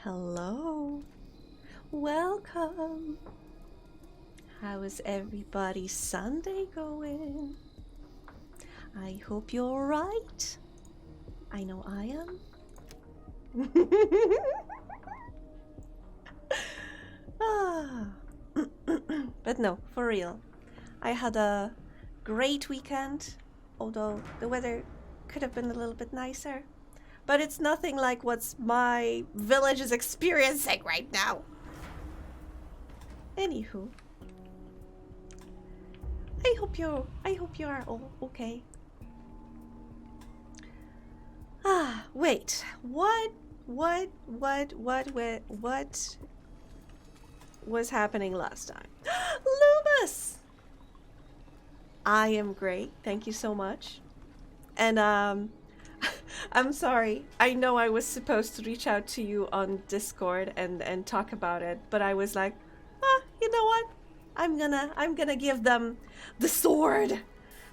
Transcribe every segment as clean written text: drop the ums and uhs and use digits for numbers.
Hello, welcome. How is everybody's Sunday going? I hope you're alright. I know I am. But no, for real. I had a great weekend, although the weather could have been a little bit nicer. But it's nothing like what my village is experiencing right now. Anywho, I hope you are all okay. Wait. What was happening last time? Loomis! I am great. Thank you so much. And I'm sorry. I know I was supposed to reach out to you on Discord and talk about it, but I was like, you know what? I'm gonna give them the sword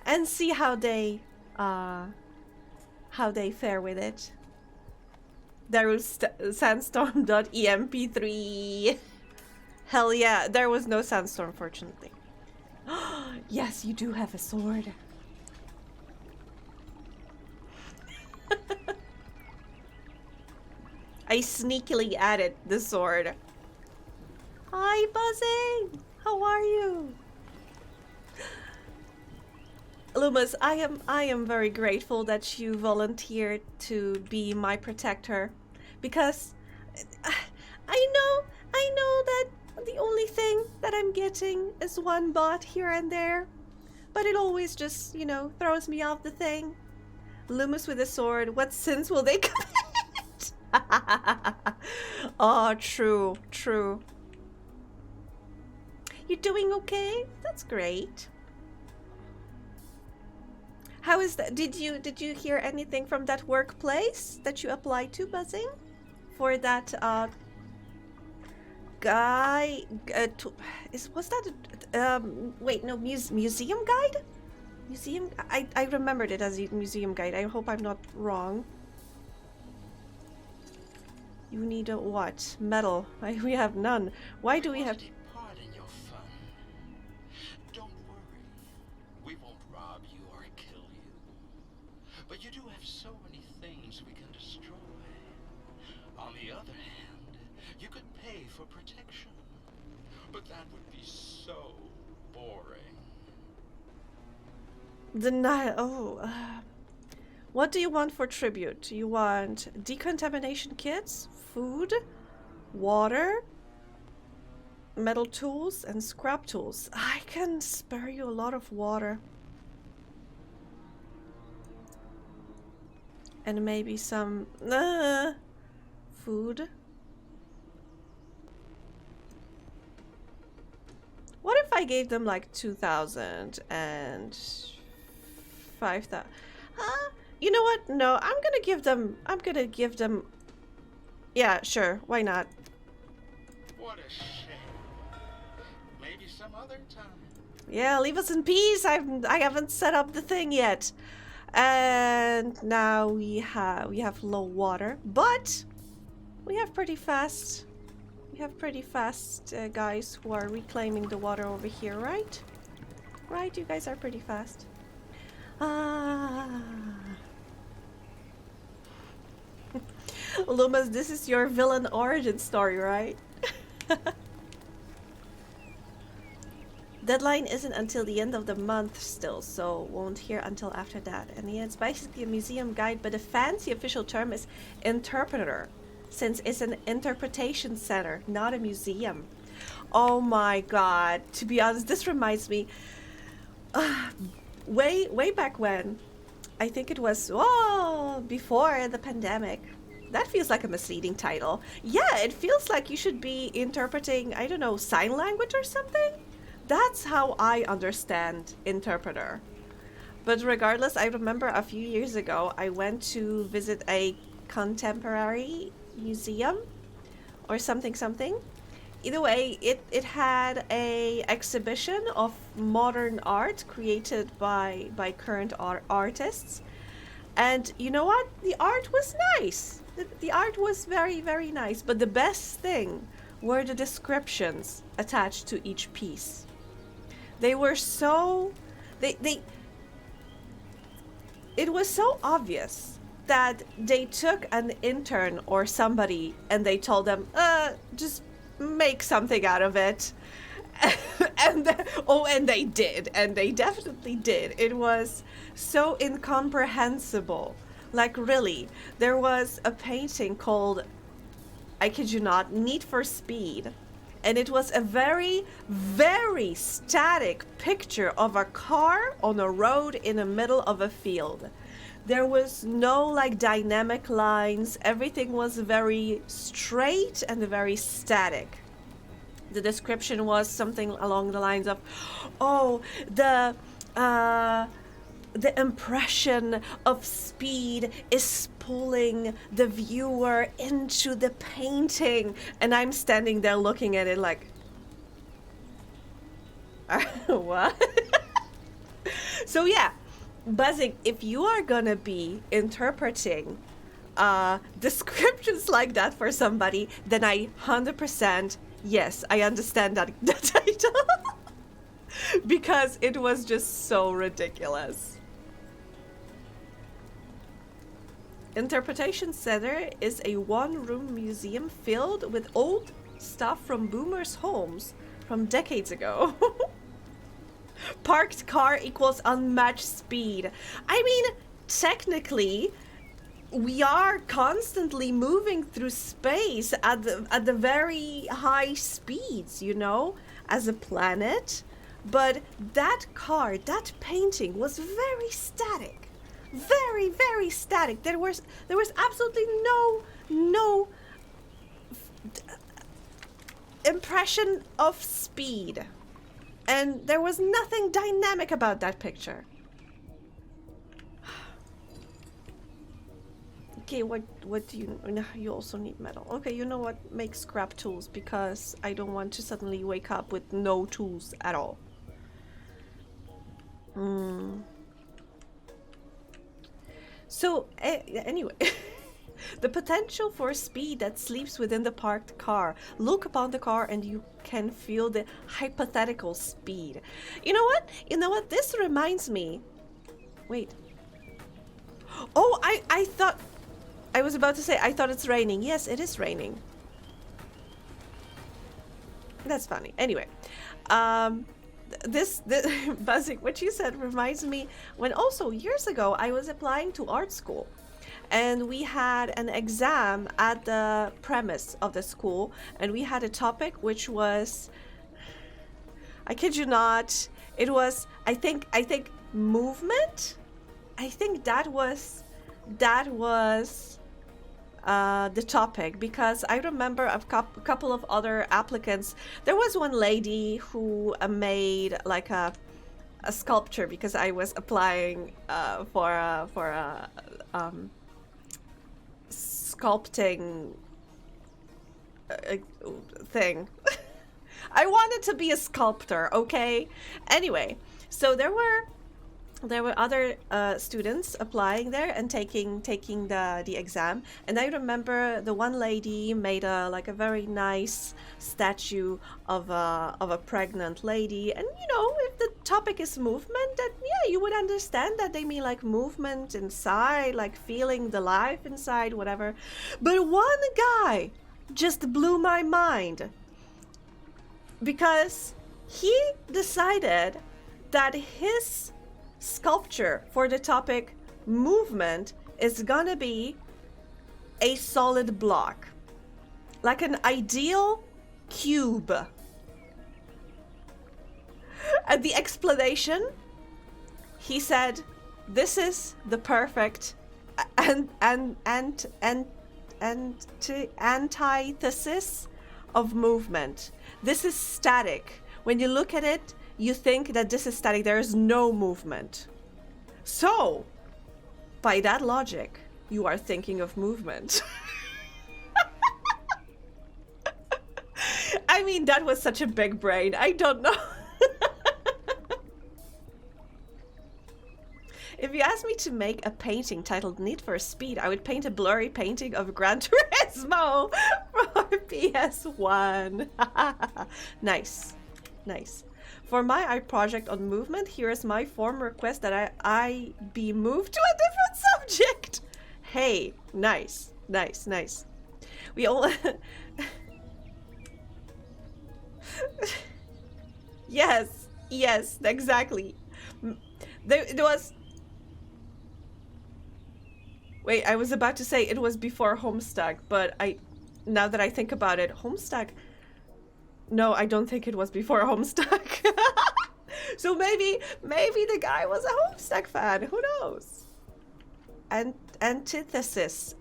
and see how they fare with it. There was sandstorm.emp3. Hell yeah, there was no sandstorm, fortunately. Yes, you do have a sword. I sneakily added the sword. Hi, Buzzing! How are you? Loomis, I am very grateful that you volunteered to be my protector, because I know that the only thing that I'm getting is one bot here and there, but it always just, you know, throws me off the thing. Loomis with a sword, what sins will they commit? Oh, true. You're doing okay? That's great. How is that? Did you hear anything from that workplace that you applied to, Buzzing? For that guy, was that wait, no, museum guide? Museum, I remembered it as a museum guide. I hope I'm not wrong. You need a what? Metal. We have none. Why do we have... Pardon your fun. Don't worry. We won't rob you or kill you. But you do have so many things we can destroy. On the other hand, you could pay for protection. But that would be so boring. What do you want for tribute? You want decontamination kits, food, water, metal tools, and scrap tools. I can spare you a lot of water. And maybe some food. What if I gave them like 2,000 and 5,000? You know what? No, I'm gonna give them. Yeah, sure. Why not? What a shame. Maybe some other time. Yeah, leave us in peace. I haven't set up the thing yet. And now we have low water, but we have pretty fast. Guys who are reclaiming the water over here, right? Right, you guys are pretty fast. Loomis, this is your villain origin story, right? Deadline isn't until the end of the month still, so won't hear until after that. And yeah, it's basically a museum guide, but the fancy official term is interpreter, since it's an interpretation center, not a museum. Oh my god, to be honest, this reminds me, way back when, I think it was, before the pandemic. That feels like a misleading title. Yeah, it feels like you should be interpreting, I don't know, sign language or something? That's how I understand interpreter. But regardless, I remember a few years ago, I went to visit a contemporary museum or something. Either way, it had a exhibition of modern art created by current artists. And you know what? The art was nice. the art was very, very nice, but the best thing were the descriptions attached to each piece. They were so they it was so obvious that they took an intern or somebody and they told them, just make something out of it. And they did, and they definitely did. It was so incomprehensible. Like, really, there was a painting called, I kid you not, Need for Speed. And it was a very, very static picture of a car on a road in the middle of a field. There was no like dynamic lines. Everything was very straight and very static. The description was something along the lines of, oh, the impression of speed is pulling the viewer into the painting. And I'm standing there looking at it like, what? So yeah, Buzzing, if you are gonna be interpreting descriptions like that for somebody, then I 100%, yes, I understand that title. Because it was just so ridiculous. Interpretation Center is a one-room museum filled with old stuff from boomers' homes from decades ago. Parked car equals unmatched speed. I mean, technically, we are constantly moving through space at the very high speeds, you know, as a planet. But that car, that painting was very static. Very, very static. There was absolutely no impression of speed. And there was nothing dynamic about that picture. Okay, what do you... No, you also need metal. Okay, you know what? Make scrap tools, because I don't want to suddenly wake up with no tools at all. So, anyway... The potential for speed that sleeps within the parked car. Look upon the car and you can feel the hypothetical speed. You know what? You know what? This reminds me... Wait. Oh, I thought... I was about to say, I thought it's raining. Yes, it is raining. That's funny. Anyway. This Buzzing, what you said reminds me when also years ago I was applying to art school. And we had an exam at the premise of the school, and we had a topic which was, I kid you not, it was, I think movement. I think that was the topic, because I remember a couple of other applicants. There was one lady who made like a sculpture, because I was applying for a sculpting thing. I wanted to be a sculptor, okay? Anyway, so there were other students applying there and taking the exam, and I remember the one lady made a very nice statue of a pregnant lady. And you know, if the topic is movement, then yeah, you would understand that they mean like movement inside, like feeling the life inside, whatever. But one guy just blew my mind, because he decided that his sculpture for the topic movement is gonna be a solid block, like an ideal cube. And the explanation, he said, this is the perfect antithesis of movement. This is static. When you look at it, you think that this is static. There is no movement. So, by that logic, you are thinking of movement. I mean, that was such a big brain. I don't know. If you ask asked me to make a painting titled Need for Speed, I would paint a blurry painting of Gran Turismo for PS1. Nice. Nice. For my art project on movement, here is my form request that I be moved to a different subject. Hey, nice. Nice, nice. We all... Yes, yes, exactly. There was... Wait, I was about to say it was before Homestuck, but now that I think about it, Homestuck... No, I don't think it was before Homestuck. So maybe the guy was a Homestuck fan. Who knows? Antithesis.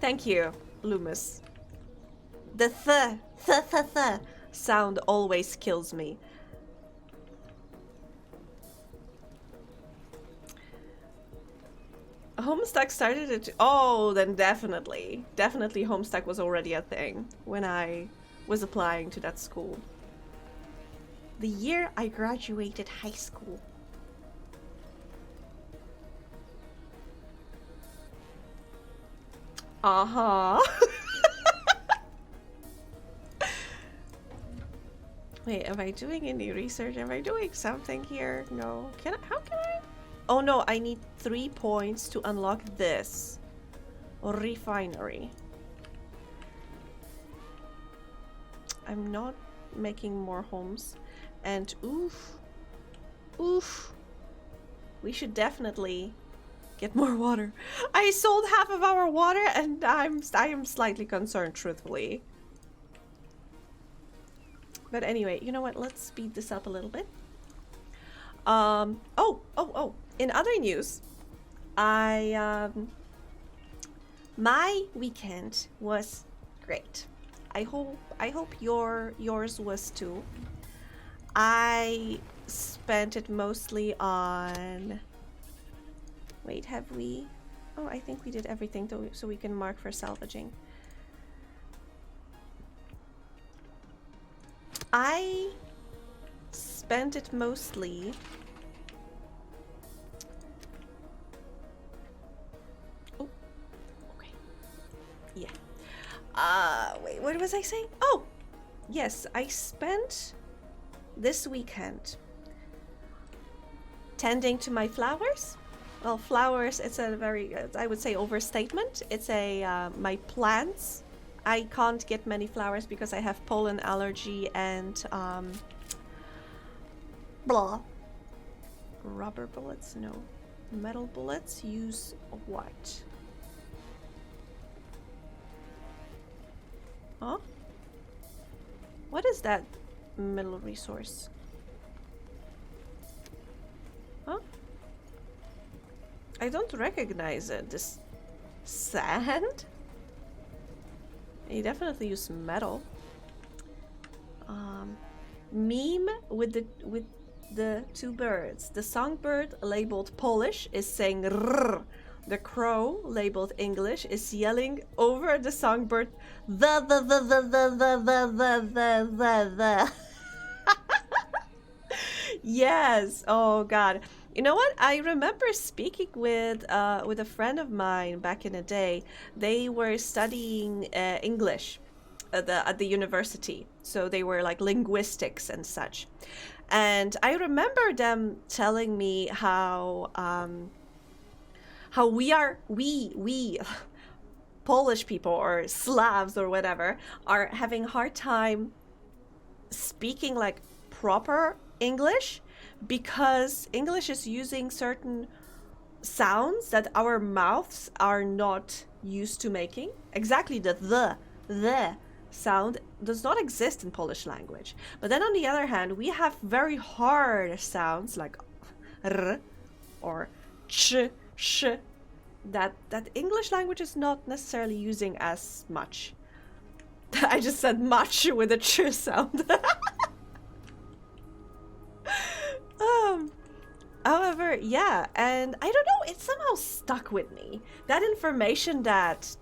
Thank you, Loomis. The th sound always kills me. Homestuck started it. Oh, then definitely Homestuck was already a thing when I was applying to that school. The year I graduated high school. Uh-huh. Wait, am I doing any research? Am I doing something here? No. How can I? Oh no, I need 3 points to unlock this. Refinery. I'm not making more homes. And oof. We should definitely get more water. I sold half of our water and I am slightly concerned, truthfully. But anyway, you know what? Let's speed this up a little bit. Oh. In other news, my weekend was great. I hope yours was too. I spent it mostly on... Wait, have we? Oh, I think we did everything so we can mark for salvaging. I spent it mostly... Oh, okay. Yeah. Wait, what was I saying? Oh, yes, I spent this weekend tending to my flowers. Well, flowers, it's a very, I would say, overstatement. It's my plants. I can't get many flowers because I have pollen allergy and, blah. Rubber bullets? No. Metal bullets? Use what? Huh? What is that middle resource? Huh? I don't recognize it. This sand? You definitely use metal. Meme with the 2 birds. The songbird labeled Polish is saying rrr. The crow labeled English is yelling over the songbird the. Yes. Oh God. You know what? I remember speaking with a friend of mine back in the day. They were studying English at the university, so they were like linguistics and such. And I remember them telling me how we Polish people or Slavs or whatever are having a hard time speaking like proper English, because English is using certain sounds that our mouths are not used to making. Exactly, the sound does not exist in Polish language. But then on the other hand, we have very hard sounds like r or ch, sh, that English language is not necessarily using as much. I just said much with a ch sound. However, yeah, and I don't know, it somehow stuck with me. That information that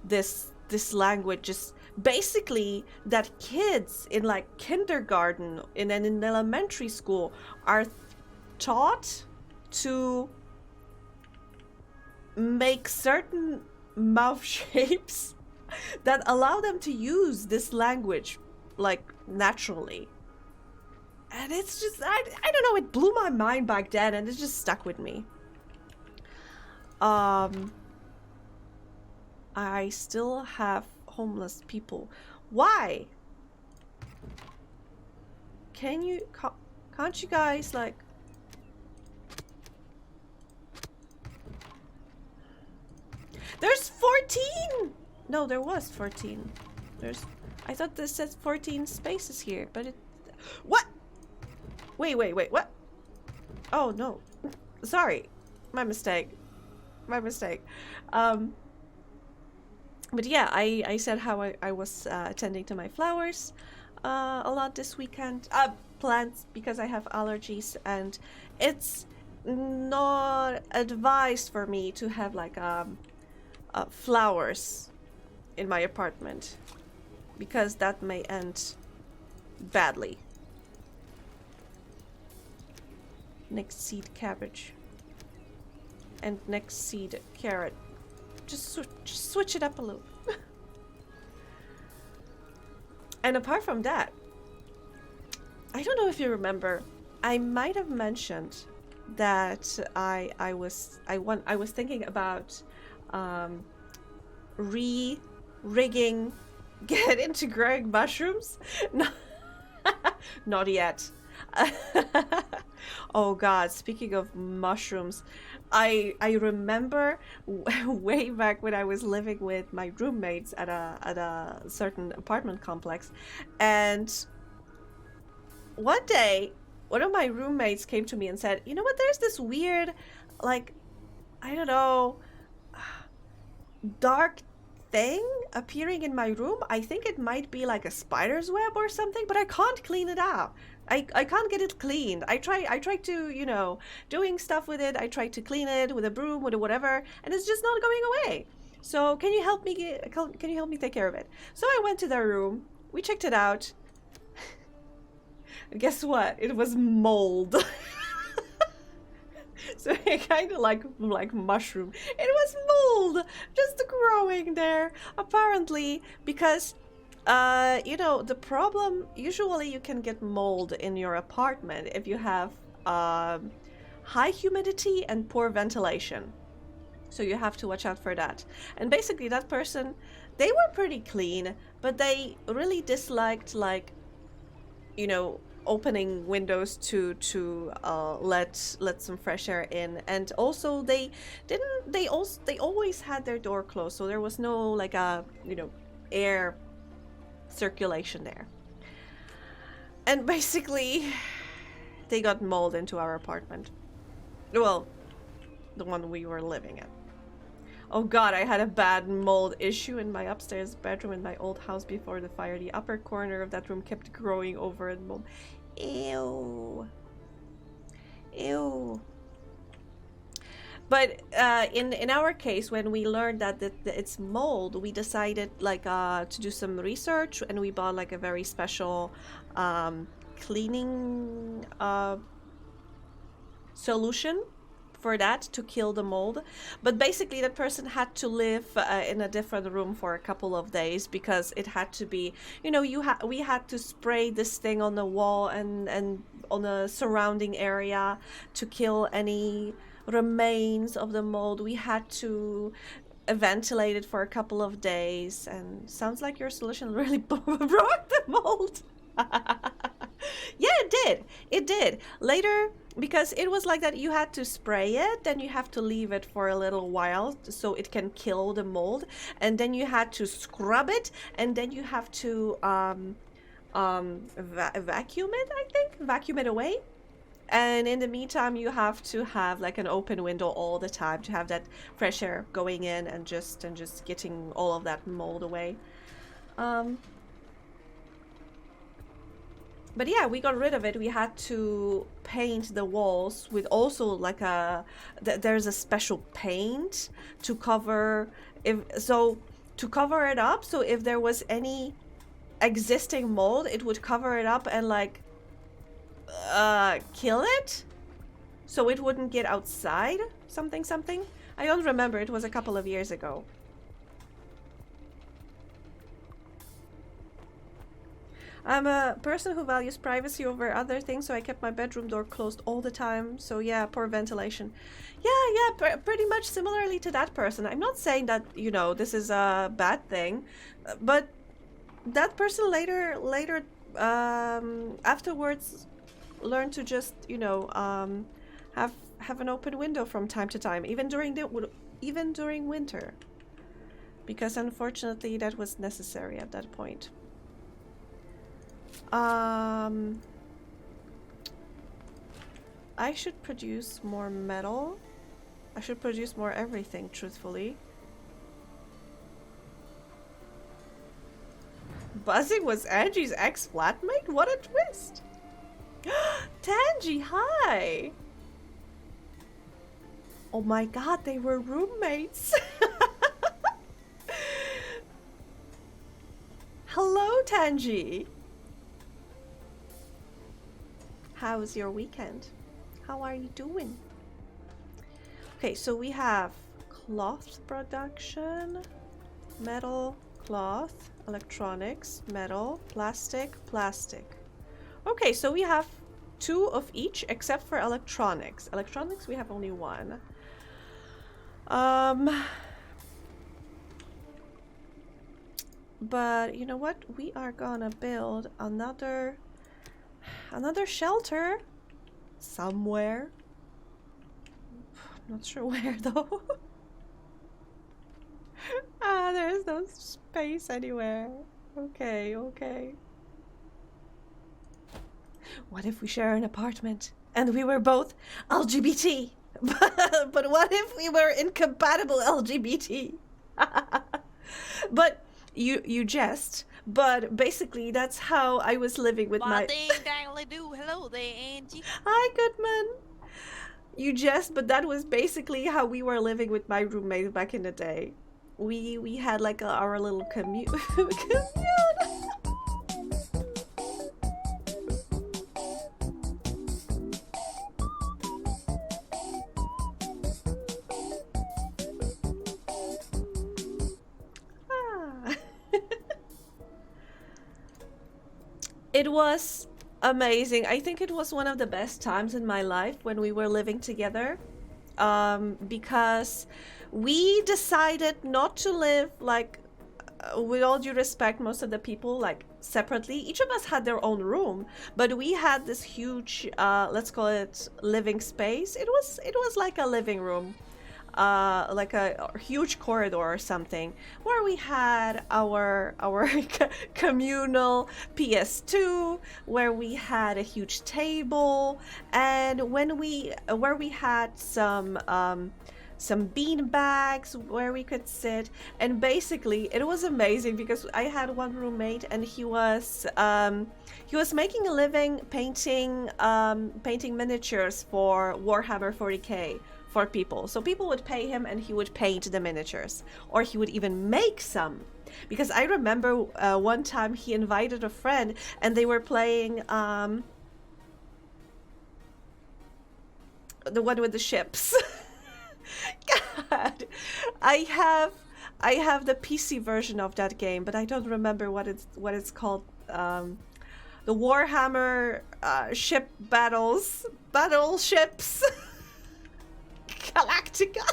this language just basically that kids in like kindergarten and then in elementary school are taught to make certain mouth shapes that allow them to use this language like naturally. And it's just, I don't know, it blew my mind back then and it just stuck with me. I still have homeless people. Why? Can't you guys like... There's 14! No, there was 14. I thought this says 14 spaces here, but it... What? Wait, what? Oh, no. Sorry. My mistake. But yeah, I said how I was attending to my flowers a lot this weekend. Plants, because I have allergies, and it's not advised for me to have like flowers in my apartment, because that may end badly. Next seed cabbage. And next seed carrot. Just switch it up a little. And apart from that, I don't know if you remember, I might have mentioned that I was thinking about rigging get into growing mushrooms. No, not yet. Oh god, speaking of mushrooms, I remember way back when I was living with my roommates at a certain apartment complex, and one day one of my roommates came to me and said, you know what, there's this weird, like, I don't know, dark thing appearing in my room. I think it might be like a spider's web or something, but I can't clean it out. I can't get it cleaned. I try to, you know, doing stuff with it. I try to clean it with a broom, with a whatever, and it's just not going away. So can you help me take care of it? So I went to their room. We checked it out. And guess what? It was mold. So it kind of like mushroom. It was mold just growing there, apparently, because you know, the problem, usually you can get mold in your apartment if you have high humidity and poor ventilation. So you have to watch out for that. And basically that person, they were pretty clean, but they really disliked, like, you know, opening windows to let some fresh air in. And also they always had their door closed, so there was no like a, you know, air circulation there. And basically they got mold into our apartment. Well, the one we were living in. Oh god, I had a bad mold issue in my upstairs bedroom in my old house before the fire. The upper corner of that room kept growing over and mold. Ew. Ew. But in our case, when we learned that it's mold, we decided like to do some research, and we bought like a very special cleaning solution for that to kill the mold. But basically that person had to live in a different room for a couple of days, because it had to be, you know, we had to spray this thing on the wall and on the surrounding area to kill any remains of the mold. We had to ventilate it for a couple of days, and sounds like your solution really broke the mold. Yeah, it did later, because it was like that. You had to spray it, then you have to leave it for a little while so it can kill the mold, and then you had to scrub it, and then you have to vacuum it, I think, vacuum it away. And in the meantime, you have to have like an open window all the time to have that fresh air going in and just getting all of that mold away. But yeah, we got rid of it. We had to paint the walls with also like there's a special paint to cover, to to cover it up. So if there was any existing mold, it would cover it up and like kill it, so it wouldn't get outside. Something. I don't remember. It was a couple of years ago. I'm a person who values privacy over other things, so I kept my bedroom door closed all the time. So yeah, poor ventilation. Yeah, pretty much similarly to that person. I'm not saying that, you know, this is a bad thing, but that person later afterwards learned to just, you know, have an open window from time to time, even during winter, because unfortunately that was necessary at that point. I should produce more metal. I should produce more everything, truthfully. Buzzing was Angie's ex-flatmate? What a twist! Tangy, hi! Oh my god, they were roommates! Hello, Tangy! How's your weekend? How are you doing? Okay, so we have cloth production, metal, cloth, electronics, metal, plastic. Okay, so we have 2 of each except for electronics. Electronics, we have only 1. But you know what? We are gonna build another shelter somewhere. I'm not sure where though. There's no space anywhere. Okay. What if we share an apartment and we were both LGBT? But what if we were incompatible LGBT? But you jest. But basically, that's how I was living with my. Hello there, Angie. Hi, Goodman. You jest, but that was basically how we were living with my roommate back in the day. We had like our little commune. It was amazing. I think it was one of the best times in my life when we were living together, because we decided not to live like, with all due respect, most of the people like separately. Each of us had their own room, but we had this huge, let's call it living space. It was like a living room. Like a huge corridor or something, where we had our communal PS2, where we had a huge table, and where we had some bean bags where we could sit. And basically it was amazing because I had one roommate and he was making a living painting miniatures for Warhammer 40k for people. So people would pay him and he would paint the miniatures, or he would even make some. Because I remember one time he invited a friend and they were playing the one with the ships. God, I have the PC version of that game, but I don't remember what it's called. The Warhammer ship battleships. Galactica.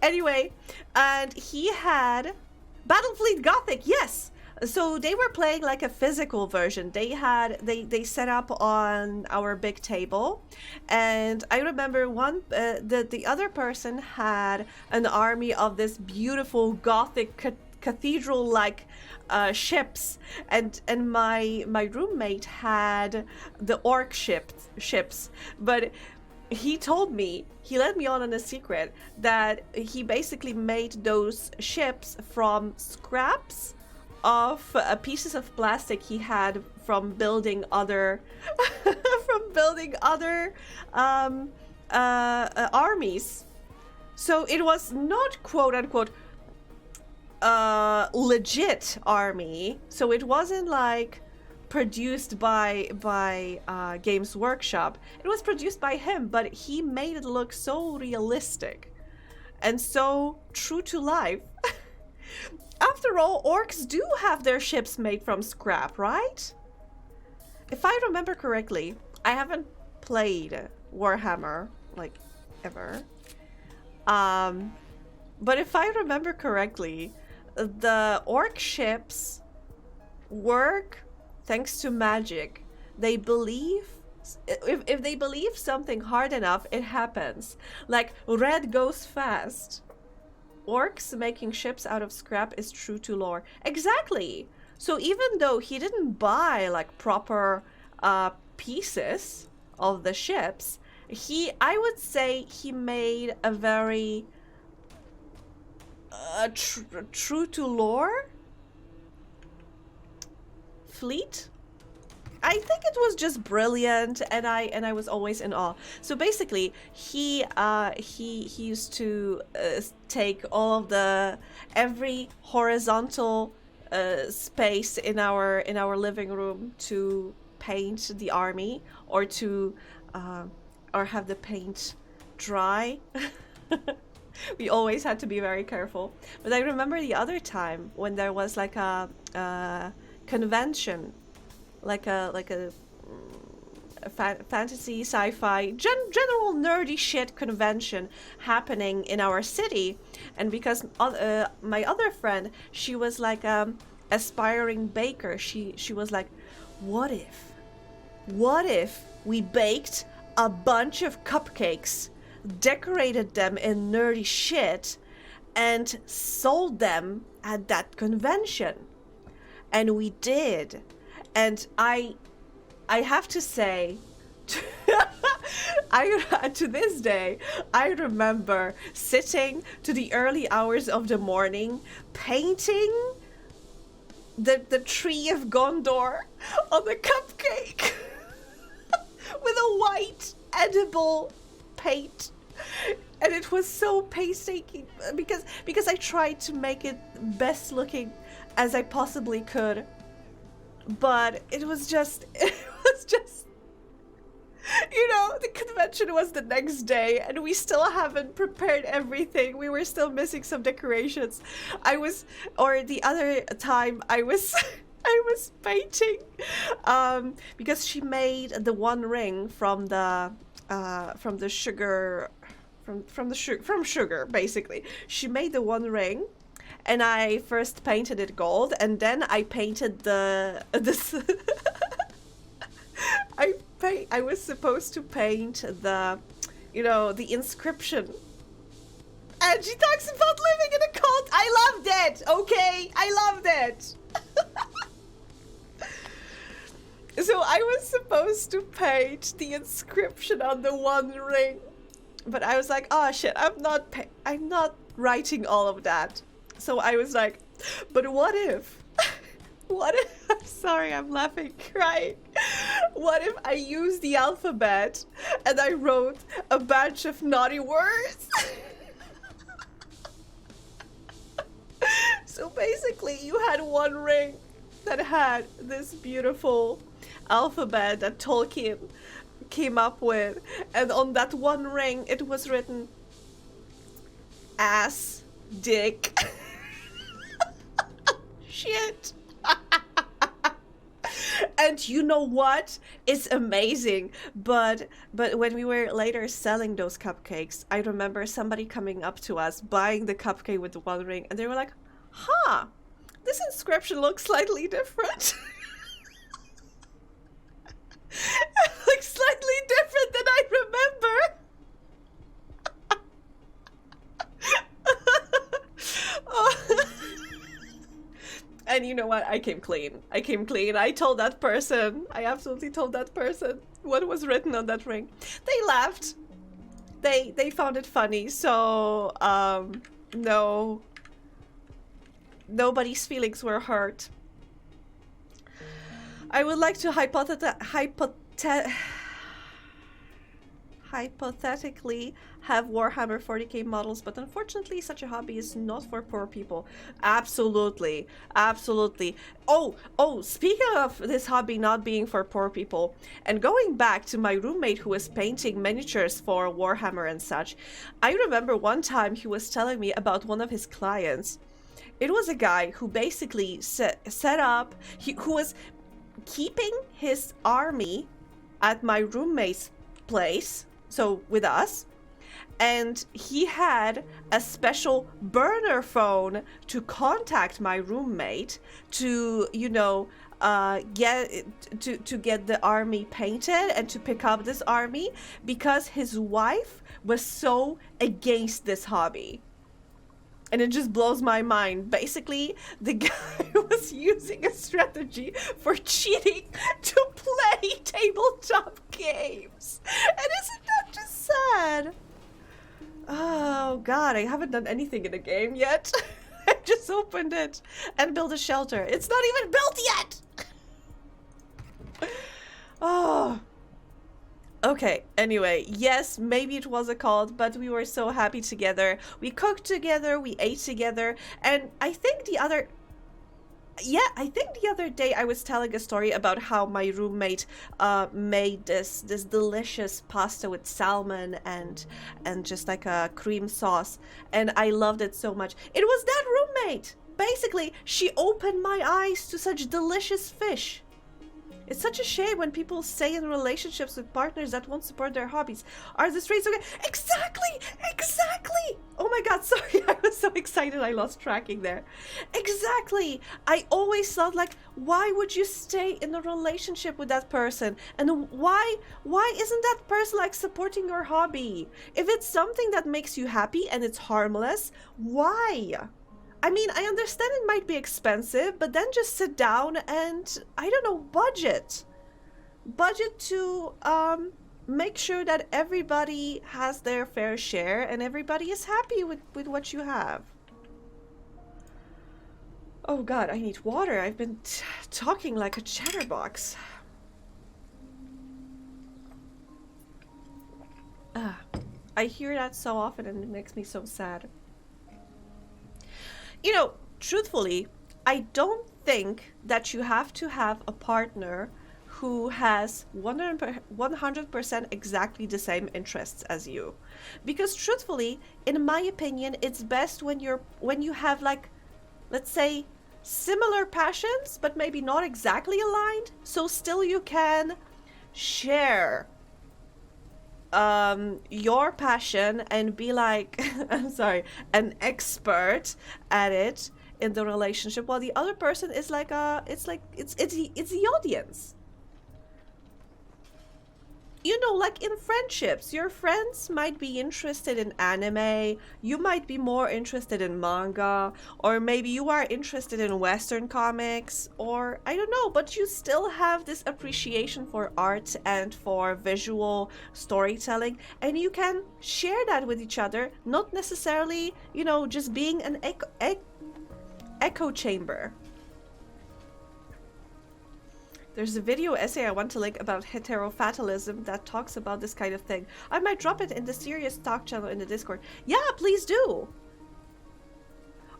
Anyway, and he had Battlefleet Gothic, yes. So they were playing like a physical version. They set up on our big table, and I remember the other person had an army of this beautiful Gothic cathedral like ships, and my roommate had the orc ships, but he told me, he let me on a secret, that he basically made those ships from scraps of pieces of plastic he had from building other armies. So it was not quote unquote legit army. So it wasn't like produced by Games Workshop. It was produced by him, but he made it look so realistic and so true to life. After all, orcs do have their ships made from scrap, right? If I remember correctly, I haven't played Warhammer like ever. But if I remember correctly, the orc ships work thanks to magic. They believe, if they believe something hard enough, it happens. Like red goes fast. Orcs making ships out of scrap is true to lore. Exactly. So even though he didn't buy like proper pieces of the ships, I would say he made a very true to lore fleet. I think it was just brilliant, and I was always in awe. So basically, he used to take all of every horizontal space in our living room to paint the army, or to or have the paint dry. We always had to be very careful. But I remember the other time when there was like a convention, like a fantasy, sci-fi, general nerdy shit convention happening in our city. And because my other friend, she was like aspiring baker, she was like, what if we baked a bunch of cupcakes, decorated them in nerdy shit, and sold them at that convention? And we did. And I have to say, to this day, I remember sitting to the early hours of the morning painting the tree of Gondor on the cupcake with a white edible paint. And it was so painstaking because I tried to make it best looking as I possibly could. But it was just, you know, the convention was the next day and we still haven't prepared everything. We were still missing some decorations. The other time I was painting, because she made the one ring from sugar, basically. She made the one ring. And I first painted it gold, and then I painted this. I was supposed to paint the inscription. And she talks about living in a cult. I loved it. Okay, I loved it. So I was supposed to paint the inscription on the one ring, but I was like, oh shit, I'm not writing all of that. So I was like, but what if, I'm sorry, I'm laughing, crying. What if I used the alphabet and I wrote a bunch of naughty words? So basically you had one ring that had this beautiful alphabet that Tolkien came up with. And on that one ring, it was written ass, dick. Shit. And you know what? It's amazing. But when we were later selling those cupcakes, I remember somebody coming up to us, buying the cupcake with the one ring, and they were like, huh, this inscription looks slightly different. Like slightly different than I remember. Oh. And you know what? I came clean. I told that person. I absolutely told that person what was written on that ring. They laughed. They found it funny. So no. Nobody's feelings were hurt. hypothetically have Warhammer 40k models, but unfortunately such a hobby is not for poor people. Absolutely. Absolutely. Oh, speaking of this hobby not being for poor people, and going back to my roommate who was painting miniatures for Warhammer and such, I remember one time he was telling me about one of his clients. It was a guy who basically set up, who was keeping his army at my roommate's place, so with us, and he had a special burner phone to contact my roommate to, you know, get the army painted and to pick up this army, because his wife was so against this hobby. And it just blows my mind. Basically, the guy was using a strategy for cheating to play tabletop games. And isn't that just sad? Oh god, I haven't done anything in a game yet. I just opened it and built a shelter. It's not even built yet! Oh. Okay, anyway, yes, maybe it was a cult, but we were so happy together. We cooked together, we ate together, and I think the other day I was telling a story about how my roommate made this delicious pasta with salmon and just like a cream sauce, and I loved it so much. It was that roommate! Basically, she opened my eyes to such delicious fish. It's such a shame when people stay in relationships with partners that won't support their hobbies. Are the straights okay? Exactly! Oh my god, sorry, I was so excited I lost tracking there. Exactly! I always thought, like, why would you stay in a relationship with that person? And why isn't that person, like, supporting your hobby? If it's something that makes you happy and it's harmless, why? I mean, I understand it might be expensive, but then just sit down and, I don't know, budget. Budget to make sure that everybody has their fair share and everybody is happy with what you have. Oh god, I need water. I've been talking like a chatterbox. I hear that so often and it makes me so sad. You know, truthfully, I don't think that you have to have a partner who has 100% exactly the same interests as you. Because truthfully, in my opinion, it's best when you have, like, let's say, similar passions, but maybe not exactly aligned, so still you can share your passion and be like I'm sorry, an expert at it in the relationship, while the other person is like it's the audience. You know, like in friendships, your friends might be interested in anime, you might be more interested in manga, or maybe you are interested in Western comics, or I don't know, but you still have this appreciation for art and for visual storytelling, and you can share that with each other, not necessarily, you know, just being an echo chamber. There's a video essay I want to link about heterofatalism that talks about this kind of thing. I might drop it in the Serious Talk channel in the Discord. Yeah, please do!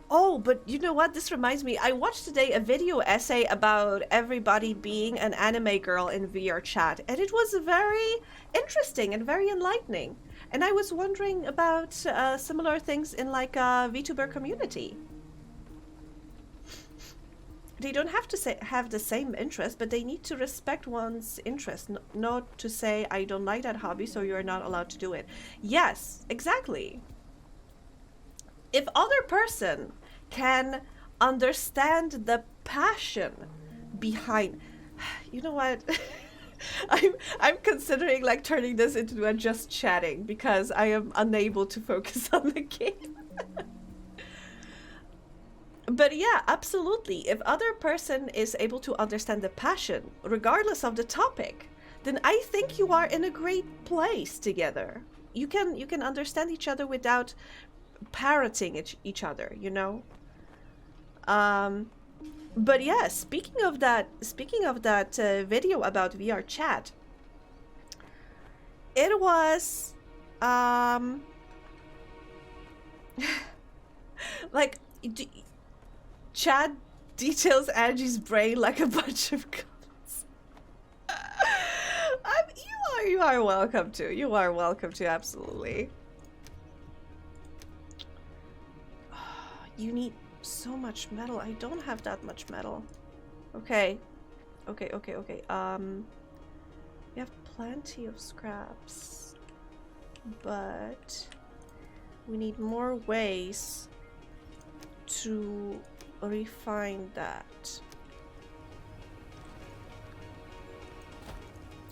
Oh, but you know what? This reminds me. I watched today a video essay about everybody being an anime girl in VR chat, and it was very interesting and very enlightening. And I was wondering about similar things in like a VTuber community. They don't have to have the same interest, but they need to respect one's interest, not to say, I don't like that hobby, so you're not allowed to do it. Yes, exactly. If other person can understand the passion behind, you know what? I'm considering like turning this into a just chatting because I am unable to focus on the game. But yeah, absolutely. If other person is able to understand the passion, regardless of the topic, then I think you are in a great place together. You can understand each other without parroting each other, you know? But yeah, speaking of that video about VR chat, It was, um, like, Chad details Angie's brain like a bunch of guns. You are welcome to. You are welcome to, absolutely. You need so much metal. I don't have that much metal. Okay. Okay. We have plenty of scraps. But we need more ways to refine that.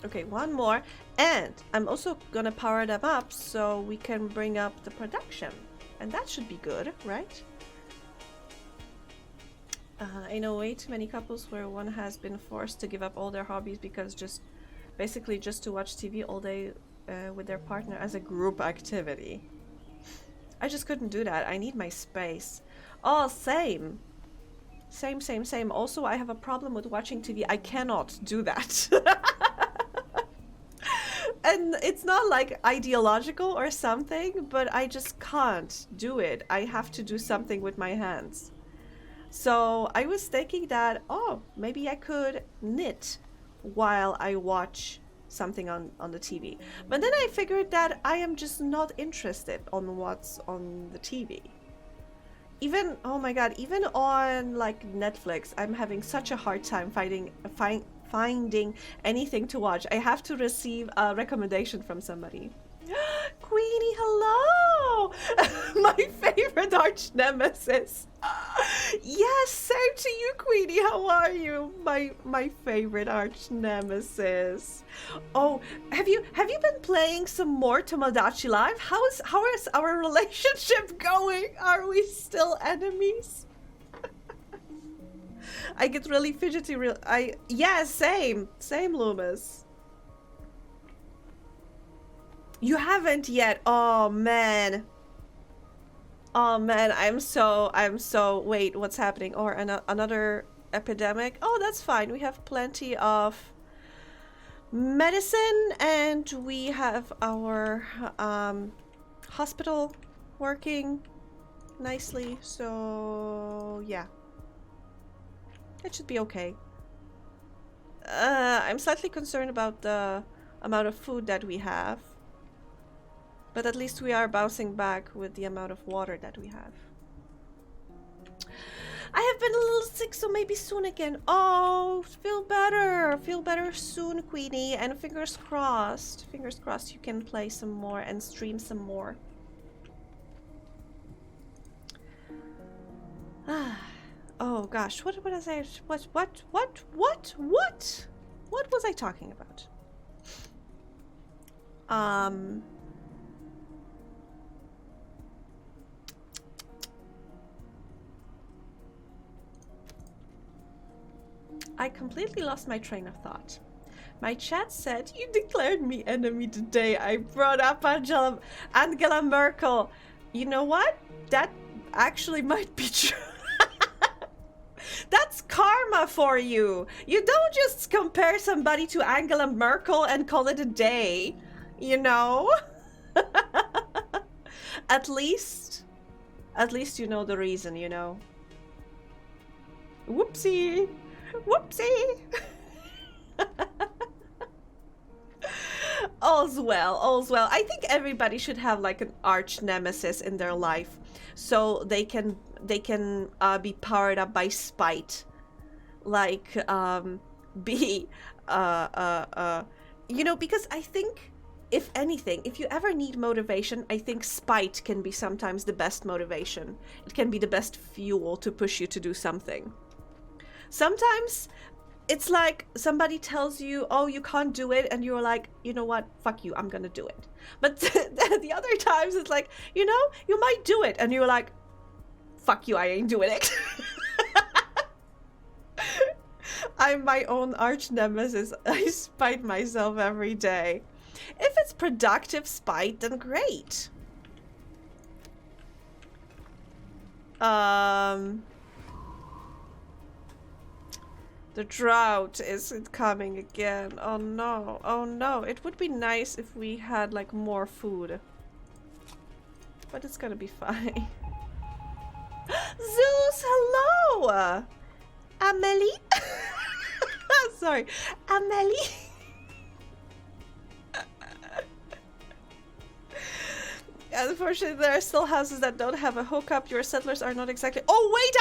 Okay, one more. And I'm also gonna power them up so we can bring up the production. And that should be good, right? I know way too many couples where one has been forced to give up all their hobbies because basically just to watch TV all day with their partner as a group activity. I just couldn't do that. I need my space. Oh, same. Same. Also, I have a problem with watching TV. I cannot do that. And it's not like ideological or something, but I just can't do it. I have to do something with my hands. So I was thinking that, oh, maybe I could knit while I watch something on the TV. But then I figured that I am just not interested on what's on the TV. Even, oh my god, even on like Netflix, I'm having such a hard time finding anything to watch. I have to receive a recommendation from somebody. Queenie, hello! My favorite arch nemesis. Yes, same to you, Queenie. How are you? My favorite arch nemesis. Oh, have you been playing some more Tomodachi Live? How is our relationship going? Are we still enemies? I get really fidgety. Yeah, same, Loomis. You haven't yet. Oh man. I'm so wait, what's happening? Or another epidemic? Oh, that's fine. We have plenty of medicine and we have our hospital working nicely. So, yeah. It should be okay. I'm slightly concerned about the amount of food that we have. But at least we are bouncing back with the amount of water that we have. I have been a little sick, so maybe soon again. Oh, feel better. Feel better soon, Queenie. And fingers crossed you can play some more and stream some more. Oh gosh, what was I? What was I talking about? I completely lost my train of thought. My chat said, you declared me enemy today. I brought up Angela Merkel. You know what? That actually might be true. That's karma for you. You don't just compare somebody to Angela Merkel and call it a day. You know? At least you know the reason, you know? Whoopsie. Whoopsie! All's well. I think everybody should have like an arch nemesis in their life, so they can be powered up by spite, like be you know, because I think if anything, if you ever need motivation, I think spite can be sometimes the best motivation. It can be the best fuel to push you to do something. Sometimes it's like somebody tells you, oh, you can't do it, and you're like, you know what, fuck you, I'm gonna do it. But the other times it's like, you know, you might do it, and you're like, fuck you, I ain't doing it. I'm my own arch nemesis. I spite myself every day. If it's productive spite, then great. The drought is coming again. Oh no. Oh no. It would be nice if we had like more food. But it's gonna be fine. Zeus, hello! Amelie? Sorry. Amelie? Unfortunately, there are still houses that don't have a hookup. Your settlers are not exactly... Oh, wait!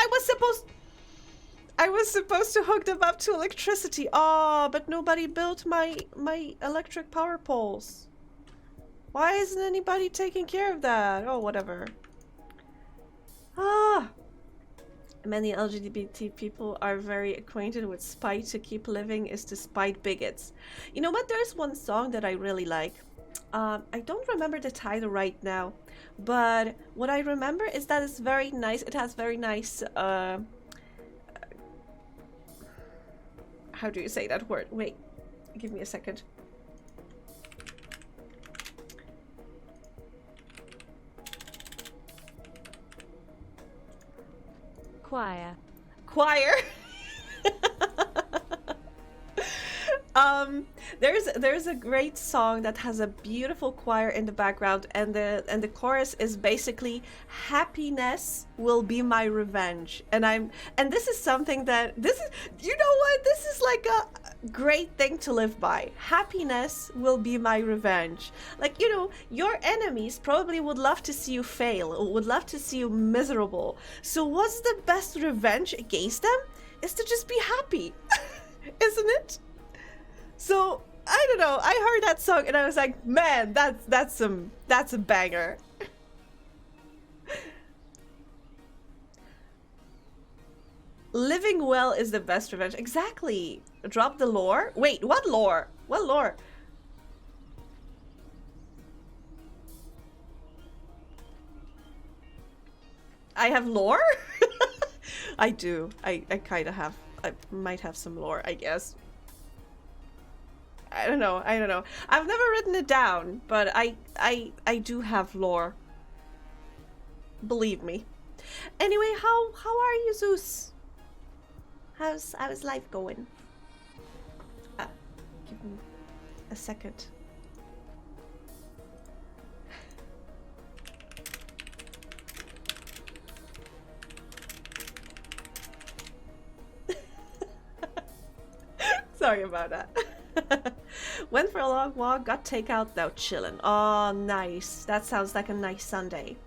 I was supposed to hook them up to electricity. Oh, but nobody built my electric power poles. Why isn't anybody taking care of that? Oh, whatever. Ah. Many LGBT people are very acquainted with spite to keep living is to spite bigots. You know what? There's one song that I really like. I don't remember the title right now, but what I remember is that it's very nice. It has very nice, how do you say that word? Wait, give me a second. Choir. Choir. There's a great song that has a beautiful choir in the background, and the chorus is basically happiness will be my revenge. And this is something that you know what, this is like a great thing to live by. Happiness will be my revenge. Like, you know, your enemies probably would love to see you fail, or would love to see you miserable. So what's the best revenge against them? Is to just be happy. Isn't it? So I don't know. I heard that song and I was like, man, that's a banger. Living well is the best revenge. Exactly. Drop the lore. Wait, what lore? What lore? I have lore? I do. I kind of have. I might have some lore, I guess. I don't know. I've never written it down, but I do have lore. Believe me. Anyway, how are you, Zeus? How's life going? Give me a second. Sorry about that. Went for a long walk, got takeout, now chillin'. Oh, nice. That sounds like a nice Sunday.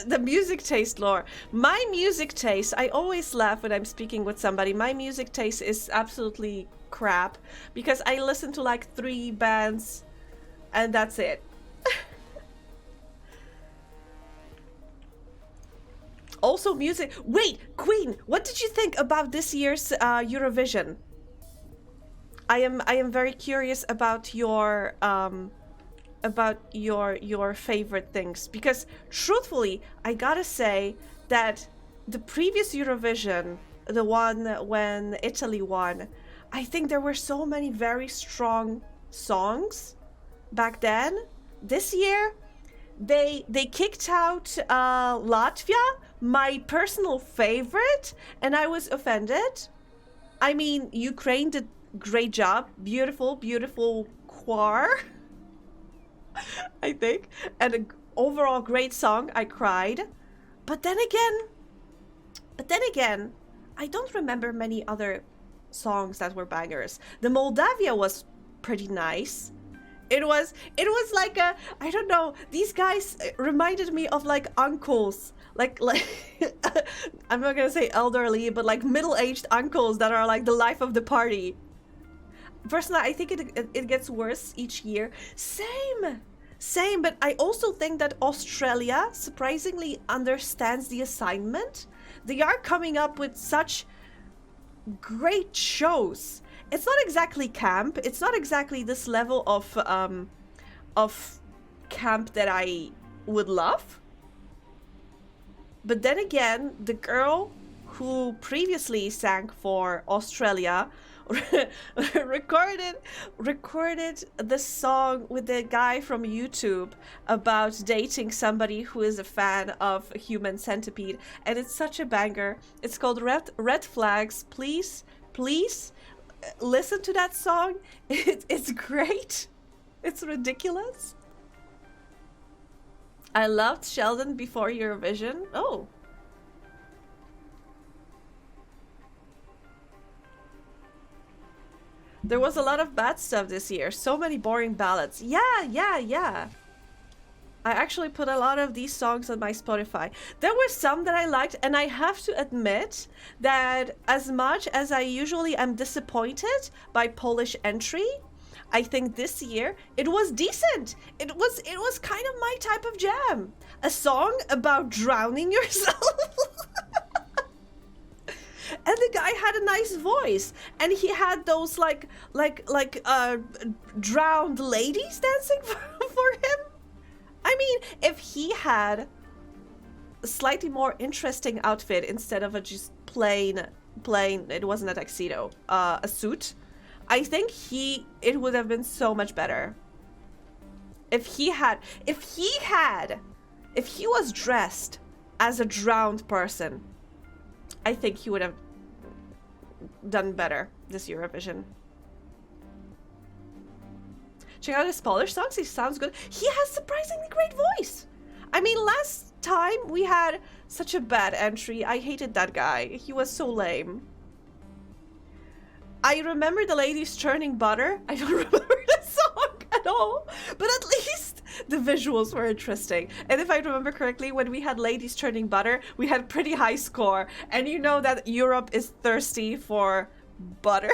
The music taste lore. My music taste, I always laugh when I'm speaking with somebody. My music taste is absolutely crap because I listen to like 3 bands and that's it. Also music. Wait, Queen, what did you think about this year's Eurovision? I am very curious about your favorite things, because truthfully, I gotta say that the previous Eurovision, the one when Italy won, I think there were so many very strong songs back then. This year, they kicked out Latvia, my personal favorite, and I was offended. I mean, Ukraine did great job, beautiful choir, I think, and an overall great song. I cried, but then again, I don't remember many other songs that were bangers. The Moldavia was pretty nice. It was like a, I don't know, these guys reminded me of like uncles, like I'm not gonna say elderly, but like middle-aged uncles that are like the life of the party. Personally, I think it gets worse each year. Same, but I also think that Australia surprisingly understands the assignment. They are coming up with such great shows. It's not exactly camp. It's not exactly this level of camp that I would love. But then again, the girl who previously sang for Australia recorded the song with the guy from YouTube about dating somebody who is a fan of Human Centipede, and it's such a banger. It's called Red Flags. Please listen to that song. It's great. It's ridiculous. I loved Sheldon before Eurovision. Oh. There was a lot of bad stuff this year. So many boring ballads. Yeah. I actually put a lot of these songs on my Spotify. There were some that I liked, and I have to admit that as much as I usually am disappointed by Polish entry, I think this year it was decent. It was kind of my type of jam. A song about drowning yourself. And the guy had a nice voice, and he had those drowned ladies dancing for him. I mean, if he had a slightly more interesting outfit instead of a just plain, it wasn't a tuxedo, a suit, I think it would have been so much better. If he was dressed as a drowned person, I think he would have done better this Eurovision. Check out his Polish songs, he sounds good. He has surprisingly great voice. I mean, last time we had such a bad entry. I hated that guy. He was so lame. I remember the ladies churning butter. I don't remember the song at all, but at least the visuals were interesting. And if I remember correctly, when we had ladies churning butter, we had pretty high score. And you know that Europe is thirsty for butter.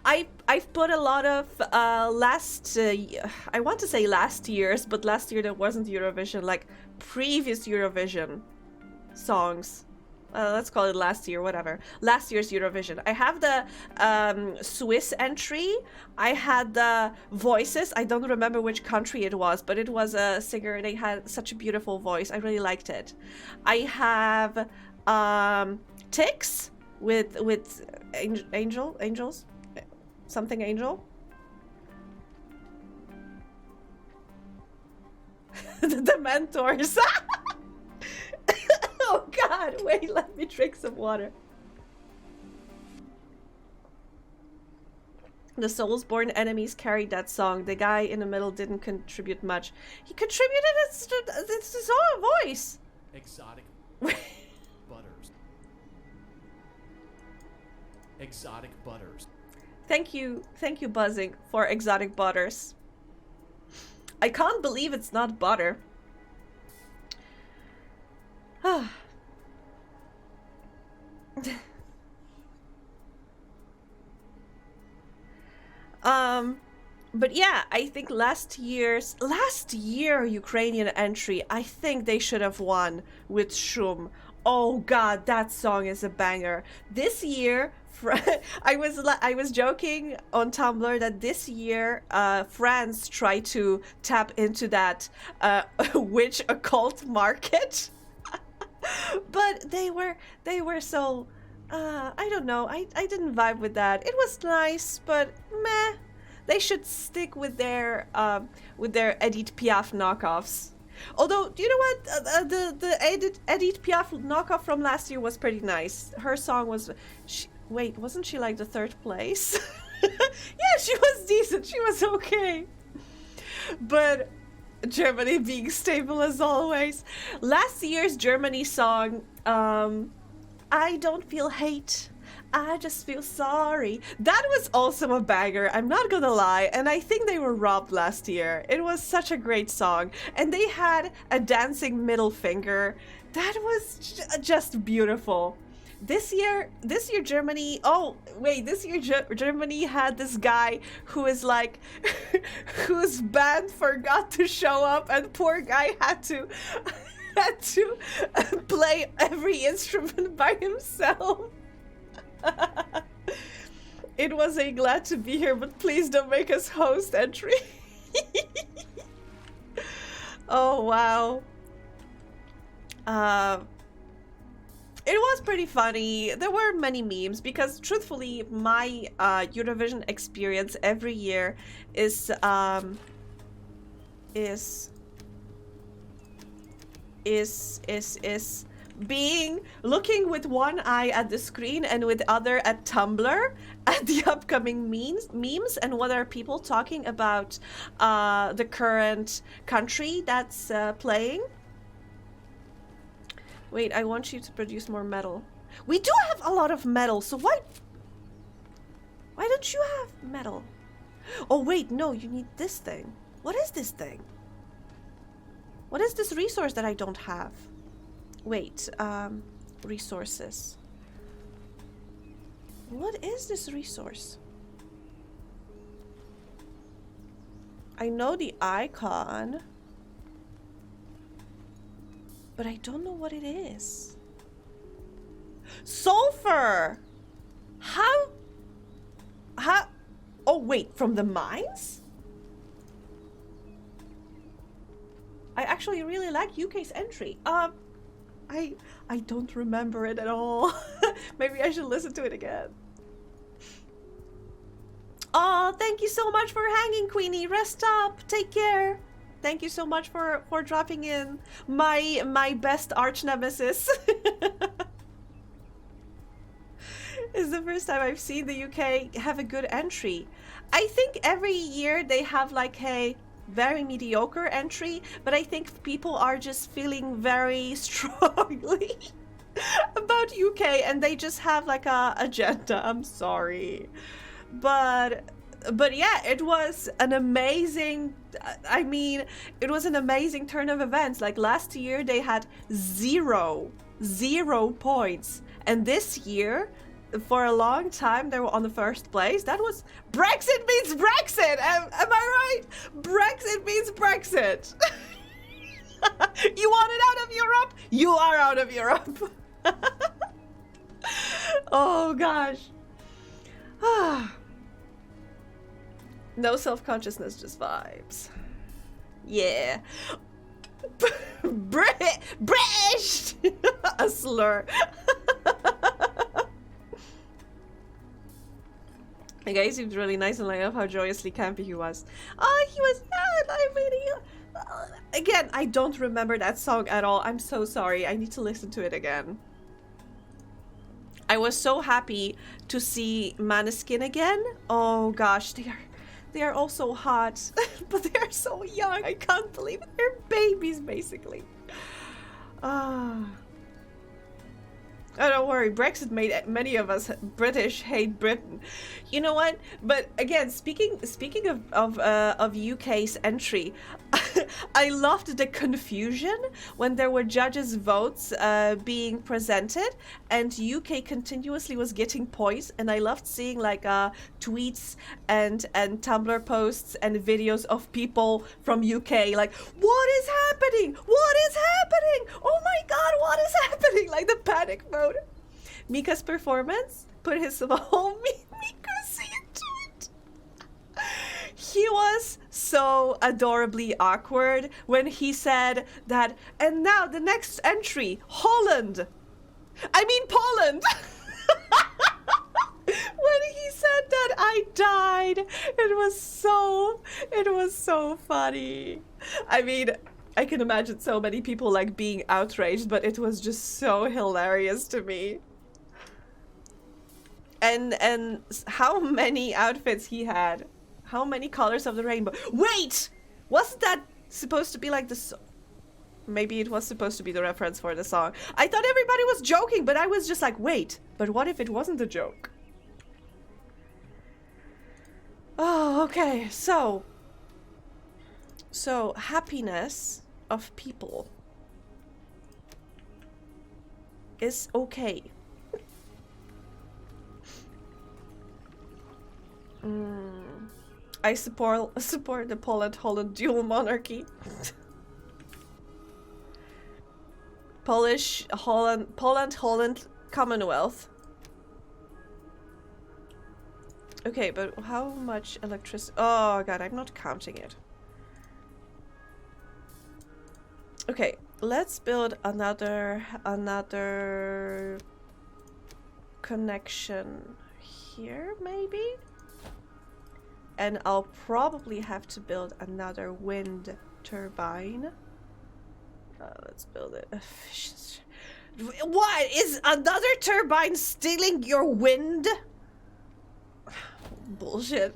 I've put a lot of I want to say last year's, but last year there wasn't Eurovision, like previous Eurovision songs. Let's call it last year, whatever. Last year's Eurovision. I have the Swiss entry. I had the Voices. I don't remember which country it was, but it was a singer. They had such a beautiful voice. I really liked it. I have Tix with Angels. Something Angel. The Mentors. Oh god, wait, let me drink some water. The Soulsborne Enemies carried that song. The guy in the middle didn't contribute much. He contributed his own voice. Exotic butters. Exotic butters. Thank you, Buzzing, for exotic butters. I can't believe it's not butter. But yeah, I think last year Ukrainian entry, I think they should have won with Shum. Oh god, that song is a banger. This year, I was joking on Tumblr that this year France tried to tap into that witch occult market. But they were so I don't know, I didn't vibe with that. It was nice, but meh. They should stick with their Edith Piaf knockoffs. Although, do you know what? The Edith Piaf knockoff from last year was pretty nice. Her song was... Wait, wasn't she like the third place? Yeah, she was decent. She was okay. But Germany being stable as always. Last year's Germany song, I don't feel hate. I just feel sorry. That was also a banger, I'm not gonna lie, and I think they were robbed last year. It was such a great song, and they had a dancing middle finger. That was just beautiful. This year Germany, Germany had this guy who is like, whose band forgot to show up, and poor guy had to play every instrument by himself. It was a glad to be here, but please don't make us host entry. Oh wow. It was pretty funny. There were many memes because, truthfully, my Eurovision experience every year is being looking with one eye at the screen and with other at Tumblr at the upcoming memes and what are people talking about the current country that's playing. Wait, I want you to produce more metal. We do have a lot of metal, so why don't you have metal? Oh wait, no, you need this thing. What is this thing? What is this resource that I don't have? Wait, resources. What is this resource? I know the icon, but I don't know what it is. Sulfur! How? Oh wait, from the mines? I actually really like UK's entry. I don't remember it at all. Maybe I should listen to it again. Oh, thank you so much for hanging, Queenie. Rest up. Take care. Thank you so much for dropping in. My best arch nemesis. It's the first time I've seen the UK have a good entry. I think every year they have like a very mediocre entry, but I think people are just feeling very strongly about UK and they just have like a agenda. I'm sorry. But yeah, it was an amazing, I mean, it was an amazing turn of events. Like last year they had zero points, and this year for a long time they were on the first place. That was Brexit means Brexit. Am I right? Brexit means Brexit. You want it out of Europe? You are out of Europe. Oh gosh. No self-consciousness, just vibes. Yeah. British! A slur. The guy seemed really nice and I love how joyously campy he was. Oh, he was I really... Again, I don't remember that song at all. I'm so sorry. I need to listen to it again. I was so happy to see Maneskin again. Oh gosh, they are all so hot, but they are so young. I can't believe it. They're babies, basically. Oh, don't worry. Brexit made many of us British hate Britain. You know what? But again, speaking of UK's entry, I loved the confusion when there were judges' votes being presented, and UK continuously was getting points. And I loved seeing like tweets and Tumblr posts and videos of people from UK like, "What is happening? What is happening? Oh my God, what is happening?" Like the panic mode. Mika's performance put his whole Mika into it. He was so adorably awkward when he said that, and now the next entry, Holland. I mean Poland. When he said that, I died. It was so funny. I mean, I can imagine so many people like being outraged, but it was just so hilarious to me. And how many outfits he had. How many colors of the rainbow. Wait! Wasn't that supposed to be like the maybe it was supposed to be the reference for the song. I thought everybody was joking, but I was just like, wait, but what if it wasn't a joke? Oh, okay, so happiness of people is okay. I support the Poland-Holland dual monarchy. Poland, Commonwealth. Okay, but how much electricity? Oh God, I'm not counting it. Okay, Let's build another connection here, maybe? And I'll probably have to build another wind turbine. Let's build it. What? Is another turbine stealing your wind? Bullshit.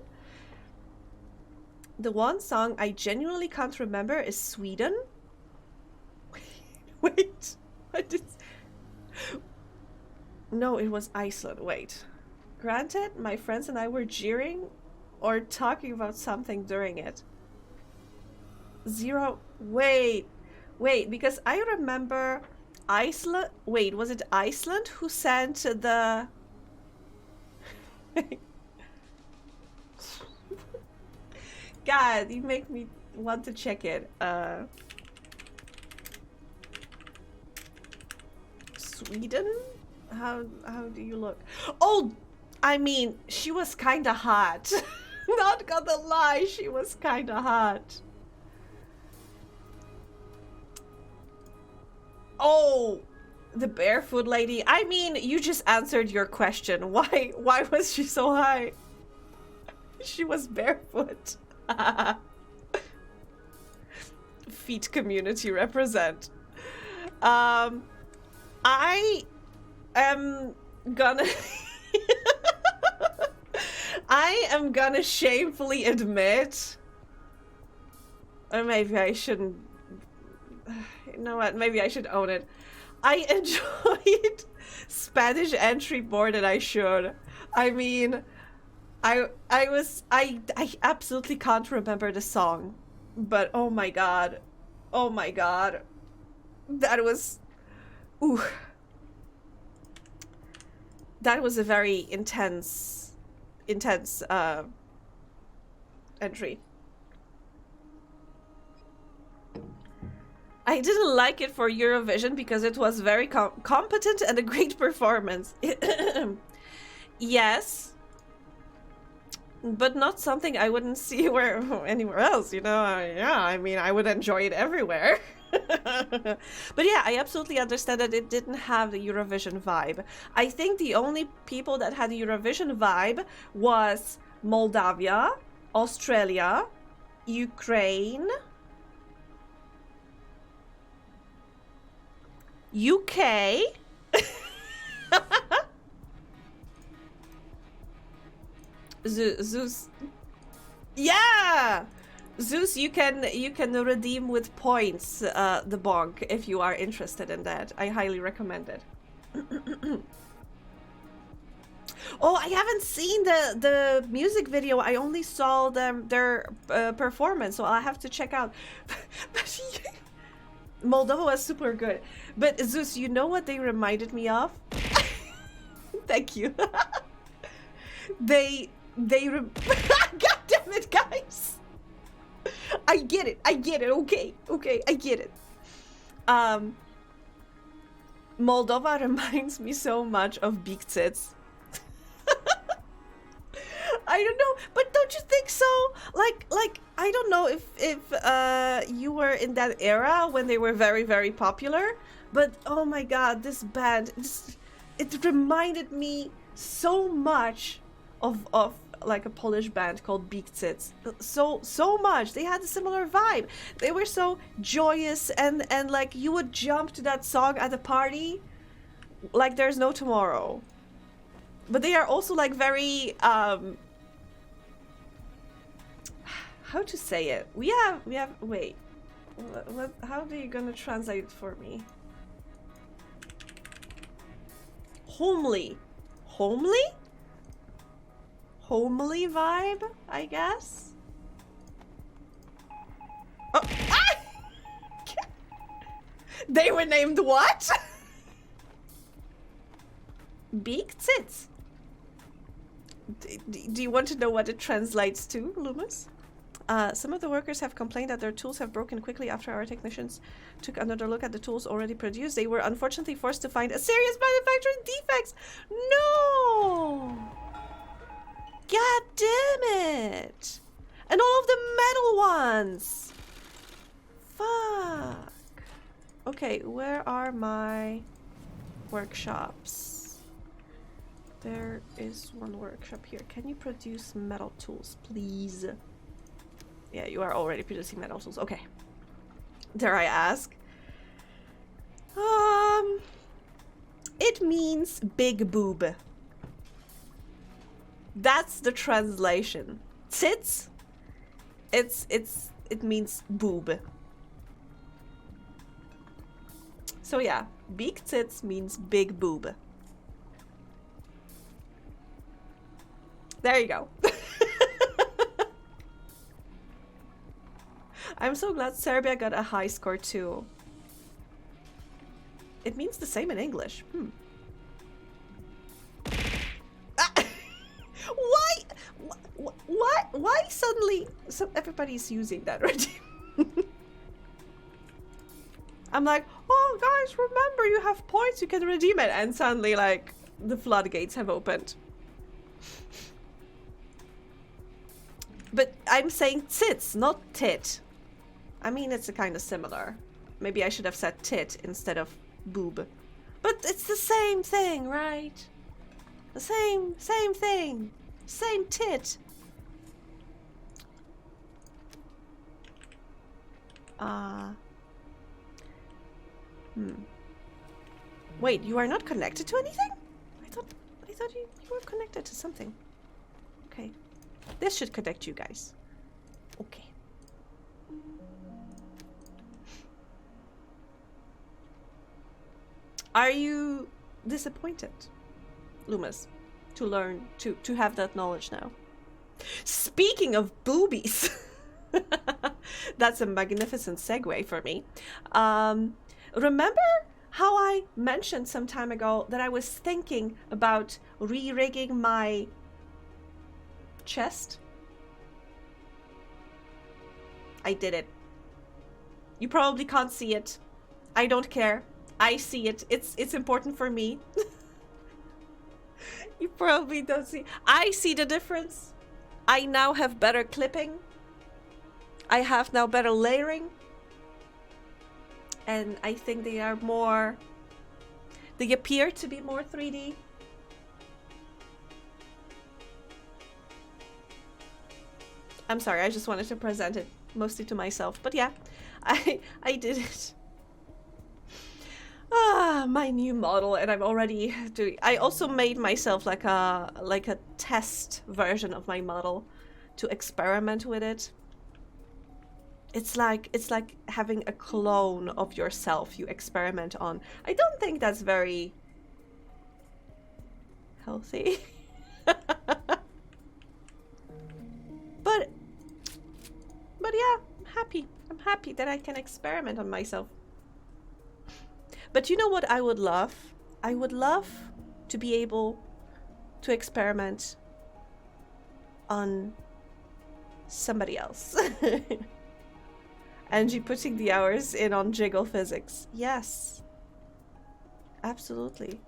The one song I genuinely can't remember is Sweden. Wait, I did. No, it was Iceland. Wait. Granted, my friends and I were jeering or talking about something during it. Zero. Wait, because I remember Iceland. Wait, was it Iceland who sent the. God, you make me want to check it. Sweden? How do you look? Oh, I mean, she was kinda hot. Not gonna lie, she was kinda hot. Oh, the barefoot lady. I mean, you just answered your question. Why was she so high? She was barefoot. Feet community represent. I am gonna I am gonna shamefully admit, or maybe I shouldn't, you know what, maybe I should own it. I enjoyed Spanish entry more than I should. I mean, I absolutely can't remember the song, but oh my god, that was, ooh, that was a very intense entry. I didn't like it for Eurovision because it was very competent and a great performance. Yes, but not something I wouldn't see anywhere else, you know? Yeah, I mean, I would enjoy it everywhere. But yeah, I absolutely understand that it didn't have the Eurovision vibe. I think the only people that had the Eurovision vibe was Moldavia, Australia, Ukraine, UK. Zeus. Yeah! Zeus, you can redeem with points the bonk if you are interested in that. I highly recommend it. Oh, I haven't seen the music video. I only saw their performance, so I'll have to check out. Moldova was super good. But Zeus, you know what they reminded me of? Thank you. God damn it, guys. I get it. Okay, I get it. Moldova reminds me so much of Big Tits. I don't know, but don't you think so? Like I don't know if you were in that era when they were very, very popular, but oh my god, this band, it reminded me so much of like a Polish band called Big Tits. So much. They had a similar vibe. They were so joyous and like you would jump to that song at a party like there's no tomorrow. But they are also like very how to say it? We have wait. How are you gonna translate it for me? Homely vibe, I guess. Oh. Ah! They were named what? Big Tits. Do you want to know what it translates to, Loomis? Some of the workers have complained that their tools have broken quickly after our technicians took another look at the tools already produced. They were unfortunately forced to find a serious manufacturing defects. No! God damn it! And all of the metal ones! Fuck. Okay, where are my workshops? There is one workshop here. Can you produce metal tools, please? Yeah, you are already producing metal tools. Okay. Dare I ask? It means big boob. That's the translation. Tits, it means boob. So yeah, big tits means big boob. There you go. I'm so glad Serbia got a high score too. It means the same in English. Ah! Why suddenly everybody's using that already? I'm like, oh guys, remember you have points, you can redeem it, and suddenly like the floodgates have opened. But I'm saying tits, not tit. I mean, it's a kind of similar. Maybe I should have said tit instead of boob. But it's the same thing, right? The same thing. Same tit. Wait, you are not connected to anything? I thought you were connected to something. Okay. This should connect you guys. Okay. Are you disappointed, Loomis, to learn to have that knowledge now? Speaking of boobies, that's a magnificent segue for me. Remember how I mentioned some time ago that I was thinking about re-rigging my chest? I did it. You probably can't see it. I don't care. I see it. It's important for me. You probably don't see. I see the difference. I now have better clipping. I have now better layering. And I think they are more... They appear to be more 3D. I'm sorry, I just wanted to present it mostly to myself. But yeah, I did it. My new model, and I'm already doing... I also made myself like a test version of my model to experiment with it. It's like having a clone of yourself you experiment on. I don't think that's very healthy. But yeah, I'm happy that I can experiment on myself. But you know what I would love? I would love to be able to experiment on somebody else. Angie putting the hours in on jiggle physics. Yes. Absolutely.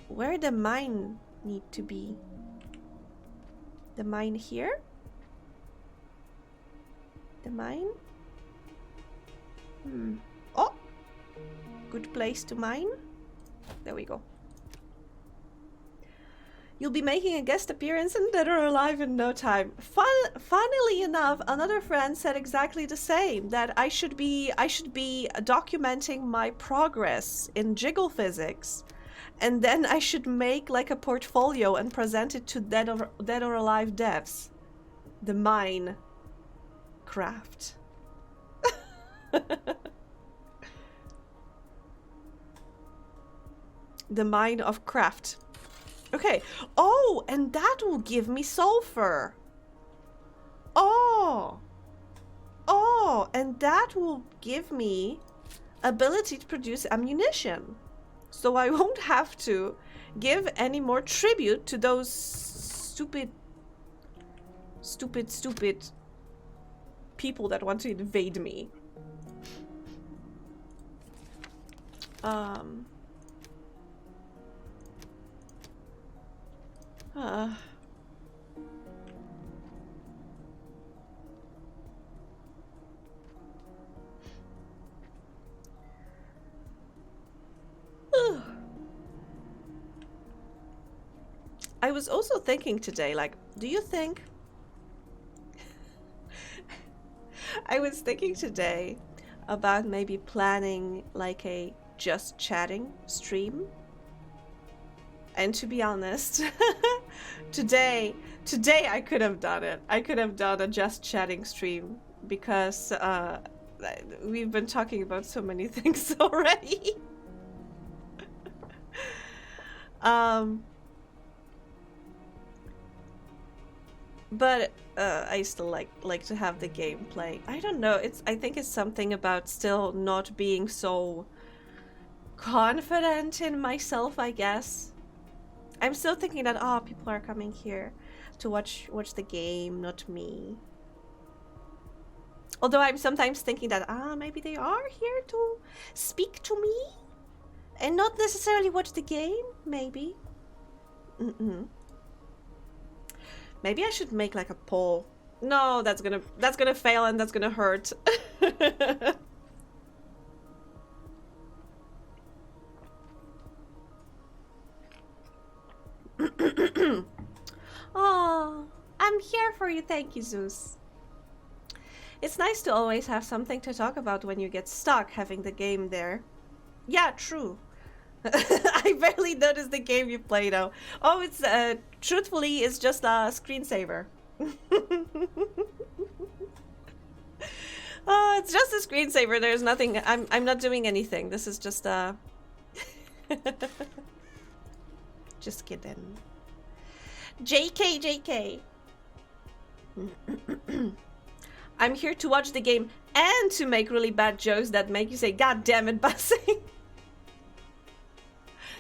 Where the mine need to be? The mine here? The mine? Oh! Good place to mine. There we go. You'll be making a guest appearance in Dead or Alive in no time. Funnily enough, another friend said exactly the same. That I should be documenting my progress in jiggle physics, and then I should make like a portfolio and present it to Dead or Alive devs. The mine craft. The mine of craft. Okay. Oh, and that will give me sulfur. Oh, and that will give me ability to produce ammunition. So I won't have to give any more tribute to those stupid people that want to invade me. I was also thinking today, like, do you think... I was thinking today about maybe planning like a just chatting stream. And to be honest, today I could have done it. I could have done a just chatting stream because we've been talking about so many things already. But I still like to have the gameplay. I don't know. I think it's something about still not being so confident in myself, I guess. I'm still thinking that people are coming here to watch the game, not me. Although I'm sometimes thinking that maybe they are here to speak to me and not necessarily watch the game, maybe. Maybe I should make like a poll. No, that's gonna fail and that's gonna hurt. Oh, I'm here for you. Thank you, Zeus. It's nice to always have something to talk about when you get stuck having the game there. Yeah, true. I barely noticed the game you play though. Oh, it's truthfully, it's just a screensaver. Oh, it's just a screensaver. There's nothing. I'm not doing anything. This is just just kidding. JK. I'm here to watch the game and to make really bad jokes that make you say, "God damn it, Bussy."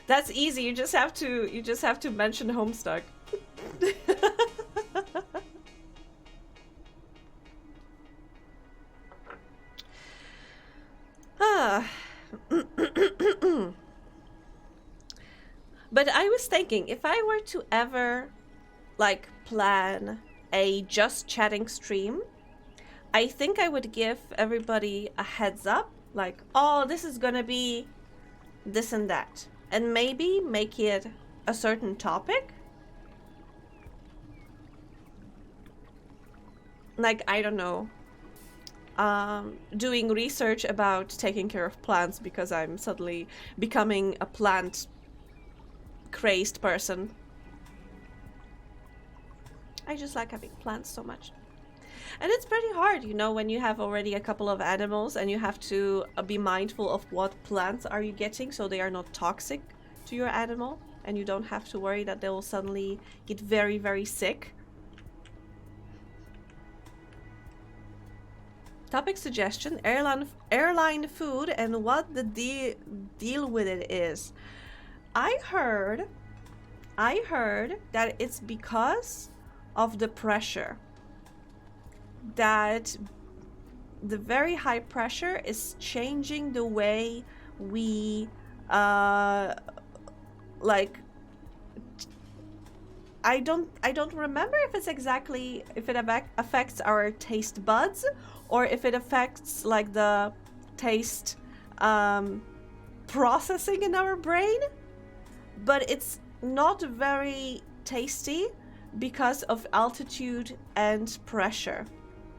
That's easy. You just have to mention Homestuck. But I was thinking, if I were to ever like plan a just chatting stream, I think I would give everybody a heads up, like, oh, this is gonna be this and that, and maybe make it a certain topic. Like, I don't know, doing research about taking care of plants because I'm suddenly becoming a plant crazed person. I just like having plants so much. And it's pretty hard, you know, when you have already a couple of animals and you have to be mindful of what plants are you getting so they are not toxic to your animal and you don't have to worry that they will suddenly get very, very sick. Topic suggestion: airline food and what the deal with it is. I heard that it's because of the pressure. That the very high pressure is changing the way we like, I don't remember if it's exactly if it affects our taste buds or if it affects like the taste processing in our brain, but it's not very tasty because of altitude and pressure.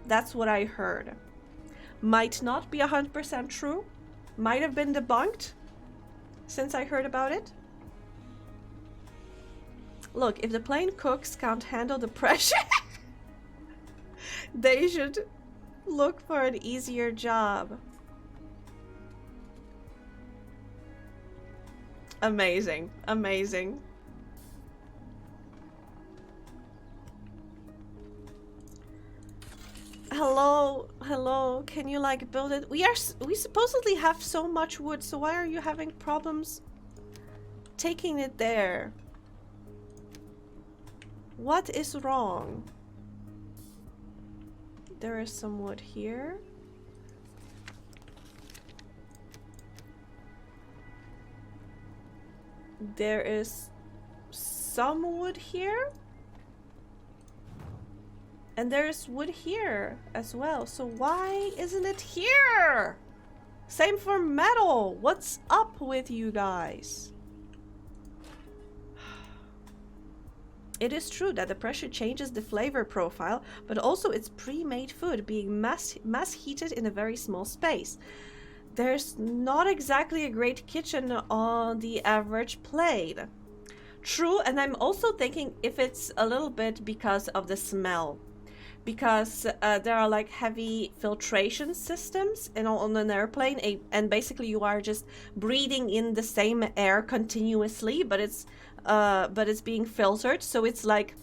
That's what I heard. Might not be 100% true. Might have been debunked since I heard about it. Look, if the plane cooks can't handle the pressure, they should look for an easier job. Amazing, amazing. Hello, can you like build it? We supposedly have so much wood, so why are you having problems taking it there? What is wrong? There is some wood here. There is some wood here. And there's wood here as well. So why isn't it here? Same for metal. What's up with you guys? It is true that the pressure changes the flavor profile, but also it's pre-made food being mass heated in a very small space. There's not exactly a great kitchen on the average plate. True, and I'm also thinking if it's a little bit because of the smell. Because there are like heavy filtration systems on an airplane, and basically you are just breathing in the same air continuously, but it's being filtered, so it's like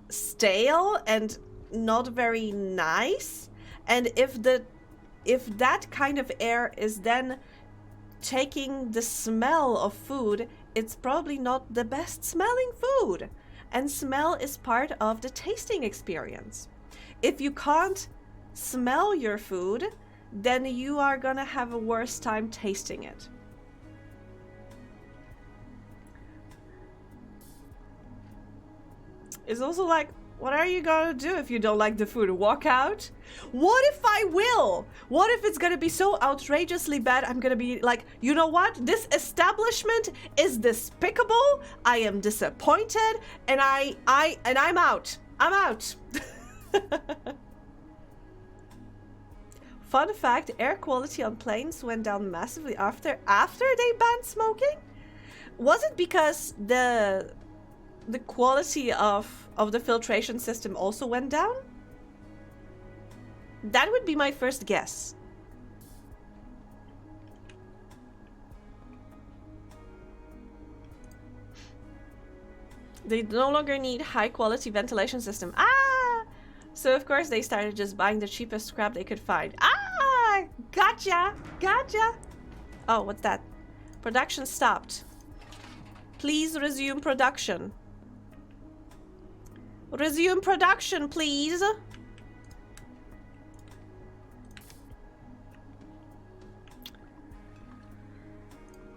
stale and not very nice. And if that kind of air is then taking the smell of food, it's probably not the best smelling food. And smell is part of the tasting experience. If you can't smell your food, then you are gonna have a worse time tasting it. It's also like, what are you gonna do if you don't like the food? Walk out? What if I will? What if it's gonna be so outrageously bad, I'm gonna be like, you know what? This establishment is despicable. I am disappointed, and I'm out. I'm out. Fun fact, air quality on planes went down massively after they banned smoking. Was it because the quality of the filtration system also went down? That would be my first guess. They no longer need high quality ventilation system. Ah! So of course they started just buying the cheapest scrap they could find. Ah! Gotcha! Gotcha! Oh, what's that? Production stopped. Please resume production. Resume production, please.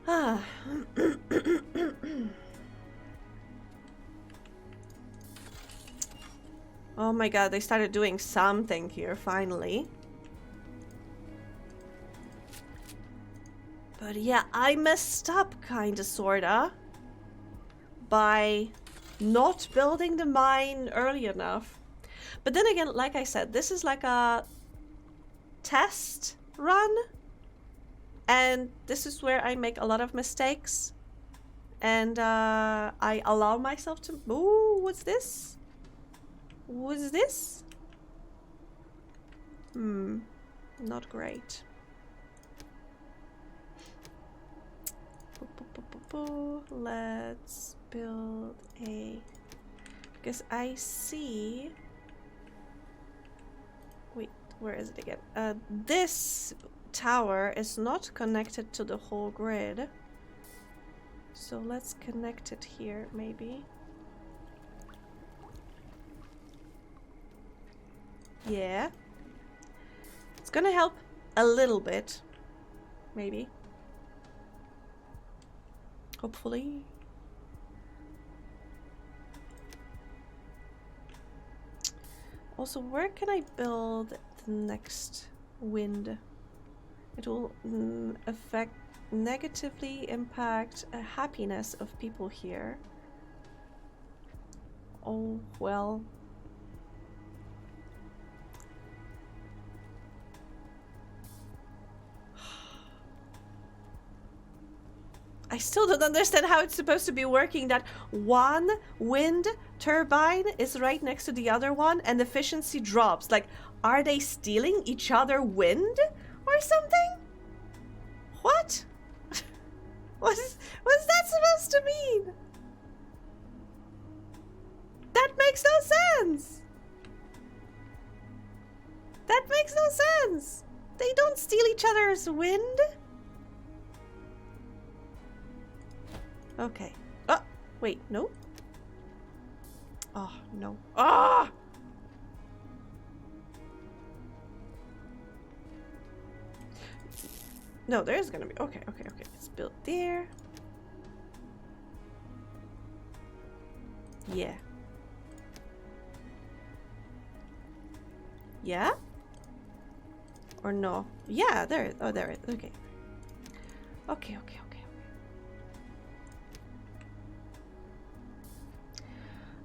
Ah. Oh my god, they started doing something here, finally. But yeah, I messed up, kinda, sorta, by not building the mine early enough. But then again, like I said, this is like a test run, and this is where I make a lot of mistakes, and I allow myself to... Ooh, what's this? What's this? Not great. Let's build a... Because I see... Wait, where is it again? This tower is not connected to the whole grid. So let's connect it here, maybe. Yeah. It's gonna help a little bit. Maybe. Hopefully. Also, where can I build the next wind? It will negatively impact happiness of people here. Oh, well. I still don't understand how it's supposed to be working, that one wind turbine is right next to the other one and efficiency drops. Like, are they stealing each other wind or something? What? What's that supposed to mean? That makes no sense. That makes no sense. They don't steal each other's wind. Okay. Oh, wait, no? Oh, no. Ah! No, there's gonna be... Okay. It's built there. Yeah. Yeah? Or no? Yeah, there. Oh, there it is. Okay. Okay.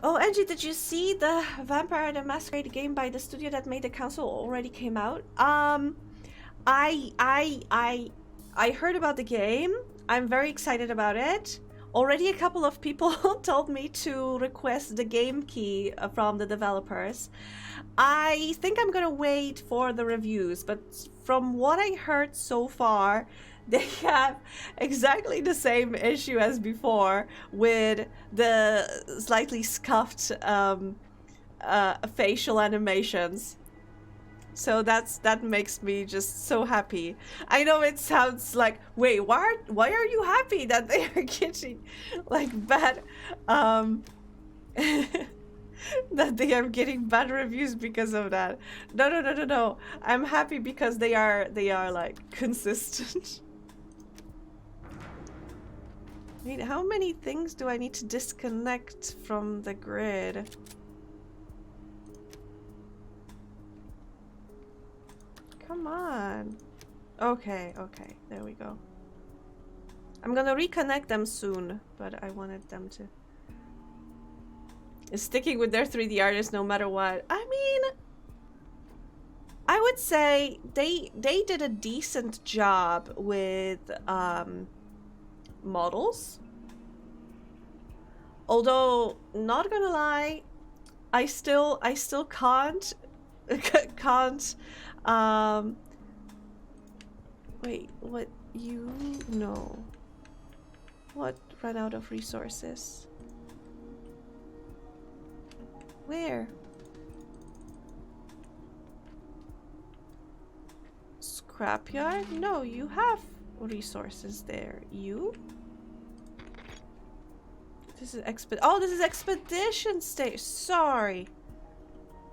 Oh, Angie, did you see the Vampire the Masquerade game by the studio that made the console already came out? I I I I heard about the game. I'm very excited about it. Already a couple of people told me to request the game key from the developers. I think I'm gonna wait for the reviews, but from what I heard so far, they have exactly the same issue as before with the slightly scuffed facial animations. So that makes me just so happy. I know it sounds like, wait, why are you happy that they are getting like bad that they are getting bad reviews because of that? No. I'm happy because they are like consistent. Wait, how many things do I need to disconnect from the grid? Come on. Okay, there we go. I'm gonna reconnect them soon, but I wanted them to... sticking with their 3D artists no matter what. I mean, I would say they did a decent job with models. Although, not gonna lie, I still can't wait, what you know? What ran out of resources? Where? Scrapyard? No, you have resources there. You? This is this is expedition stage. Sorry.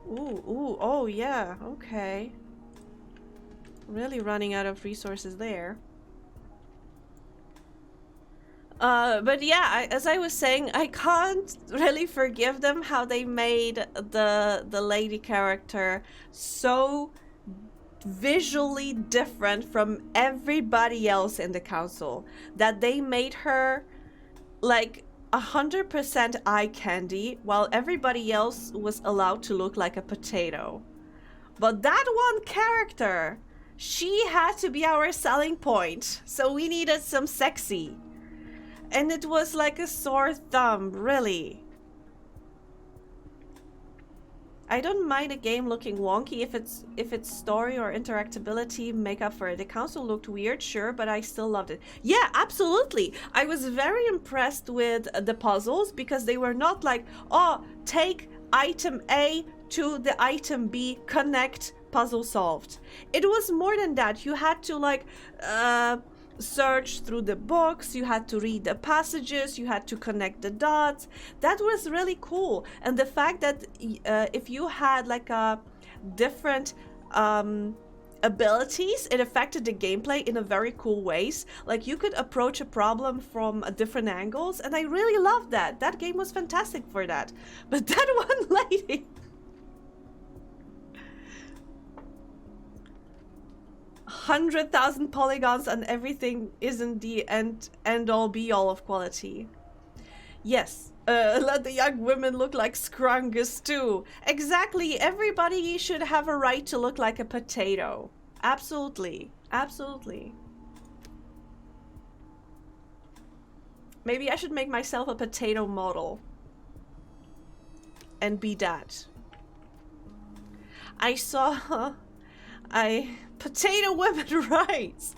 Ooh, oh yeah, okay. Really running out of resources there. But yeah, as I was saying, I can't really forgive them how they made the lady character so visually different from everybody else in the council, that they made her like 100% eye candy, while everybody else was allowed to look like a potato. But that one character, she had to be our selling point, so we needed some sexy. And it was like a sore thumb, really. I don't mind a game looking wonky if its story or interactability make up for it. The console looked weird, sure, but I still loved it. Yeah, absolutely. I was very impressed with the puzzles because they were not like, oh, take item A to the item B, connect, puzzle solved. It was more than that. You had to like search through the books, you had to read the passages, you had to connect the dots. That was really cool. And the fact that if you had like a different abilities, it affected the gameplay in a very cool ways. Like you could approach a problem from different angles, and I really loved that. That game was fantastic for that. But that one lady, 100,000 polygons and everything isn't the end all be all of quality. Yes, let the young women look like scrungus too. Exactly, everybody should have a right to look like a potato. Absolutely, absolutely. Maybe I should make myself a potato model and be that. I saw potato women rights.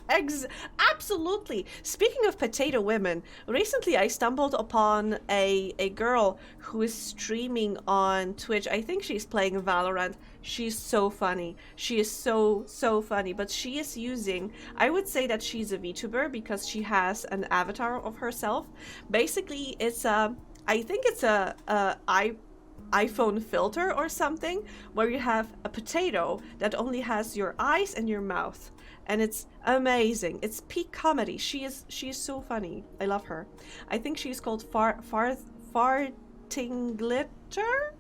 Absolutely. Speaking of potato women, recently I stumbled upon a girl who is streaming on Twitch. I think she's playing Valorant. She's so funny. She is so funny. But she is using, I would say that she's a VTuber because she has an avatar of herself. Basically, it's I think it's a iPhone filter or something, where you have a potato that only has your eyes and your mouth, and it's amazing. It's peak comedy. She is so funny. I love her. I think she's called Farting Glitter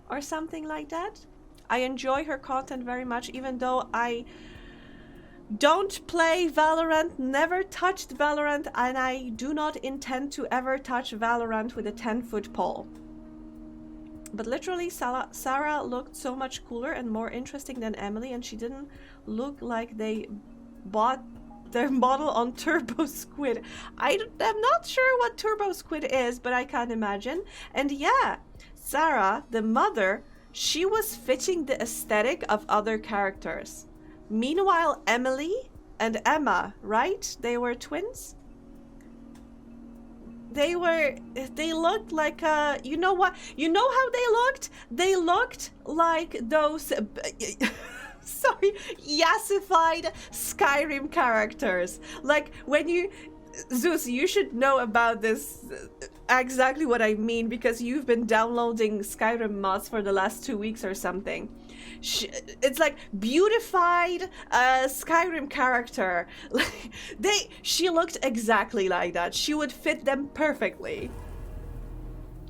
or something like that. I enjoy her content very much, even though I don't play Valorant, never touched Valorant, and I do not intend to ever touch Valorant with a 10-foot pole. But literally, Sarah looked so much cooler and more interesting than Emily, and she didn't look like they bought their model on Turbo Squid. I'm not sure what Turbo Squid is, but I can't imagine. And yeah, Sarah, the mother, she was fitting the aesthetic of other characters. Meanwhile, Emily and Emma, right? They were twins? They looked like, you know what? You know how they looked? They looked like those, sorry, yassified Skyrim characters. Like, when you, Zeus, you should know about this, exactly what I mean, because you've been downloading Skyrim mods for the last 2 weeks or something. It's like beautified Skyrim character. She looked exactly like that. She would fit them perfectly.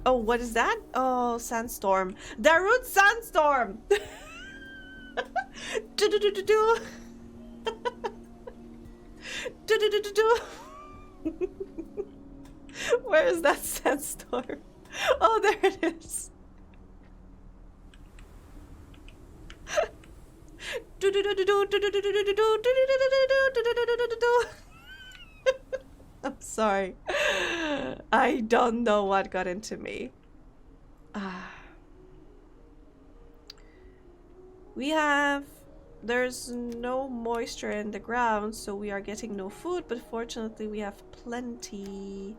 Oh, what is that? Oh, Sandstorm. Darude Sandstorm! Where is that Sandstorm? Oh, there it is. I'm sorry. I don't know what got into me. There's no moisture in the ground, so we are getting no food, but fortunately we have plenty.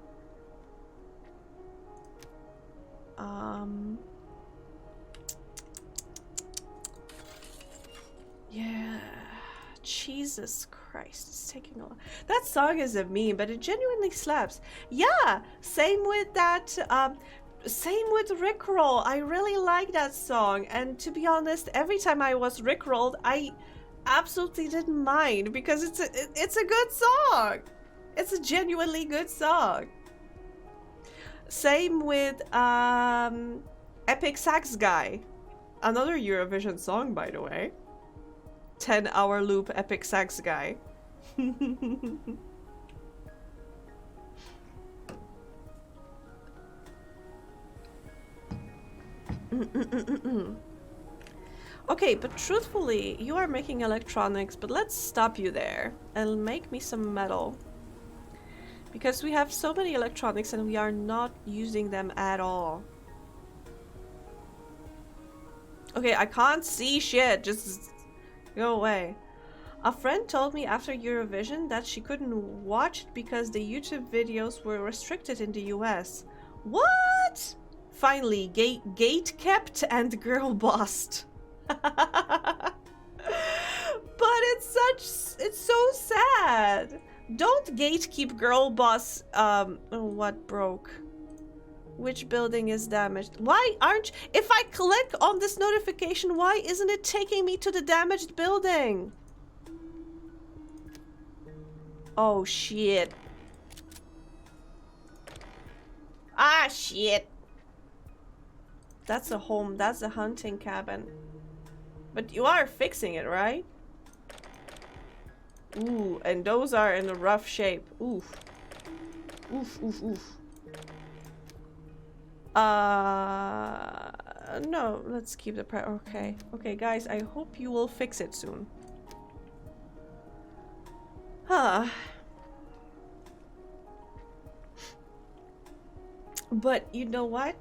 Yeah, Jesus Christ, it's taking a lot. That song is a meme, but it genuinely slaps. Yeah, same with that, same with Rickroll. I really like that song, and to be honest, every time I was Rickrolled, I absolutely didn't mind, because it's a good song. It's a genuinely good song. Same with, Epic Sax Guy. Another Eurovision song, by the way. 10-hour loop Epic Sax Guy. Okay, but truthfully, you are making electronics, but let's stop you there and make me some metal. Because we have so many electronics and we are not using them at all. Okay, I can't see shit, just go away. A friend told me after Eurovision that she couldn't watch it because the YouTube videos were restricted in the US. What? Finally, gate kept and girl bossed. But it's so sad. Don't gatekeep girl boss. What broke? Which building is damaged? Why aren't... If I click on this notification, why isn't it taking me to the damaged building? Oh, shit. Ah, shit. That's a home. That's a hunting cabin. But you are fixing it, right? Ooh, and those are in a rough shape. Oof. Oof, oof, oof. No, let's keep the okay. Okay, guys, I hope you will fix it soon. Huh. But you know what?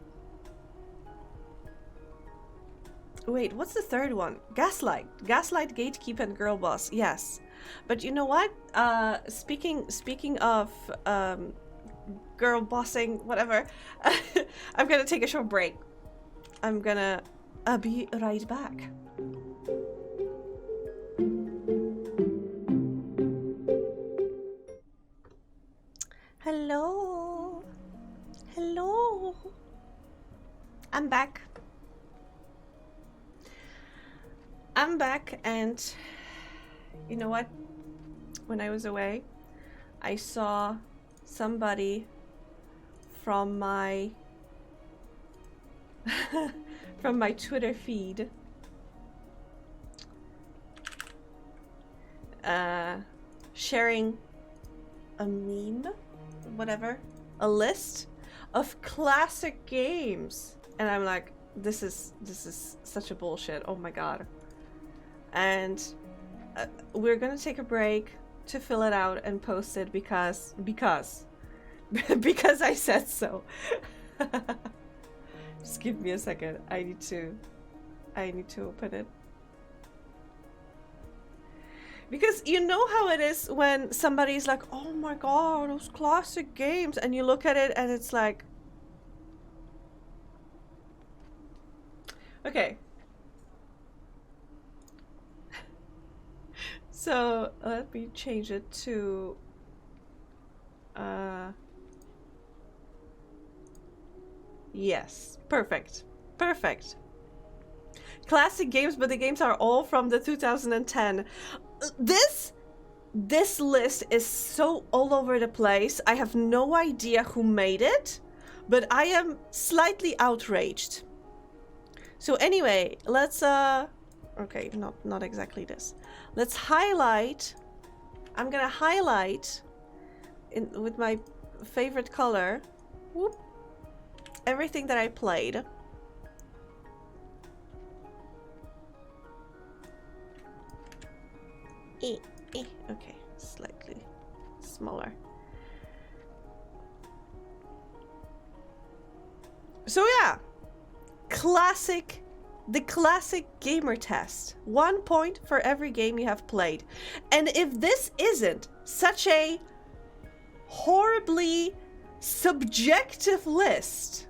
Wait, what's the third one? Gaslight. Gaslight, gatekeep, and girl boss. Yes. But you know what? Speaking of girl bossing, whatever. I'm gonna take a short break. I'm gonna be right back. Hello. Hello. I'm back. I'm back, and you know what? When I was away, I saw somebody from my from my Twitter feed sharing a meme, whatever, a list of classic games, and I'm like, this is such a bullshit. Oh my god. And we're gonna take a break to fill it out and post it because because I said so. Just give me a second. I need to open it. Because you know how it is when somebody's like, oh my god, those classic games, and you look at it and it's like, okay. So let me change it to yes, perfect. Classic games, but the games are all from the 2010. This list is so all over the place. I have no idea who made it, but I am slightly outraged. So anyway, let's okay, not exactly this. Let's highlight. I'm gonna highlight with my favorite color. Whoop. Everything that I played. Okay, slightly smaller. So yeah, the classic gamer test. 1 point for every game you have played. And if this isn't such a horribly subjective list,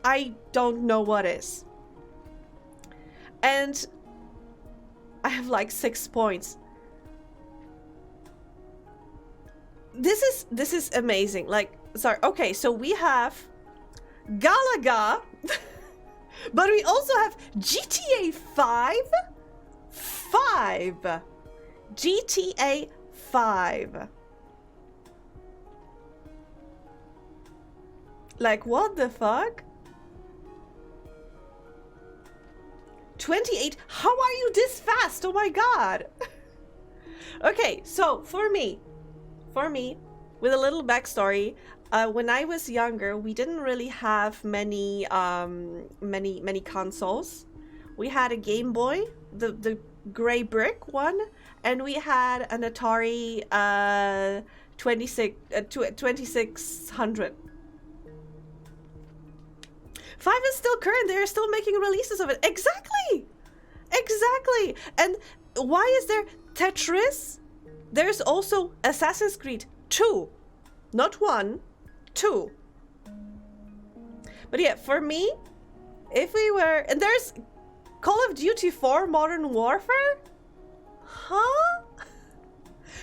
I don't know what is. And I have like 6 points. This is amazing. Like, sorry. Okay, so we have Galaga, but we also have GTA 5. GTA 5. Like, what the fuck? 28. How are you this fast? Oh my god. Okay, so for me, with a little backstory, when I was younger, we didn't really have many consoles. We had a Game Boy, the gray brick one, and we had an Atari 2600. 5 is still current. They're still making releases of it. Exactly. And why is there Tetris? There's also Assassin's Creed 2. Not 1, 2. But yeah, for me, if we were... And there's Call of Duty 4 Modern Warfare? Huh?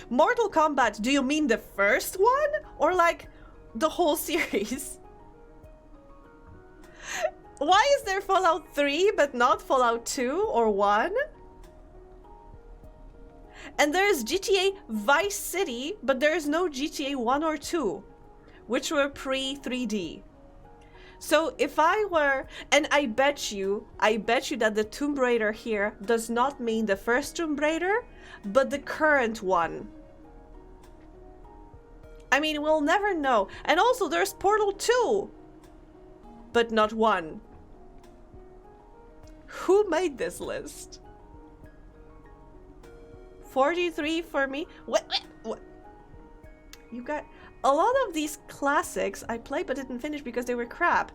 Mortal Kombat, do you mean the first one? Or like the whole series? Why is there Fallout 3 but not Fallout 2 or 1? And there's GTA Vice City, but there's no GTA 1 or 2, which were pre-3D. So if I were, and I bet you that the Tomb Raider here does not mean the first Tomb Raider, but the current one. I mean, we'll never know. And also there's Portal 2, but not 1. Who made this list? 43 for me. What? You got a lot of these classics I played but didn't finish because they were crap.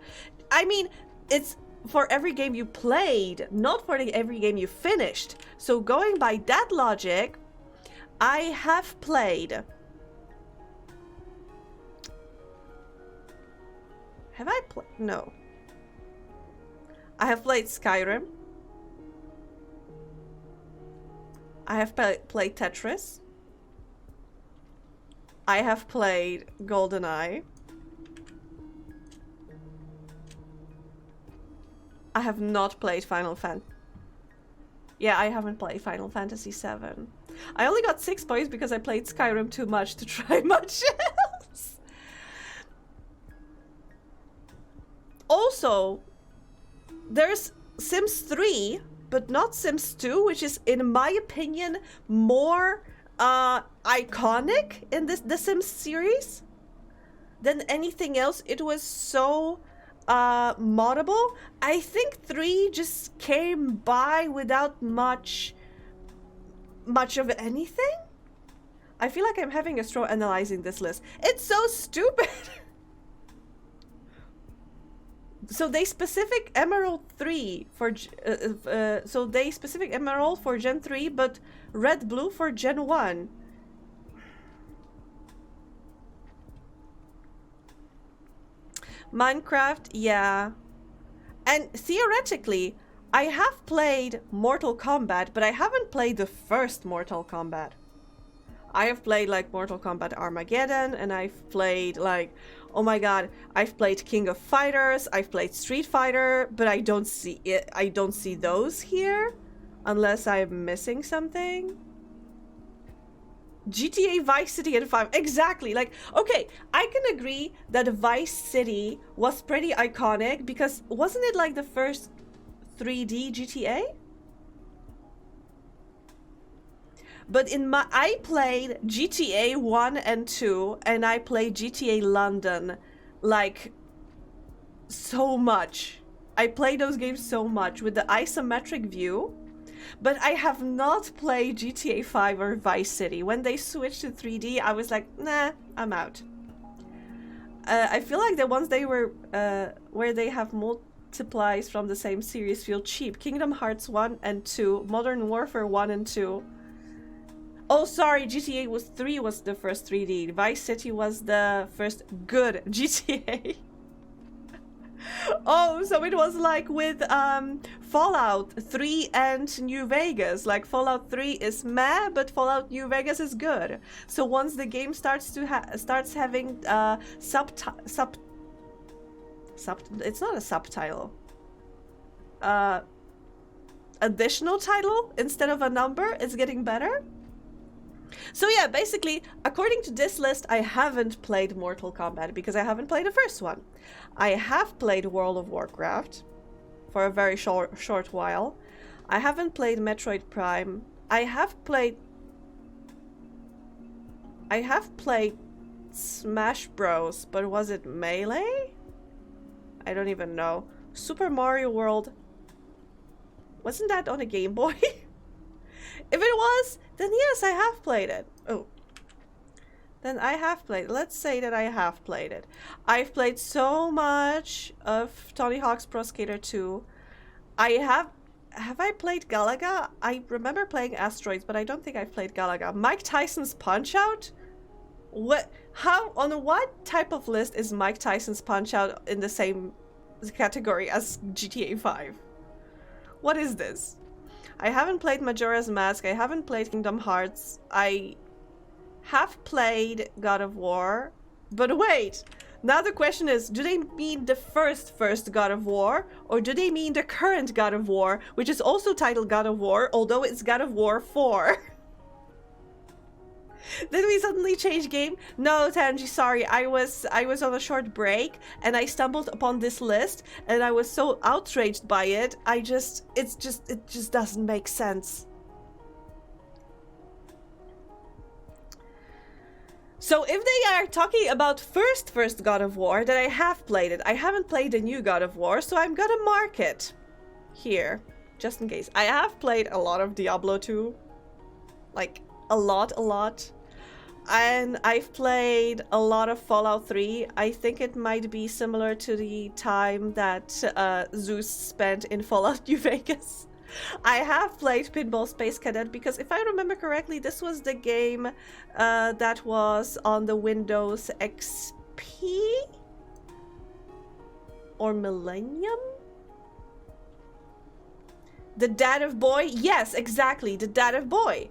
I mean, it's for every game you played, not for every game you finished. So going by that logic, I have played. Have I played? No. I have played Skyrim. I have played Tetris. I have played GoldenEye. I have not played Final Fantasy. Yeah, I haven't played Final Fantasy VII. I only got 6 points because I played Skyrim too much to try much else. Also, there's Sims 3, but not Sims 2, which is, in my opinion, more iconic in the Sims series than anything else. It was so moddable. I think 3 just came by without much of anything. I feel like I'm having a stroke analyzing this list. It's so stupid. So they specific Emerald 3 for so they specific Emerald for Gen 3, but Red Blue for Gen 1. Minecraft, yeah. And theoretically, I have played Mortal Kombat, but I haven't played the first Mortal Kombat. I have played like Mortal Kombat Armageddon, and I've played like, oh my god, I've played King of Fighters, I've played Street Fighter, but I don't see it. I don't see those here, unless I'm missing something. GTA Vice City and 5, exactly. Like, okay, I can agree that Vice City was pretty iconic because wasn't it like the first 3D GTA? But I played GTA 1 and 2, and I played GTA London, like, so much. I played those games so much with the isometric view, but I have not played GTA 5 or Vice City. When they switched to 3D, I was like, nah, I'm out. I feel like the ones they were, where they have multiplies from the same series feel cheap. Kingdom Hearts 1 and 2, Modern Warfare 1 and 2. Oh, sorry, GTA 3 was the first 3D. Vice City was the first good GTA. Oh, so it was like with Fallout 3 and New Vegas. Like Fallout 3 is meh, but Fallout New Vegas is good. So once the game starts to starts having it's not a subtitle. Additional title instead of a number, it's getting better. So yeah, basically, according to this list, I haven't played Mortal Kombat because I haven't played the first one. I have played World of Warcraft for a very short while. I haven't played Metroid Prime. I have played Smash Bros, but was it Melee? I don't even know. Super Mario World. Wasn't that on a Game Boy? If it was, then yes, I have played it. Oh. Then I have played it. Let's say that I have played it. I've played so much of Tony Hawk's Pro Skater 2. Have I played Galaga? I remember playing Asteroids, but I don't think I've played Galaga. Mike Tyson's Punch-Out? What? How? On what type of list is Mike Tyson's Punch-Out in the same category as GTA 5? What is this? I haven't played Majora's Mask. I haven't played Kingdom Hearts. I have played God of War. But wait! Now the question is, do they mean the first God of War? Or do they mean the current God of War, which is also titled God of War, although it's God of War 4? Did we suddenly change game? No, Tanji, sorry. I was on a short break and I stumbled upon this list and I was so outraged by it. It just doesn't make sense. So if they are talking about first God of War, then I have played it. I haven't played the new God of War, so I'm gonna mark it here, just in case. I have played a lot of Diablo 2. Like, a lot. And I've played a lot of Fallout 3. I think it might be similar to the time that Zeus spent in Fallout New Vegas. I have played Pinball Space Cadet because if I remember correctly, this was the game that was on the Windows XP? Or Millennium? The Dad of Boy? Yes, exactly, the Dad of Boy.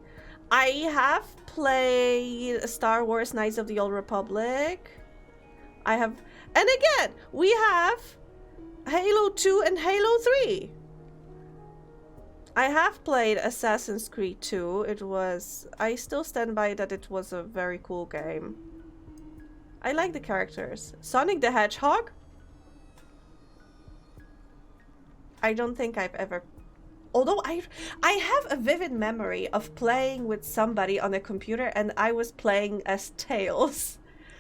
I have played Star Wars Knights of the Old Republic. And again, we have Halo 2 and Halo 3. I have played Assassin's Creed 2. I still stand by that it was a very cool game. I like the characters. Sonic the Hedgehog? I don't think I've ever Although I have a vivid memory of playing with somebody on a computer and I was playing as Tails.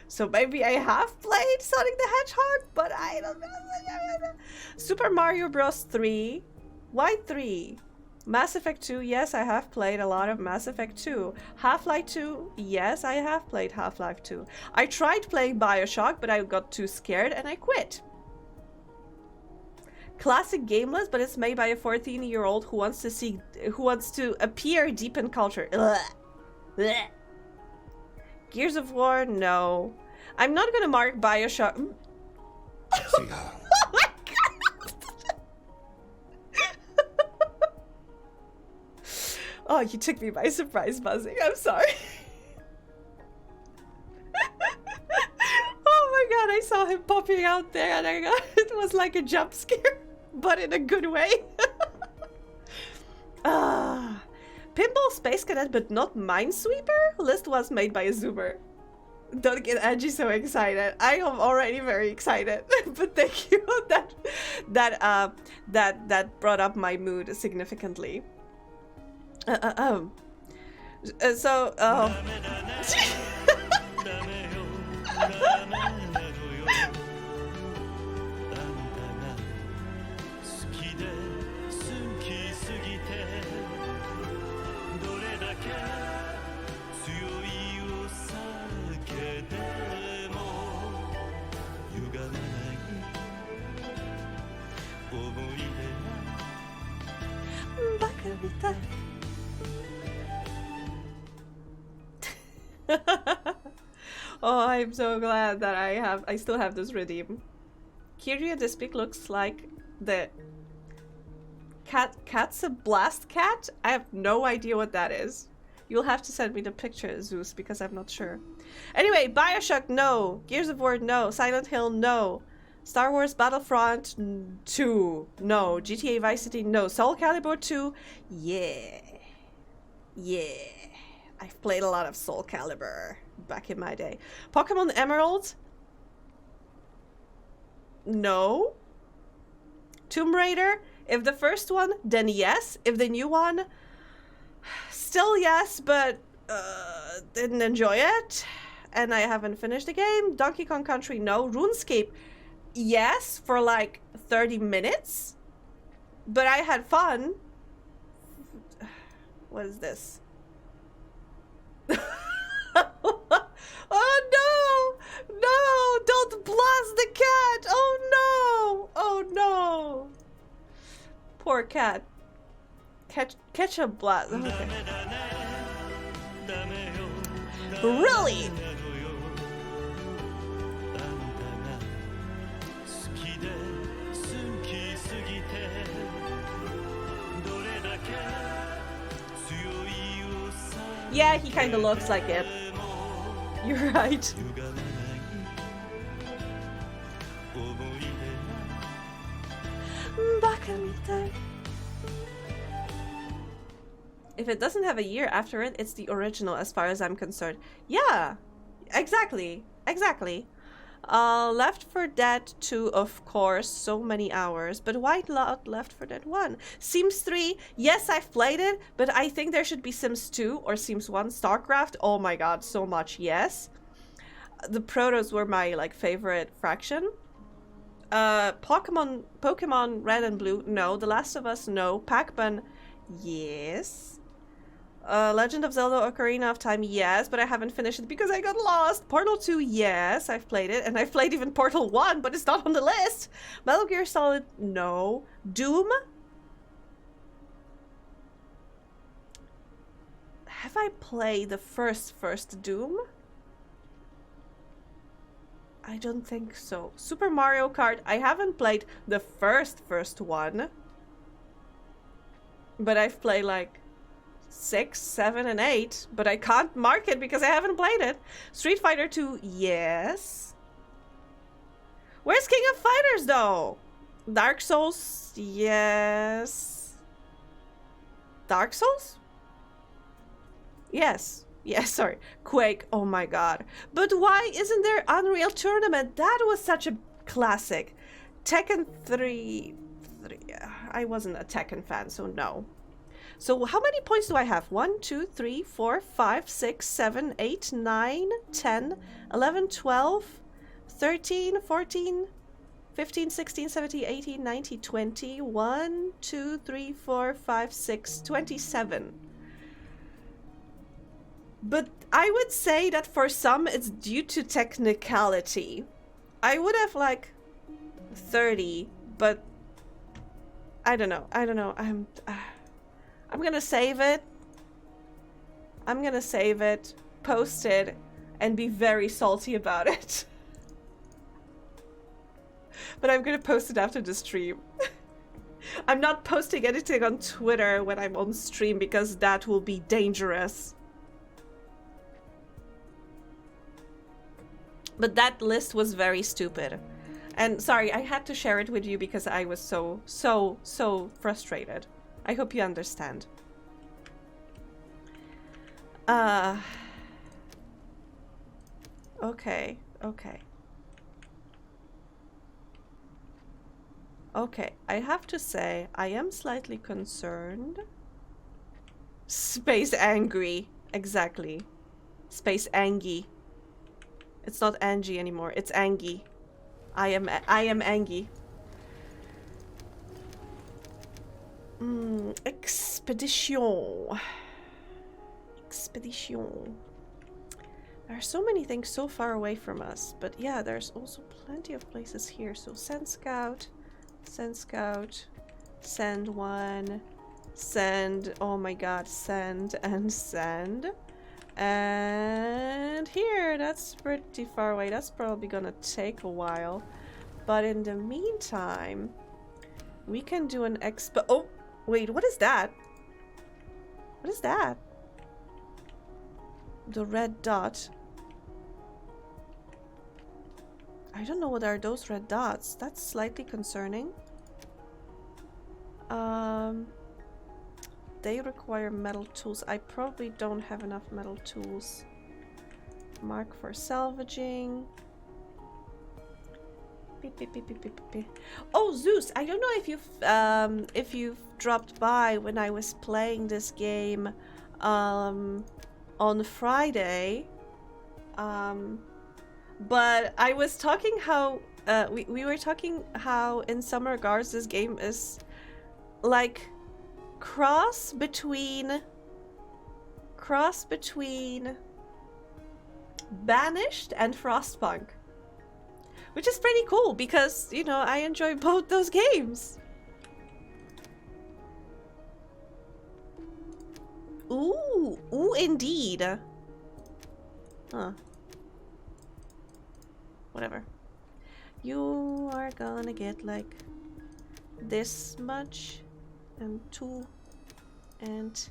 So maybe I have played Sonic the Hedgehog, but I don't know. Super Mario Bros. 3. Why 3? Mass Effect 2, yes, I have played a lot of Mass Effect 2. Half-Life 2, yes, I have played Half-Life 2. I tried playing Bioshock, but I got too scared and I quit. Classic gameless, but it's made by a 14-year-old who wants to appear deep in culture. Ugh. Ugh. Gears of War, no. I'm not gonna mark Bioshock. Oh my god! Oh, you took me by surprise, Buzzing. I'm sorry. Oh my god, I saw him popping out there and it was like a jump scare, but in a good way. Pinball Space Cadet, but not Minesweeper? List was made by a Zoomer. Don't get Angie so excited. I am already very excited, but thank you. That brought up my mood significantly. Oh, I'm so glad that I still have this redeem. Kyria this pic looks like the cat's a blast cat? I have no idea what that is. You'll have to send me the picture, Zeus, because I'm not sure. Anyway, Bioshock, no. Gears of War, no. Silent Hill, no. Star Wars Battlefront 2, no. GTA Vice City, no. Soul Calibur 2, yeah. Yeah. I've played a lot of Soul Calibur back in my day. Pokemon Emerald, no. Tomb Raider, if the first one, then yes. If the new one, still yes, but didn't enjoy it. And I haven't finished the game. Donkey Kong Country, no. RuneScape, yes, for like 30 minutes. But I had fun. What is this? Oh no! No! Don't blast the cat! Oh no! Oh no! Poor cat. Catch a blast. Okay. Really? Yeah, he kind of looks like it. You're right. If it doesn't have a year after it, it's the original as far as I'm concerned. Yeah, exactly. Exactly. Left 4 Dead 2, of course, so many hours. But why not Left 4 Dead 1? Sims 3, yes, I've played it, but I think there should be Sims 2 or Sims 1. StarCraft, oh my god, so much, yes. The Protos were my, like, favorite fraction. Pokemon Red and Blue, no. The Last of Us, no. Pac-Man, yes. Legend of Zelda Ocarina of Time, yes, but I haven't finished it because I got lost. Portal 2, yes, I've played it, and I've played even Portal 1, but it's not on the list. Metal Gear Solid, no. Doom? Have I played the first Doom? I don't think so. Super Mario Kart, I haven't played the first one. But I've played like 6, 7, and 8, but I can't mark it because I haven't played it. Street Fighter 2, yes. Where's King of Fighters though? Dark Souls, yes. Dark Souls? Yes. Yes, sorry. Quake, oh my god. But why isn't there Unreal Tournament? That was such a classic. Tekken 3... I wasn't a Tekken fan, so no. So how many points do I have? 1, 2, 3, 4, 5, 6, 7, 8, 9, 10, 11, 12, 13, 14, 15, 16, 17, 18, 19, 20. 1, 2, 3, 4, 5, 6, 27. But I would say that for some it's due to technicality. I would have like 30, but I don't know. I'm gonna save it. I'm gonna save it, post it, and be very salty about it. But I'm gonna post it after the stream. I'm not posting anything on Twitter when I'm on stream because that will be dangerous. But that list was very stupid. And sorry, I had to share it with you because I was so frustrated. I hope you understand. Okay. Okay, I have to say, I am slightly concerned. Space angry. Exactly. Space Angie. It's not Angie anymore, it's Angie. I am Angie. Expedition. There are so many things so far away from us, but yeah, there's also plenty of places here. So send scout, send one, send, oh my god, send and send. And here, that's pretty far away. That's probably gonna take a while. But in the meantime, we can do an oh, wait, what is that? What is that? The red dot. I don't know what are those red dots. That's slightly concerning. They require metal tools. I probably don't have enough metal tools. Mark for salvaging. Beep, beep, beep, beep, beep, beep. Oh, Zeus! I don't know if you've dropped by when I was playing this game on Friday. But I was talking how we were talking how in some regards this game is like cross between Banished and Frostpunk, which is pretty cool because, you know, I enjoy both those games. Ooh, indeed. Huh. Whatever. You are gonna get like this much and 2 and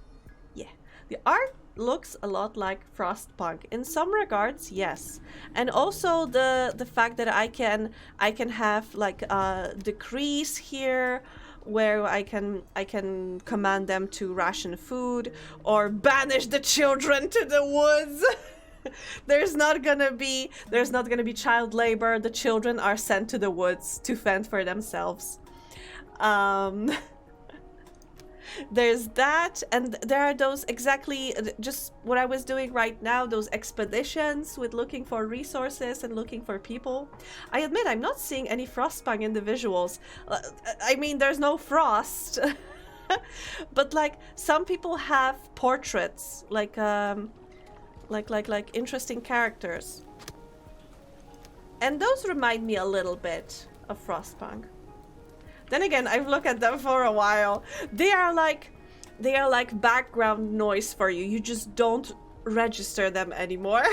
yeah. The art looks a lot like Frostpunk in some regards, yes. And also the fact that I can have like a decrease here where I can command them to ration food or banish the children to the woods. There's not gonna be child labor. The children are sent to the woods to fend for themselves. There's that, and there are those exactly just what I was doing right now, those expeditions with looking for resources and looking for people. I admit I'm not seeing any Frostpunk in the visuals. I mean, there's no frost. But like some people have portraits, like interesting characters. And those remind me a little bit of Frostpunk. Then again, I've looked at them for a while. They are like background noise for you. You just don't register them anymore.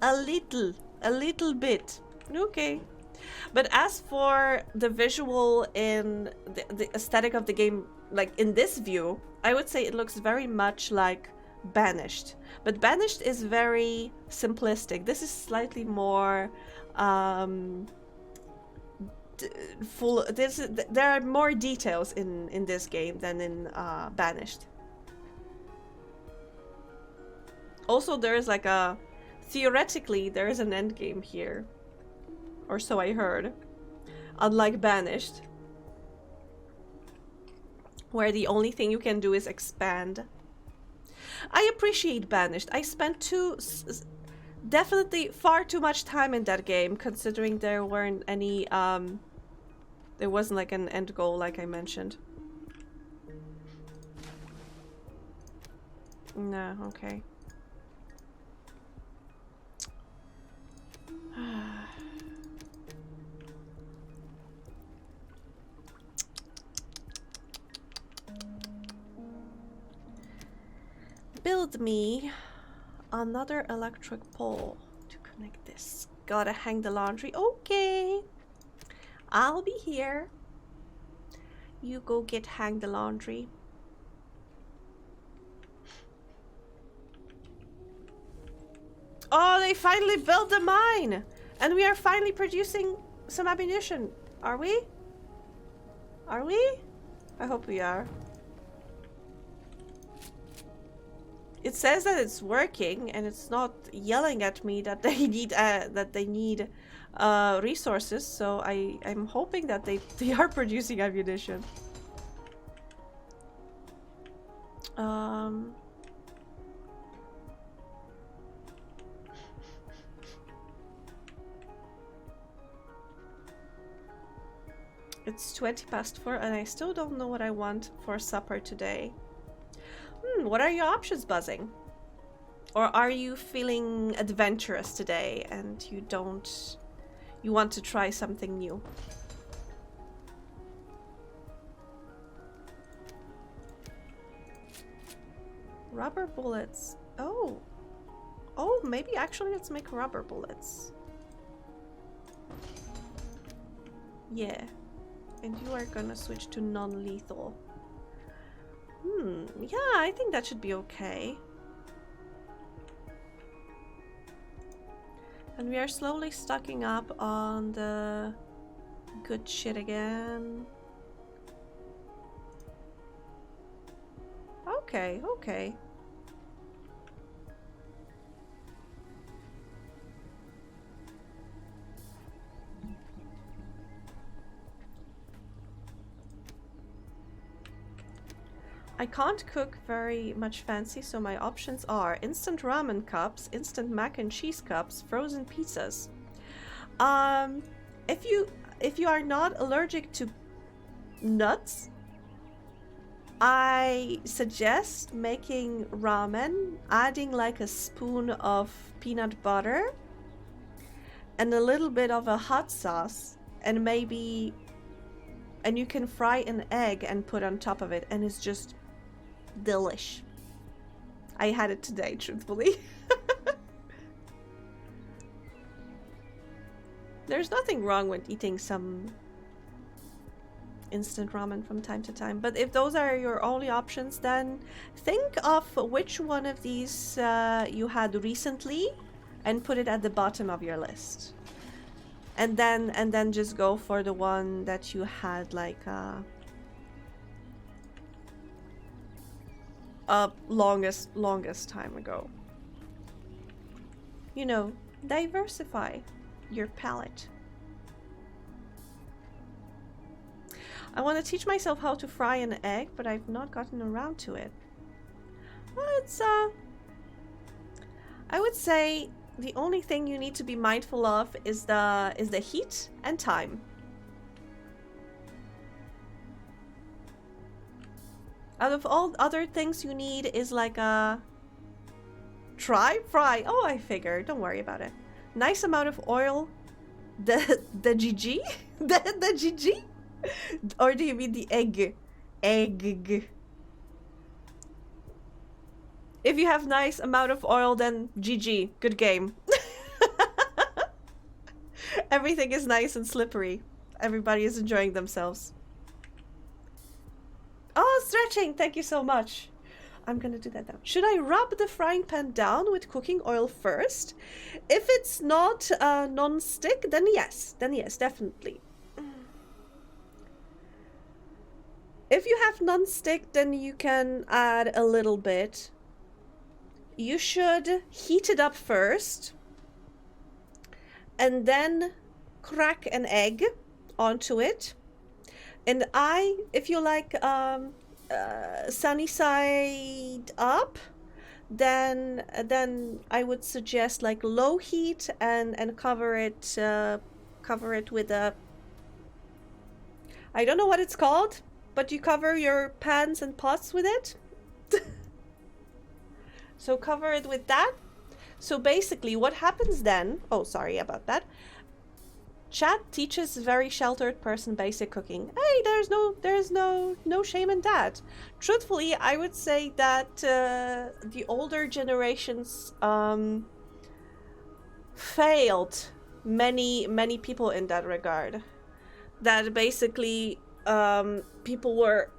A little bit. Okay. But as for the visual in the aesthetic of the game, like in this view, I would say it looks very much like Banished. But Banished is very simplistic. This is slightly more full. There are more details in this game than in Banished. Also, there is like theoretically there is an end game here, or so I heard. Unlike Banished, where the only thing you can do is expand. I appreciate Banished. I spent definitely far too much time in that game, considering there weren't any, there wasn't like an end goal like I mentioned. No, okay. Build me another electric pole to connect this. Gotta hang the laundry. Okay. I'll be here. You go hang the laundry. Oh, they finally built the mine! And we are finally producing some ammunition. Are we? Are we? I hope we are. It says that it's working, and it's not yelling at me that they need resources. So I'm hoping that they are producing ammunition. It's 4:20 and I still don't know what I want for supper today. What are your options, Buzzing? Or are you feeling adventurous today and you want to try something new? Rubber bullets. Oh. Oh, maybe actually let's make rubber bullets. Yeah. And you are gonna switch to non-lethal. Yeah, I think that should be okay. And we are slowly stocking up on the good shit again. Okay, okay. I can't cook very much fancy, so my options are instant ramen cups, instant mac and cheese cups, frozen pizzas. If you are not allergic to nuts, I suggest making ramen, adding like a spoon of peanut butter and a little bit of a hot sauce, and you can fry an egg and put on top of it, and it's just delish. I had it today, truthfully. There's nothing wrong with eating some instant ramen from time to time, but if those are your only options, then think of which one of these you had recently and put it at the bottom of your list. And then just go for the one that you had like longest time ago. You know, diversify your palate. I want to teach myself how to fry an egg, but I've not gotten around to it. Well, it's I would say the only thing you need to be mindful of is the heat and time. Out of all other things you need is like a fry. Oh, I figured. Don't worry about it. Nice amount of oil. The GG? the GG? Or do you mean the egg? Egg. If you have nice amount of oil, then GG. Good game. Everything is nice and slippery. Everybody is enjoying themselves. Oh, stretching! Thank you so much. I'm gonna do that now. Should I rub the frying pan down with cooking oil first? If it's not non-stick, then yes. Then yes, definitely. If you have non-stick, then you can add a little bit. You should heat it up first and then crack an egg onto it. And if you like sunny side up, then I would suggest like low heat and cover it with a, I don't know what it's called, but you cover your pans and pots with it. So cover it with that. So basically what happens then, oh sorry about that, chat teaches very sheltered person basic cooking. Hey, there's no shame in that. Truthfully, I would say that the older generations failed many people in that regard. That basically people were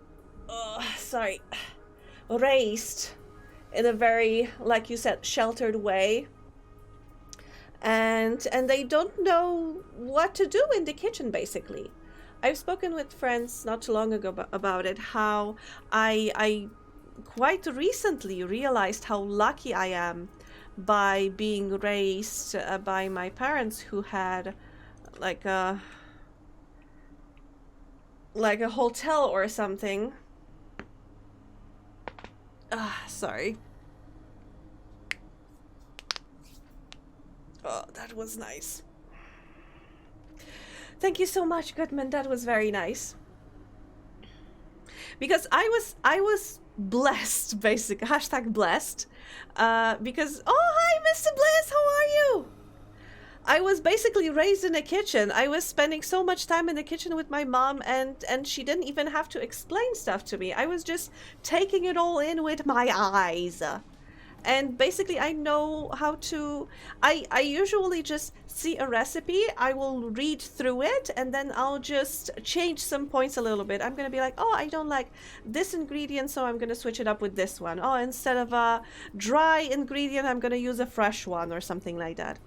raised in a very, like you said, sheltered way. And they don't know what to do in the kitchen, basically. I've spoken with friends not too long ago about it, how I quite recently realized how lucky I am by being raised by my parents, who had like a hotel or something. Sorry. Oh, that was nice. Thank you so much, Goodman. That was very nice. Because I was blessed, basically. Hashtag blessed. Because, oh, hi, Mr. Bliss. How are you? I was basically raised in a kitchen. I was spending so much time in the kitchen with my mom, and she didn't even have to explain stuff to me. I was just taking it all in with my eyes. And basically I know how to, I usually just see a recipe, I will read through it, and then I'll just change some points a little bit. I'm gonna be like, oh, I don't like this ingredient, so I'm gonna switch it up with this one. Oh, instead of a dry ingredient, I'm gonna use a fresh one or something like that.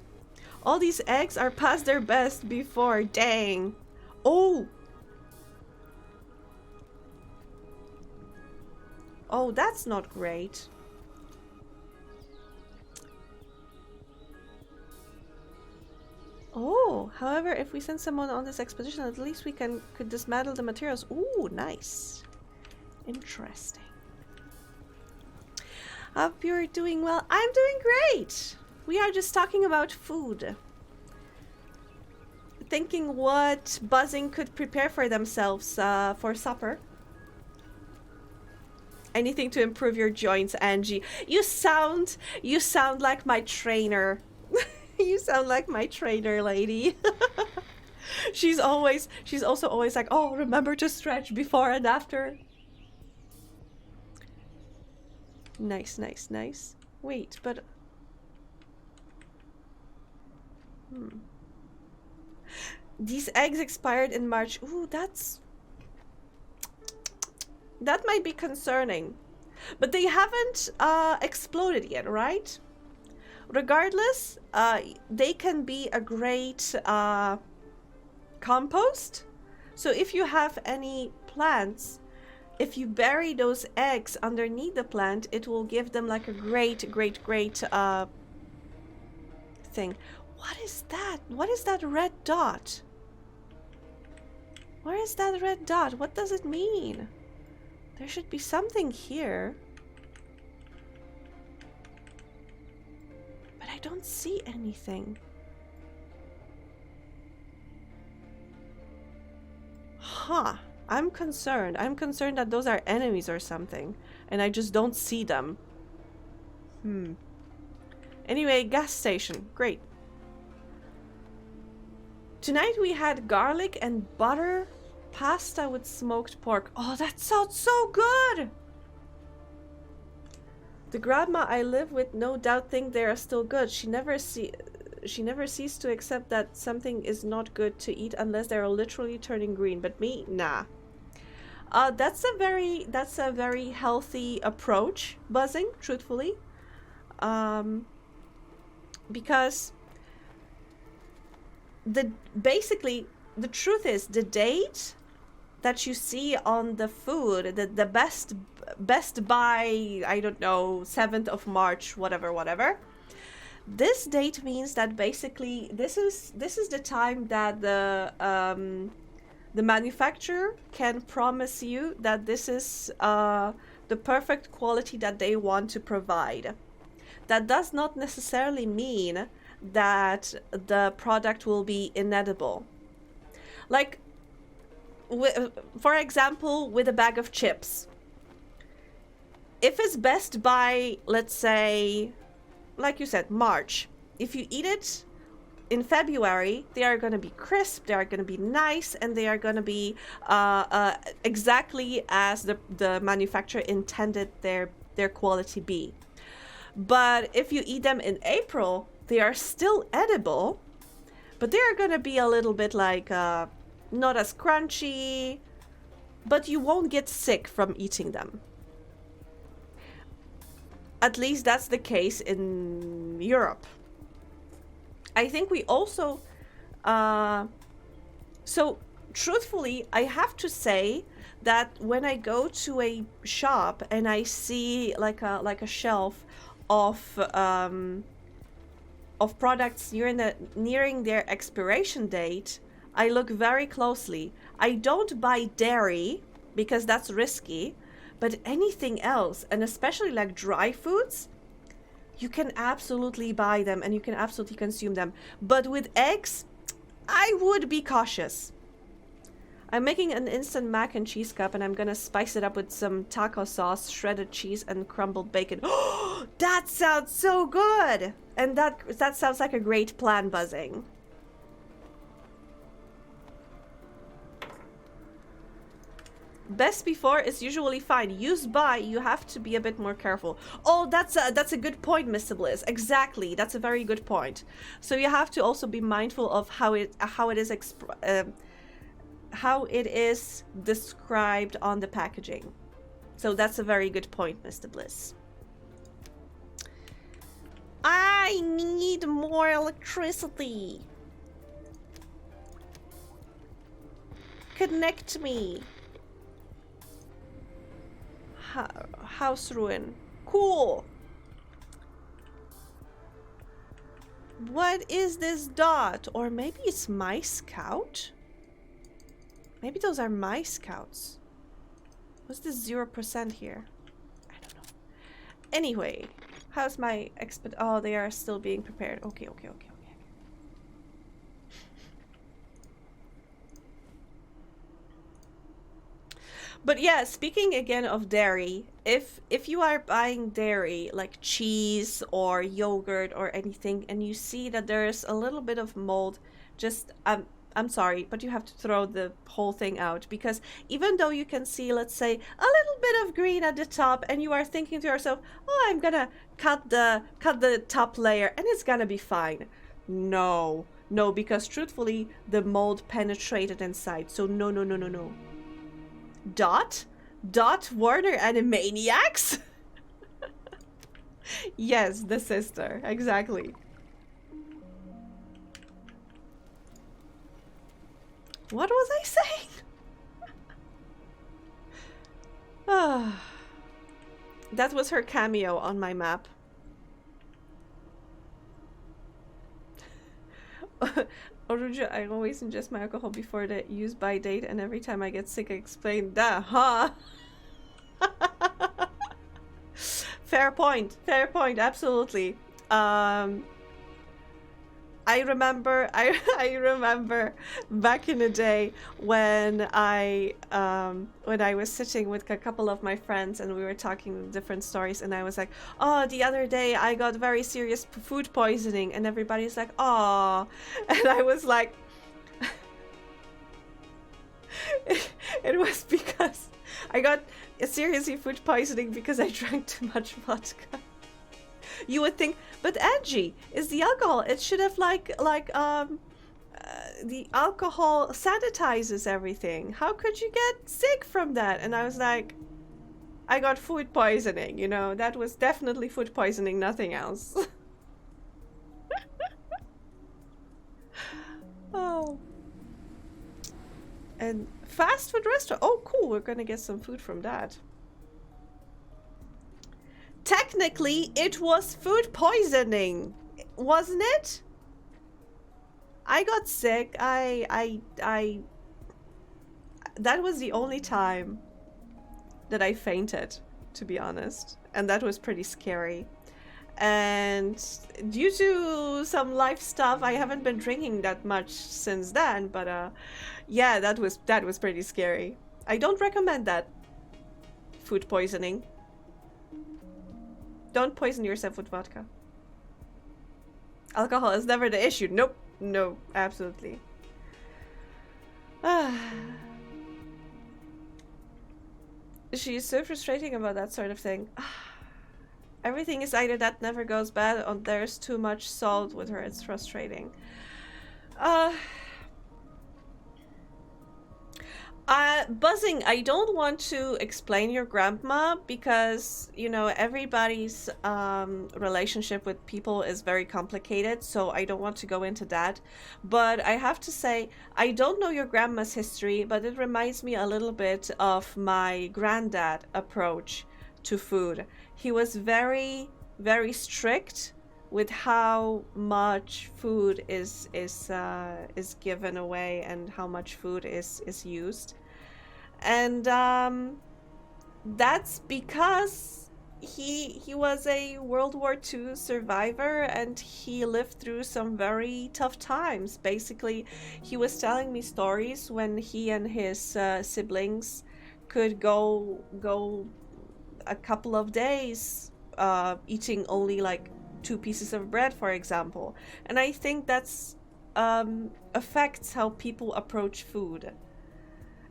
All these eggs are past their best before, dang. Oh, that's not great. Oh, however, if we send someone on this expedition, at least we could dismantle the materials. Ooh, nice. Interesting. Hope you're doing well. I'm doing great. We are just talking about food. Thinking what Buzzing could prepare for themselves for supper. Anything to improve your joints, Angie. You sound like my trainer. You sound like my trainer, lady. She's also always like, oh, remember to stretch before and after. Nice, nice, nice. Wait, but... These eggs expired in March. Ooh, that might be concerning. But they haven't exploded yet, right? Regardless, they can be a great compost. So if you have any plants, if you bury those eggs underneath the plant, it will give them like a great thing. What is that? What is that red dot? Where is that red dot? What does it mean? There should be something here. I don't see anything. Huh. I'm concerned. I'm concerned that those are enemies or something, and I just don't see them. Anyway, gas station. Great. Tonight we had garlic and butter pasta with smoked pork. Oh, that sounds so good! The grandma I live with no doubt think they are still good. She never ceased to accept that something is not good to eat unless they are literally turning green. But me, nah. That's a very healthy approach, Buzzing, truthfully. Because basically the truth is the date that you see on the food, the best by, I don't know, 7th of March, whatever. This date means that basically this is the time that the The manufacturer can promise you that this is the perfect quality that they want to provide. That does not necessarily mean that the product will be inedible. Like, for example, with a bag of chips. If it's best by, let's say, like you said, March, if you eat it in February, they are going to be crisp, they are going to be nice, and they are going to be exactly as the manufacturer intended their quality be. But if you eat them in April, they are still edible, but they are going to be a little bit like not as crunchy, but you won't get sick from eating them. At least that's the case in Europe. I think we also, so truthfully, I have to say that when I go to a shop and I see like a shelf of products nearing their expiration date, I look very closely. I don't buy dairy because that's risky, but anything else, and especially like dry foods, you can absolutely buy them and you can absolutely consume them. But with eggs, I would be cautious. I'm making an instant mac and cheese cup and I'm gonna spice it up with some taco sauce, shredded cheese, and crumbled bacon. Oh, that sounds so good! And that sounds like a great plan, Buzzing. Best before is usually fine. Used by, you have to be a bit more careful. Oh, that's a good point, Mr. Bliss. Exactly, that's a very good point. So you have to also be mindful of how it is described on the packaging. So that's a very good point, Mr. Bliss. I need more electricity. Connect me. House ruin. Cool. What is this dot? Or maybe it's my scout? Maybe those are my scouts. What's this 0% here? I don't know. Anyway, how's my expert? Oh, they are still being prepared. Okay. But yeah, speaking again of dairy, if you are buying dairy like cheese or yogurt or anything, and you see that there's a little bit of mold, just I'm sorry, but you have to throw the whole thing out, because even though you can see, let's say, a little bit of green at the top, and you are thinking to yourself, oh, I'm gonna cut the top layer and it's gonna be fine. No, because truthfully, the mold penetrated inside. So no. Dot Warner Animaniacs? Yes, the sister, exactly. What was I saying? That was her cameo on my map. Oruja, I always ingest my alcohol before the use by date, and every time I get sick I explain that, huh? Fair point, absolutely. I remember back in the day when I was sitting with a couple of my friends and we were talking different stories, and I was like, oh, the other day I got very serious food poisoning, and everybody's like, oh, and I was like, it was because I got seriously food poisoning because I drank too much vodka. You would think, but Angie, is the alcohol? It should have the alcohol sanitizes everything. How could you get sick from that? And I was like, I got food poisoning, you know, that was definitely food poisoning, nothing else. Oh. And fast food restaurant. Oh, cool, we're gonna get some food from that. Technically, it was food poisoning, wasn't it? I got sick. I that was the only time that I fainted, to be honest. And that was pretty scary. And due to some life stuff, I haven't been drinking that much since then, but yeah, that was pretty scary. I don't recommend that. Food poisoning. Don't poison yourself with vodka. Alcohol is never the issue. Nope. No, absolutely. She's so frustrating about that sort of thing. Everything is either that never goes bad or there's too much salt with her. It's frustrating. Buzzing, I don't want to explain your grandma because, you know, everybody's relationship with people is very complicated, so I don't want to go into that. But I have to say, I don't know your grandma's history, but it reminds me a little bit of my granddad approach to food. He was very, very strict with how much food is given away and how much food is used. And that's because he was a World War II survivor and he lived through some very tough times. Basically, he was telling me stories when he and his siblings could go a couple of days eating only like 2 pieces of bread, for example. And I think that's affects how people approach food.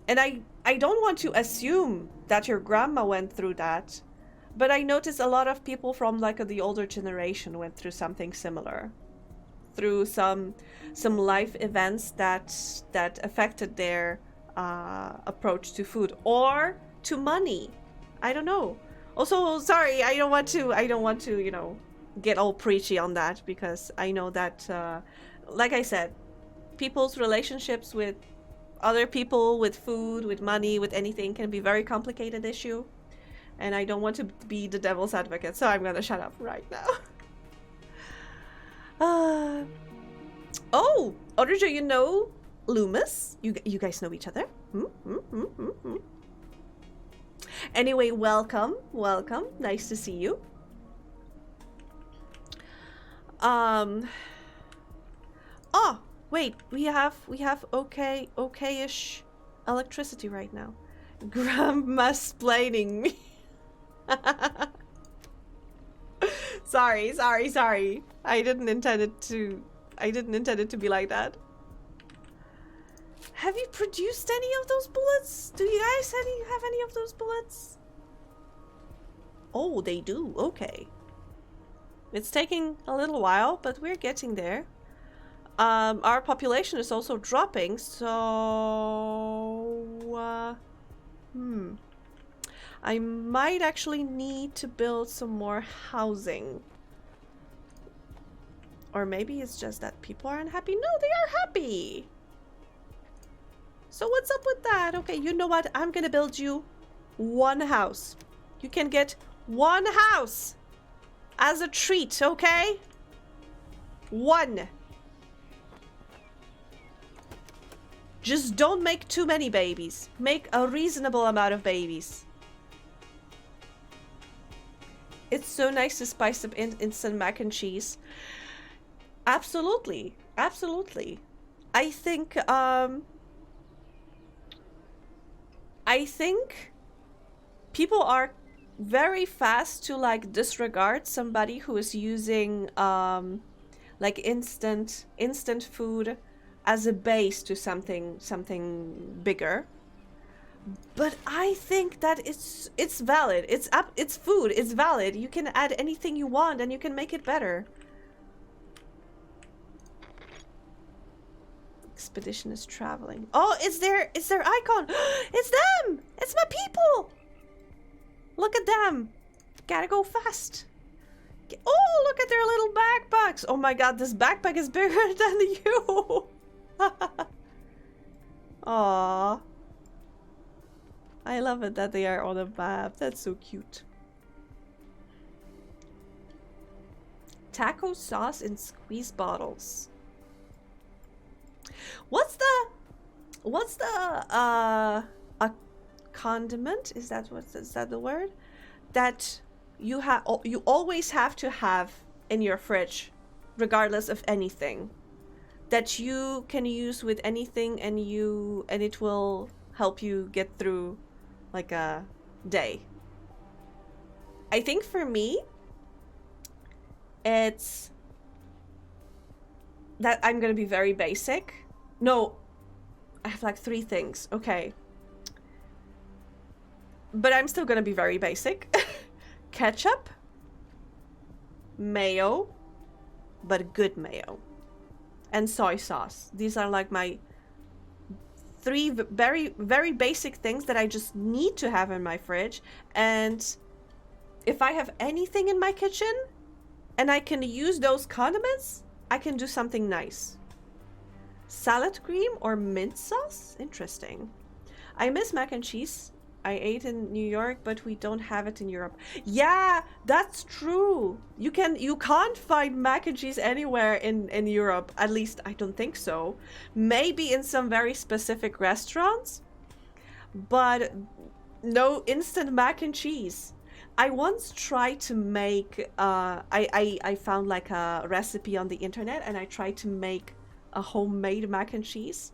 And I don't want to assume that your grandma went through that, but I notice a lot of people from like the older generation went through something similar, through some life events that affected their approach to food or to money. I don't know. Also, sorry, I don't want to, you know, get all preachy on that because I know that, like I said, people's relationships with other people, with food, with money, with anything can be a very complicated issue. And I don't want to be the devil's advocate, so I'm gonna shut up right now. Oh, Audrey, you know Loomis? You guys know each other? Anyway, welcome. Nice to see you. Oh, wait, we have okay-ish electricity right now. Grandma-splaining me. Sorry. I didn't intend it to be like that. Have you produced any of those bullets? Do you guys have any of those bullets? Oh, they do. Okay. It's taking a little while, but we're getting there. Our population is also dropping, so I might actually need to build some more housing. Or maybe it's just that people are unhappy. No, they are happy. So what's up with that? Okay, you know what? I'm gonna build you 1 house. You can get 1 house as a treat, okay? 1. Just don't make too many babies. Make a reasonable amount of babies. It's so nice to spice up instant mac and cheese. Absolutely. I think people are very fast to like disregard somebody who is using like instant food as a base to something bigger. But I think that it's valid. It's food. It's valid. You can add anything you want and you can make it better. Expedition is traveling. Oh, it's their icon. It's them. It's my people. Look at them. Gotta go fast. Oh, look at their little backpacks. Oh my god, this backpack is bigger than you. Aww. I love it that they are on a map. That's so cute. Taco sauce in squeeze bottles. What's the condiment, is that the word? That you always have to have in your fridge, regardless of anything. That you can use with anything, and it will help you get through like a day. I think for me, it's that I'm gonna be very basic. No, I have like 3 things. Okay. But I'm still gonna be very basic. Ketchup, mayo, but good mayo, and soy sauce. These are like my 3 very, very basic things that I just need to have in my fridge. And if I have anything in my kitchen and I can use those condiments, I can do something nice. Salad cream or mint sauce? Interesting. I miss mac and cheese. I ate in New York, but we don't have it in Europe. Yeah, that's true. You can't find mac and cheese anywhere in Europe. At least I don't think so. Maybe in some very specific restaurants, but no instant mac and cheese. I once tried to make I found like a recipe on the internet, and I tried to make a homemade mac and cheese.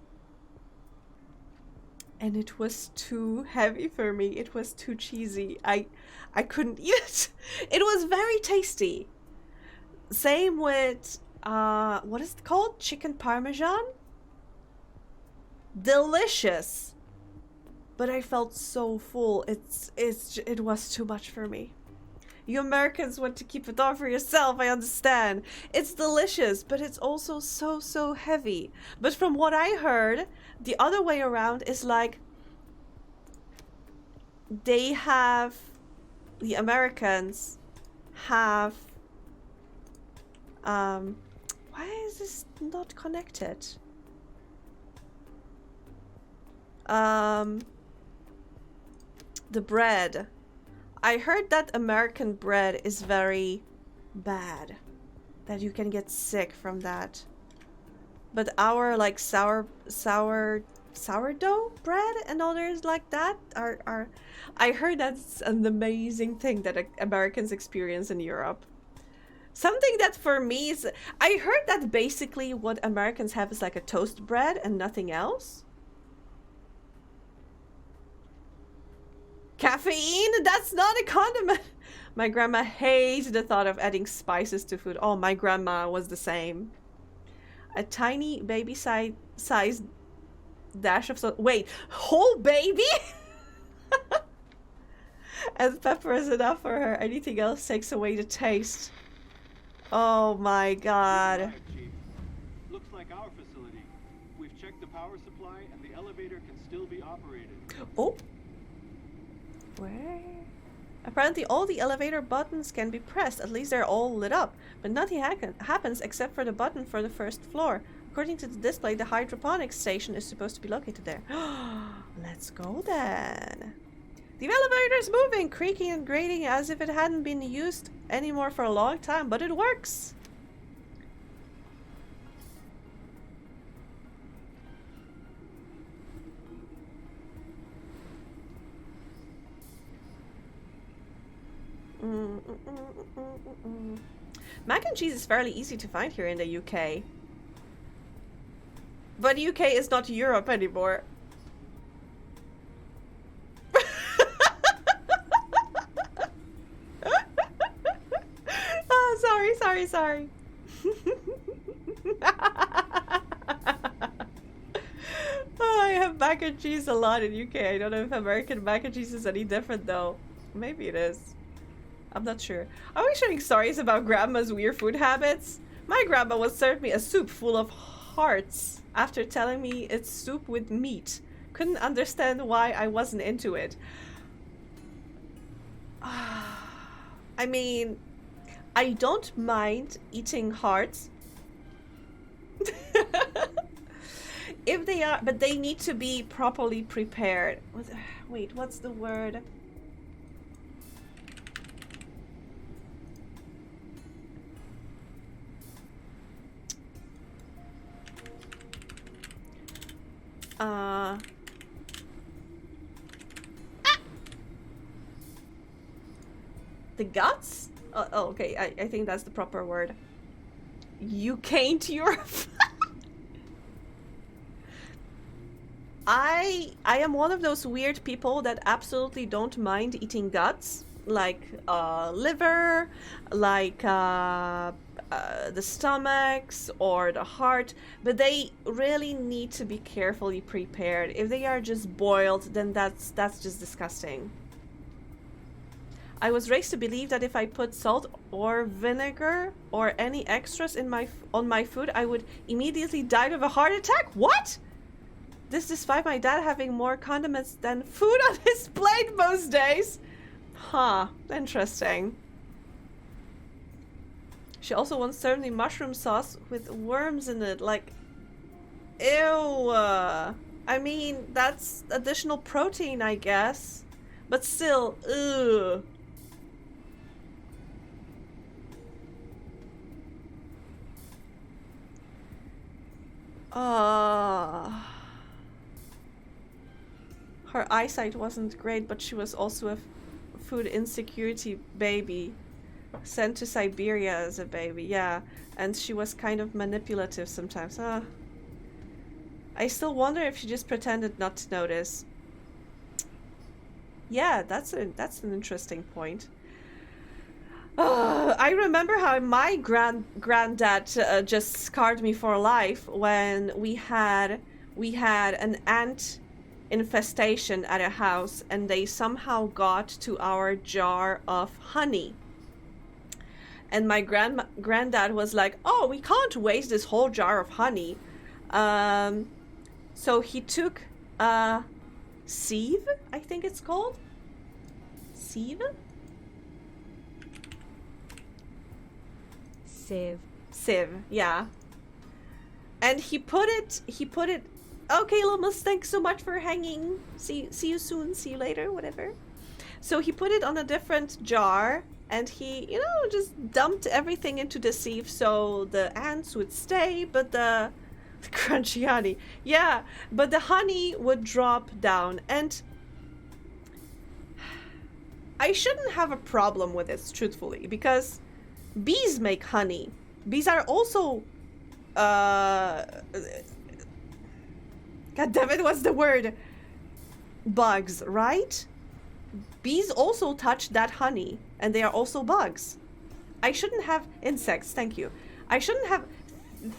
And it was too heavy for me. It was too cheesy. I couldn't eat it. It was very tasty. Same with what is it called? Chicken parmesan? Delicious. But I felt so full. It was too much for me. You Americans want to keep it all for yourself, I understand. It's delicious, but it's also so heavy. But from what I heard, the other way around is like the Americans have why is this not connected? The bread. I heard that American bread is very bad, that you can get sick from that. But our like sourdough bread and others like that are I heard that's an amazing thing that Americans experience in Europe. Something that for me is, I heard that basically what Americans have is like a toast bread and nothing else. Caffeine? That's not a condiment. My grandma hates the thought of adding spices to food. Oh, my grandma was the same. A tiny baby size dash of salt. Wait, whole baby? And pepper is enough for her. Anything else takes away the taste. Oh my god. Looks like our facility. We've checked the power supply and the elevator can still be operated. Oh. Where? Apparently all the elevator buttons can be pressed, at least they're all lit up, but nothing happens except for the button for the first floor. According to the display, the hydroponics station is supposed to be located there. Let's go then. The elevator is moving, creaking and grating as if it hadn't been used anymore for a long time, but it works. Mac and cheese is fairly easy to find here in the UK. But UK is not Europe anymore. Oh, sorry. Oh, I have mac and cheese a lot in UK. I don't know if American mac and cheese is any different though. Maybe it is. I'm not sure. Are we sharing stories about grandma's weird food habits? My grandma would serve me a soup full of hearts after telling me it's soup with meat. Couldn't understand why I wasn't into it. I mean, I don't mind eating hearts. If they are, but they need to be properly prepared. Wait, what's the word? The guts? Oh, okay. I think that's the proper word. You can't Europe. I am one of those weird people that absolutely don't mind eating guts, like liver, like the stomachs or the heart, but they really need to be carefully prepared. If they are just boiled, then that's just disgusting. I was raised to believe that if I put salt or vinegar or any extras in on my food, I would immediately die of a heart attack. What? This despite my dad having more condiments than food on his plate most days. Huh, interesting. She also once served me mushroom sauce with worms in it, like, ew. I mean, that's additional protein, I guess. But still, ugh. Her eyesight wasn't great, but she was also a food insecurity baby. Sent to Siberia as a baby, yeah. And she was kind of manipulative sometimes. I still wonder if she just pretended not to notice. Yeah, that's an interesting point. I remember how my granddad just scarred me for life when we had an ant infestation at a house, and they somehow got to our jar of honey. And my granddad was like, "Oh, we can't waste this whole jar of honey." So he took sieve, I think it's called. Sieve? Sieve, yeah. And he put it, okay, Lomus, thanks so much for hanging. See you soon, see you later, whatever. So he put it on a different jar, and he, you know, just dumped everything into the sieve so the ants would stay, but the crunchy honey. Yeah, but the honey would drop down, and I shouldn't have a problem with this, truthfully, because bees make honey. Bees are also God damn it, what's the word? Bugs, right? Bees also touch that honey, and they are also bugs. I shouldn't have insects, thank you. I shouldn't have,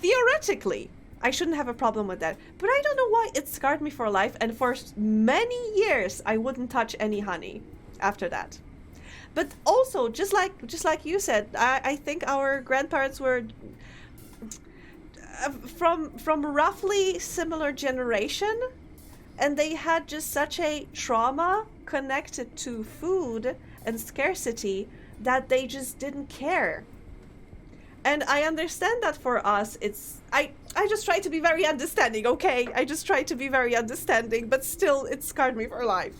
theoretically, I shouldn't have a problem with that. But I don't know why it scarred me for life, and for many years I wouldn't touch any honey after that. But also, just like you said, I think our grandparents were from roughly similar generation, and they had just such a trauma connected to food and scarcity that they just didn't care. And I understand that for us, it's I just try to be very understanding, okay? I just try to be very understanding, but still, it scarred me for life.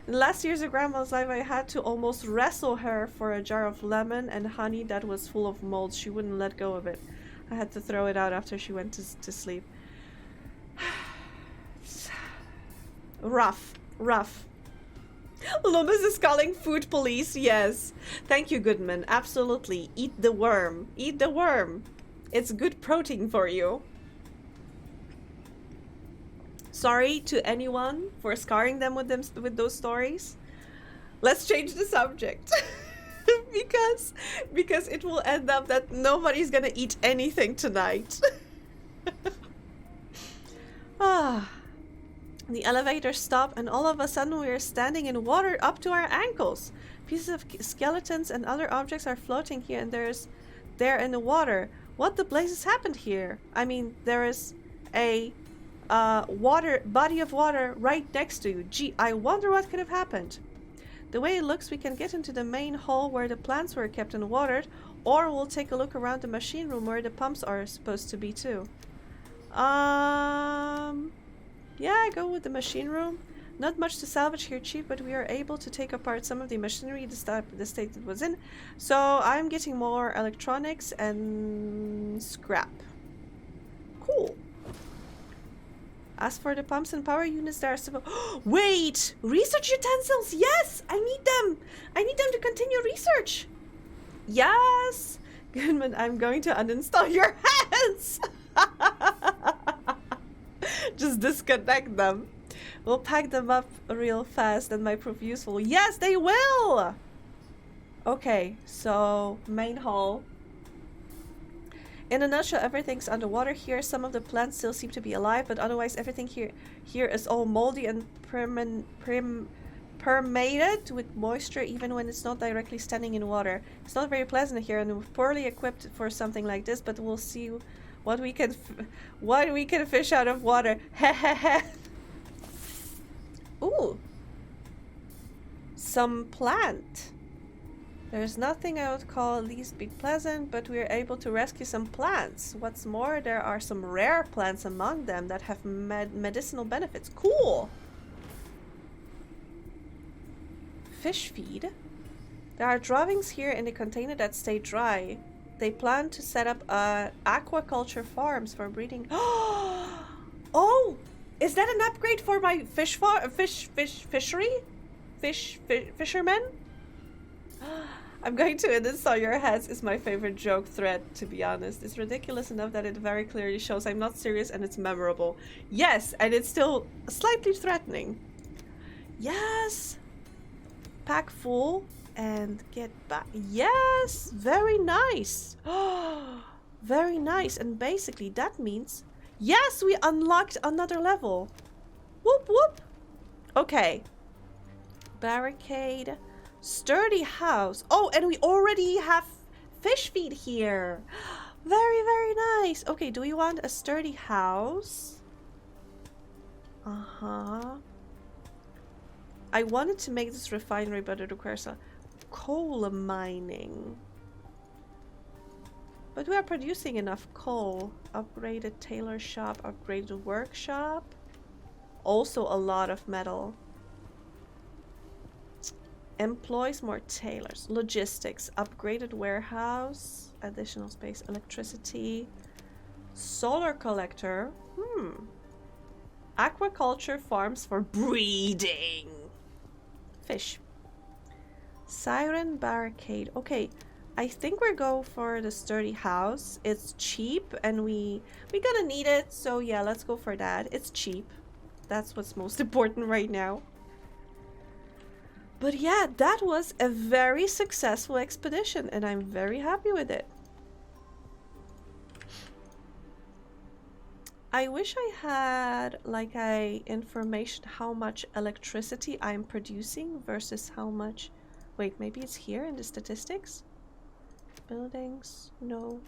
In the last years of grandma's life, I had to almost wrestle her for a jar of lemon and honey that was full of mold. She wouldn't let go of it. I had to throw it out after she went to sleep. Rough. Loomis is calling food police, yes. Thank you, Goodman. Absolutely. Eat the worm. Eat the worm. It's good protein for you. Sorry to anyone for scarring them with those stories. Let's change the subject. because it will end up that nobody's gonna eat anything tonight. The elevator stopped, and all of a sudden we are standing in water up to our ankles. Pieces of skeletons and other objects are floating here and there in the water. What the blazes happened here? I mean, there is a body of water right next to you. Gee, I wonder what could have happened. The way it looks, we can get into the main hall where the plants were kept and watered, or we'll take a look around the machine room where the pumps are supposed to be too. Yeah, go with the machine room. Not much to salvage here, Chief, but we are able to take apart some of the machinery the state it was in. So I'm getting more electronics and scrap. Cool. As for the pumps and power units, there are supposed. Wait! Research utensils! Yes! I need them! I need them to continue research! Yes! Goodman, I'm going to uninstall your hands! Just disconnect them. We'll pack them up real fast and might prove useful. Yes, they will! Okay, so main hall. In a nutshell, everything's underwater here. Some of the plants still seem to be alive, but otherwise everything here is all moldy and permeated with moisture, even when it's not directly standing in water. It's not very pleasant here, and we're poorly equipped for something like this. But we'll see what we can fish out of water. Ooh, some plant. There's nothing I would call at least be pleasant, but we are able to rescue some plants. What's more, there are some rare plants among them that have medicinal benefits. Cool! Fish feed. There are drawings here in the container that stay dry. They plan to set up aquaculture farms for breeding. Oh! Is that an upgrade for my fishermen? I'm going to uninstall your heads is my favorite joke thread, to be honest. It's ridiculous enough that it very clearly shows I'm not serious and it's memorable. Yes, and it's still slightly threatening. Yes! Pack full and get back. Yes! Very nice! Very nice. And basically that means... Yes, we unlocked another level. Whoop whoop. Okay. Barricade. Sturdy house. Oh, and we already have fish feed here. Very, very nice. Okay, do we want a sturdy house? Uh-huh. I wanted to make this refinery, but it requires a coal mining. But we are producing enough coal. Upgraded tailor shop, upgraded workshop. Also a lot of metal. Employs more tailors. Logistics. Upgraded warehouse. Additional space. Electricity. Solar collector. Aquaculture farms for breeding. Fish. Siren barricade. Okay. I think we're going for the sturdy house. It's cheap and we gonna need it. So yeah, let's go for that. It's cheap. That's what's most important right now. But yeah, that was a very successful expedition and I'm very happy with it. I wish I had like information how much electricity I'm producing versus how much... Wait, maybe it's here in the statistics? Buildings? No.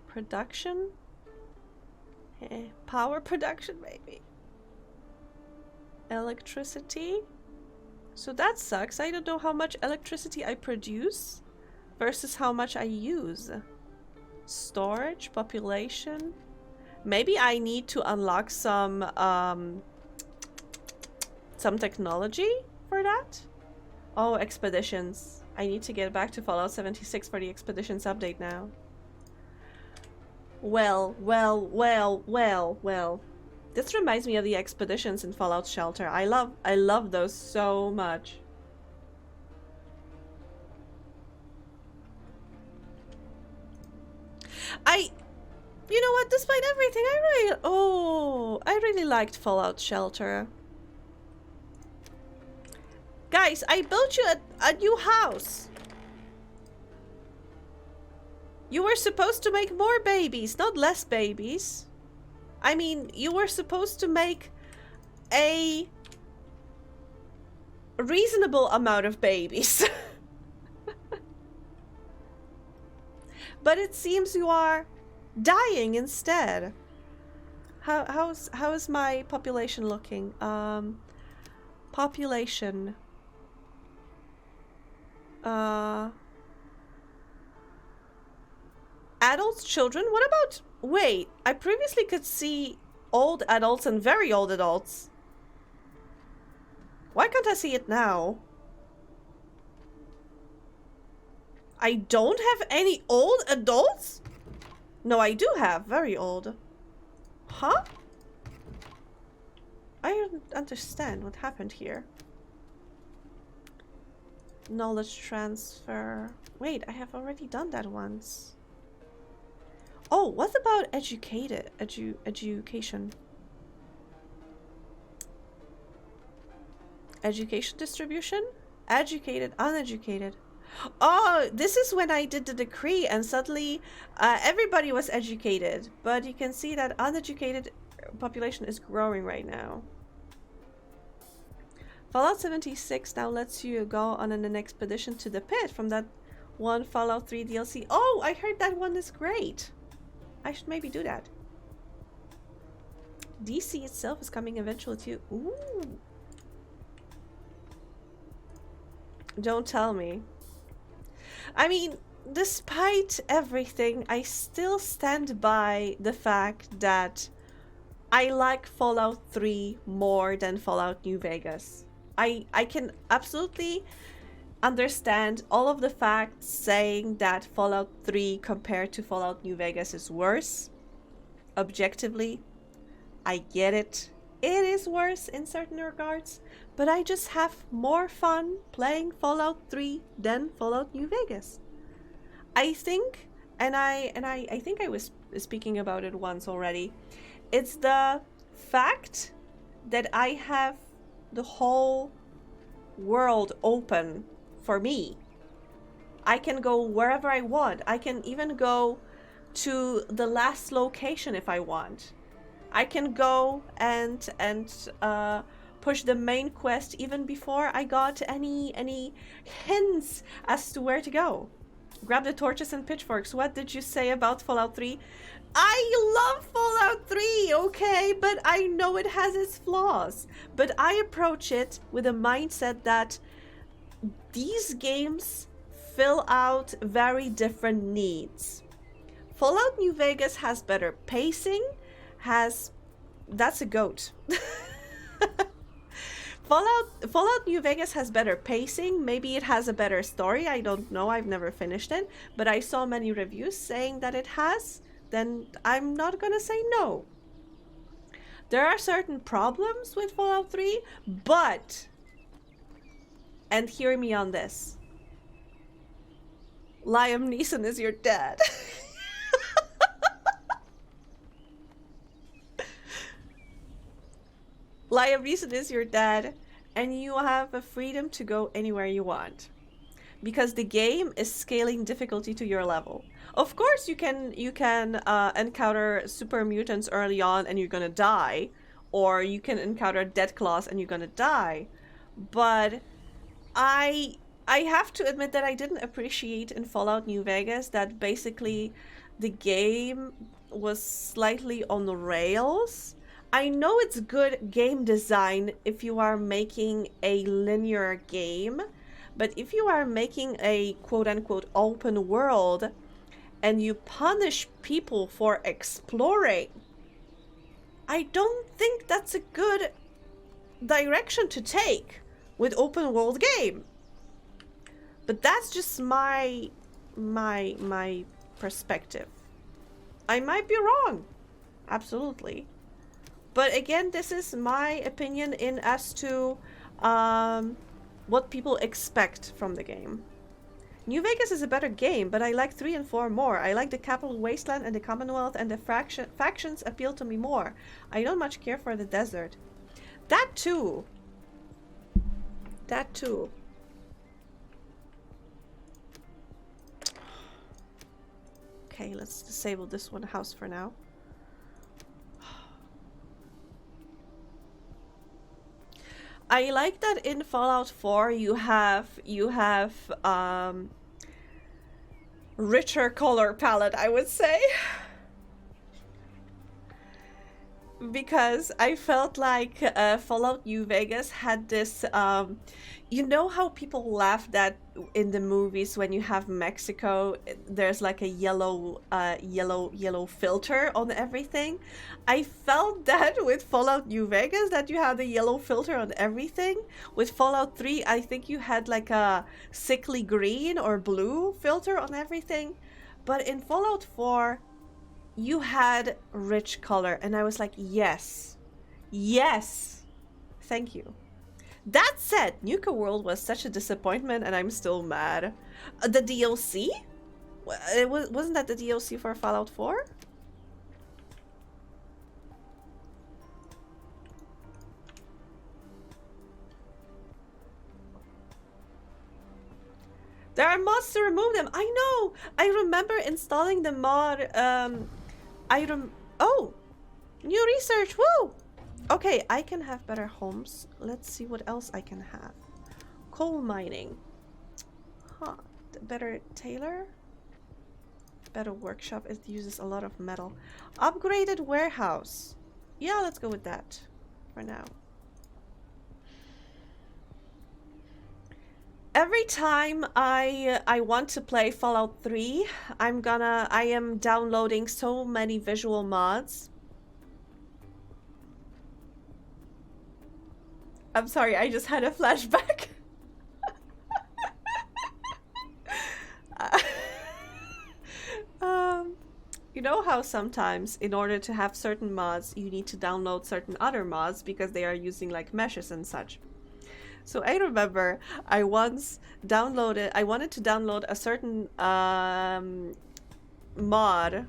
Production? Power production maybe. Electricity. So that sucks. I don't know how much electricity I produce versus how much I use. Storage, population. Maybe I need to unlock some technology for that. Oh, expeditions. I need to get back to Fallout 76 for the expeditions update now. Well. This reminds me of the expeditions in Fallout Shelter. I love those so much. You know what, despite everything, I really liked Fallout Shelter. Guys, I built you a new house. You were supposed to make more babies, not less babies. I mean, you were supposed to make a reasonable amount of babies. But it seems you are dying instead. How is my population looking? Population. Adults, children? What about... Wait, I previously could see old adults and very old adults. Why can't I see it now? I don't have any old adults? No, I do have very old. Huh? I don't understand what happened here. Knowledge transfer. Wait, I have already done that once. Oh, what about education? Education distribution? Educated, uneducated. Oh, this is when I did the decree and suddenly everybody was educated. But you can see that uneducated population is growing right now. Fallout 76 now lets you go on an expedition to the pit from that one Fallout 3 DLC. Oh, I heard that one is great. I should maybe do that. DC itself is coming eventually too. Ooh. Don't tell me. I mean, despite everything, I still stand by the fact that I like Fallout 3 more than Fallout New Vegas. I can absolutely understand all of the facts saying that Fallout 3 compared to Fallout New Vegas is worse. Objectively, I get it. It is worse in certain regards, but I just have more fun playing Fallout 3 than Fallout New Vegas. I think, and I think I was speaking about it once already, it's the fact that I have the whole world open for me. I can go wherever I want. I can even go to the last location if I want. I can go and push the main quest even before I got any hints as to where to go. Grab the torches and pitchforks. What did you say about Fallout 3? I love Fallout 3, okay, but I know it has its flaws. But I approach it with a mindset that these games fill out very different needs. Fallout New Vegas has better pacing, that's a goat. Fallout New Vegas has better pacing. Maybe it has a better story. I don't know. I've never finished it, but I saw many reviews saying that it has. Then I'm not gonna say no. There are certain problems with Fallout 3, but, and hear me on this, Liam Neeson is your dad. Liam Neeson is your dad, and you have a freedom to go anywhere you want. Because the game is scaling difficulty to your level. Of course, you can encounter super mutants early on and you're gonna die, or you can encounter dead claws and you're gonna die. But I have to admit that I didn't appreciate in Fallout New Vegas that basically the game was slightly on the rails. I know it's good game design if you are making a linear game, but if you are making a quote-unquote open world and you punish people for exploring, I don't think that's a good direction to take with open world game. But that's just my perspective. I might be wrong. Absolutely. But again, this is my opinion in as to what people expect from the game. New Vegas is a better game, but I like 3 and 4 more. I like the Capital Wasteland and the Commonwealth, and the factions appeal to me more. I don't much care for the desert. That too. That too. Okay, let's disable this one house for now. I like that in Fallout 4 you have richer color palette, I would say. Because I felt like Fallout New Vegas had this, you know how people laugh that in the movies when you have Mexico, there's like a yellow filter on everything. I felt that with Fallout New Vegas, that you had a yellow filter on everything. With Fallout 3, I think you had like a sickly green or blue filter on everything. But in Fallout 4, you had rich color, and I was like, yes, yes, thank you. That said, Nuka World was such a disappointment, and I'm still mad. The DLC? Wasn't that the DLC for Fallout 4? There are mods to remove them. I know. I remember installing the mod. Oh, new research. Woo. Okay, I can have better homes. Let's see what else I can have. Coal mining. Huh. Better tailor. Better workshop. It uses a lot of metal. Upgraded warehouse. Yeah, let's go with that for now. Every time I want to play Fallout 3, I am downloading so many visual mods. I'm sorry, I just had a flashback. You know how sometimes in order to have certain mods, you need to download certain other mods because they are using like meshes and such. So I remember I wanted to download a certain mod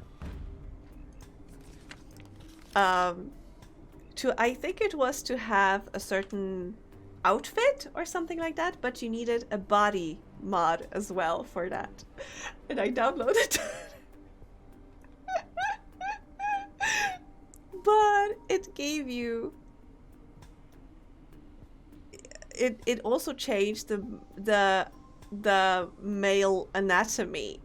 I think it was to have a certain outfit or something like that, but you needed a body mod as well for that. And I downloaded but it gave you it also changed the male anatomy,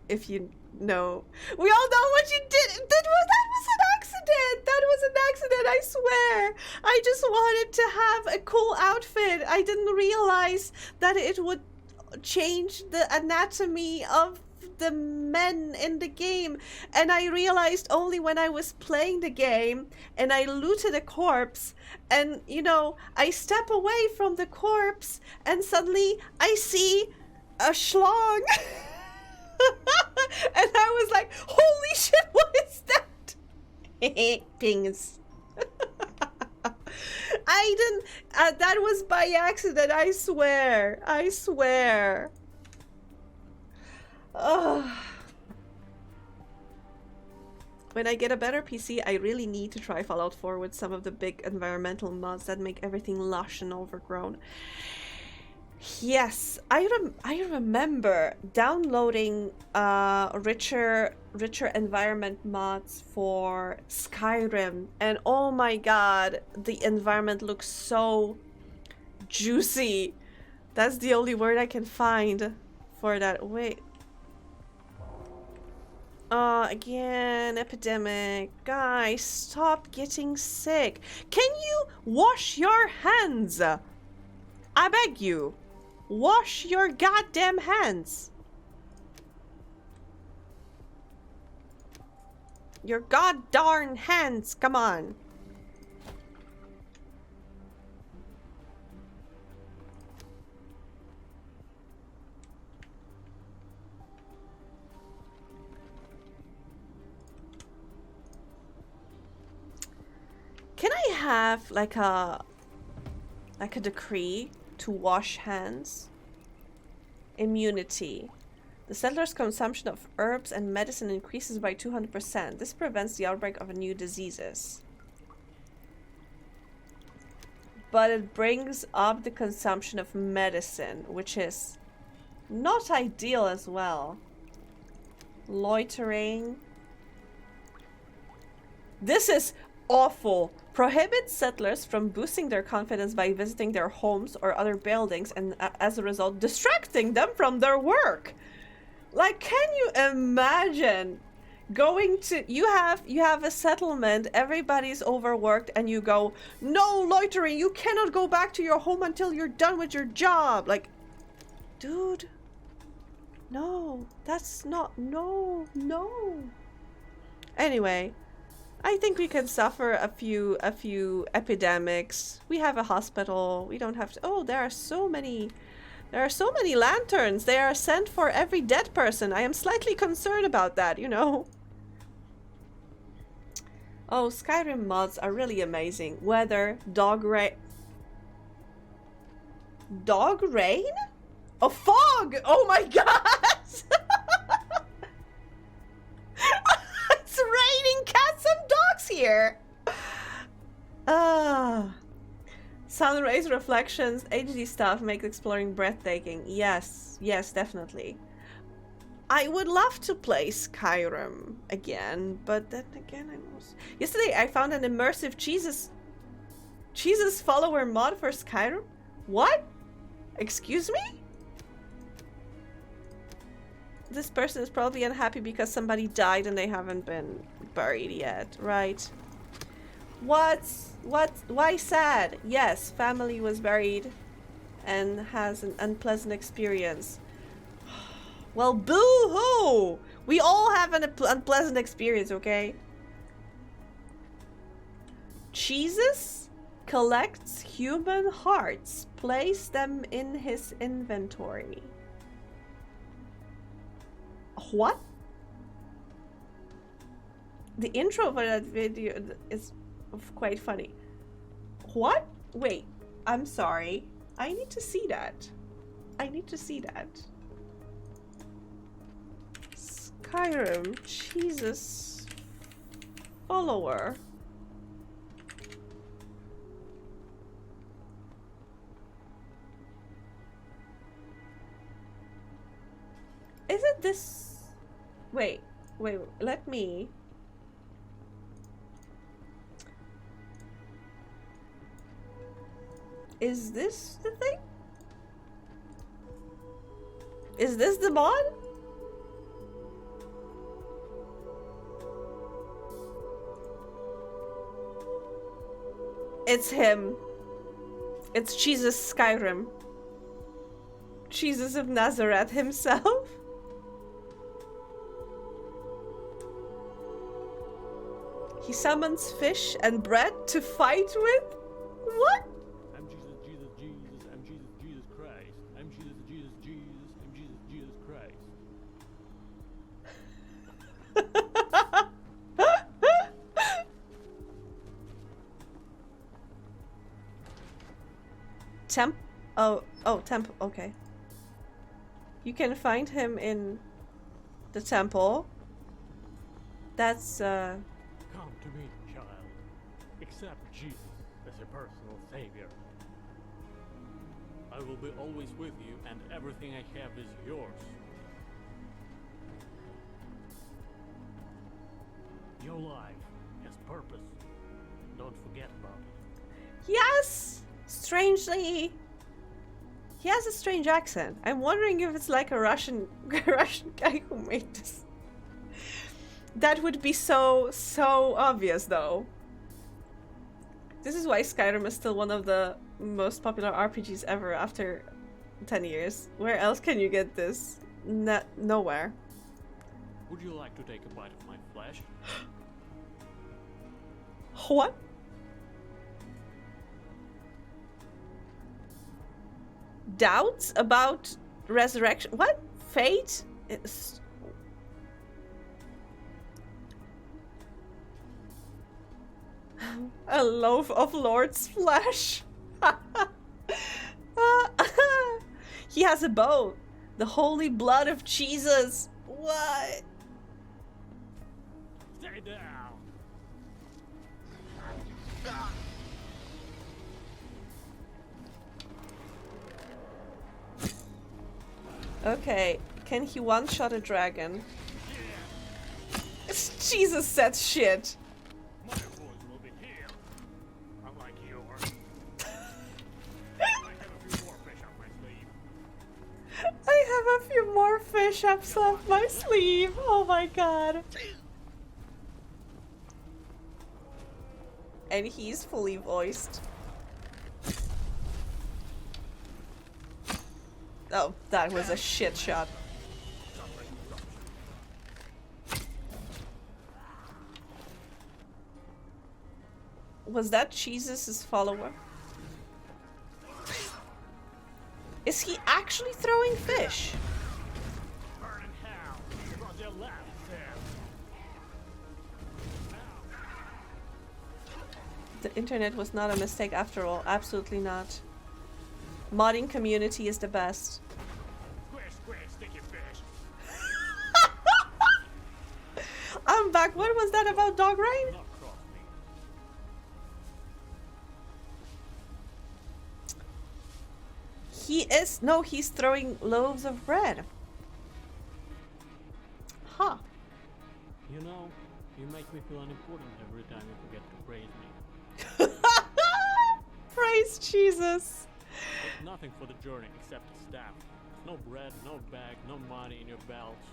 if you know. We all know what you did. That was an accident. That was an accident, I swear. I just wanted to have a cool outfit. I didn't realize that it would change the anatomy of the men in the game, and I realized only when I was playing the game and I looted a corpse, and you know, I step away from the corpse and suddenly I see a schlong. And I was like, holy shit, what is that? Pings. I didn't that was by accident, I swear. When I get a better PC, I really need to try Fallout 4 with some of the big environmental mods that make everything lush and overgrown. Yes, I remember downloading richer environment mods for Skyrim, and oh my god, the environment looks so juicy. That's the only word I can find for that. Wait. Again, epidemic. Guys, stop getting sick. Can you wash your hands? I beg you. Wash your goddamn hands. Your goddarn hands, come on. Can I have like a decree to wash hands? Immunity. The settler's consumption of herbs and medicine increases by 200%. This prevents the outbreak of new diseases. But it brings up the consumption of medicine, which is not ideal as well. Loitering. This is awful. Prohibits settlers from boosting their confidence by visiting their homes or other buildings, and as a result distracting them from their work. Like, can you imagine going to you have a settlement, everybody's overworked, and you go, no loitering, you cannot go back to your home until you're done with your job. Like, dude, no, that's not, no. Anyway, I think we can suffer a few epidemics. We have a hospital. We don't have to. Oh, there are so many lanterns. They are sent for every dead person. I am slightly concerned about that, you know. Oh, Skyrim mods are really amazing. Weather, dog rain. Dog rain? A fog! Oh my god! It's raining cats and dogs here! Sun rays, reflections, HD stuff makes exploring breathtaking. Yes, yes, definitely. I would love to play Skyrim again, but then again, yesterday I found an immersive Jesus follower mod for Skyrim. What? Excuse me? This person is probably unhappy because somebody died and they haven't been buried yet, right? What? Why sad? Yes, family was buried and has an unpleasant experience. Well, boo-hoo! We all have an unpleasant experience, okay? Jesus collects human hearts. Place them in his inventory. What? The intro for that video is quite funny. What? Wait, I'm sorry. I need to see that. I need to see that. Skyrim, Jesus follower. Is it this? Wait, let me. Is this the thing? Is this the mod? It's him. It's Jesus Skyrim. Jesus of Nazareth himself. He summons fish and bread to fight with? What? I'm Jesus, Jesus, Jesus. I'm Jesus, Jesus Christ. I'm Jesus, Jesus, Jesus. I'm Jesus, Jesus Christ. Temple, okay. You can find him in the temple. That's, Come to me, child. Accept Jesus as your personal savior. I will be always with you, and everything I have is yours. Your life has purpose. Don't forget about it. yes! Strangely, he has a strange accent. I'm wondering if it's like a Russian guy who made this. That would be so obvious, though. This is why Skyrim is still one of the most popular RPGs ever after 10 years. Where else can you get this? Nowhere. Would you like to take a bite of my flesh? What? Doubts about resurrection? What? Fate? It's... A loaf of Lord's flesh. He has a bow. The holy blood of Jesus. What? Stay down. Okay, can he one-shot a dragon? Jesus said shit. My voice will be here. Unlike yours. I have a few more fish up I have a few more fish my sleeve. ups up my sleeve. Oh my god. And he's fully voiced. Oh, that was a shit shot. Was that Jesus' follower? Is he actually throwing fish? Burn in hell. Because your last sin. The internet was not a mistake after all. Absolutely not. Modding community is the best. Squish, squish, sticky fish. I'm back. What was that about Dog Rain? Not cross me. He is. No, he's throwing loaves of bread. Huh. You know, you make me feel unimportant every time you forget to praise me. Praise Jesus. There's nothing for the journey except the staff. No bread, no bag, no money in your belts.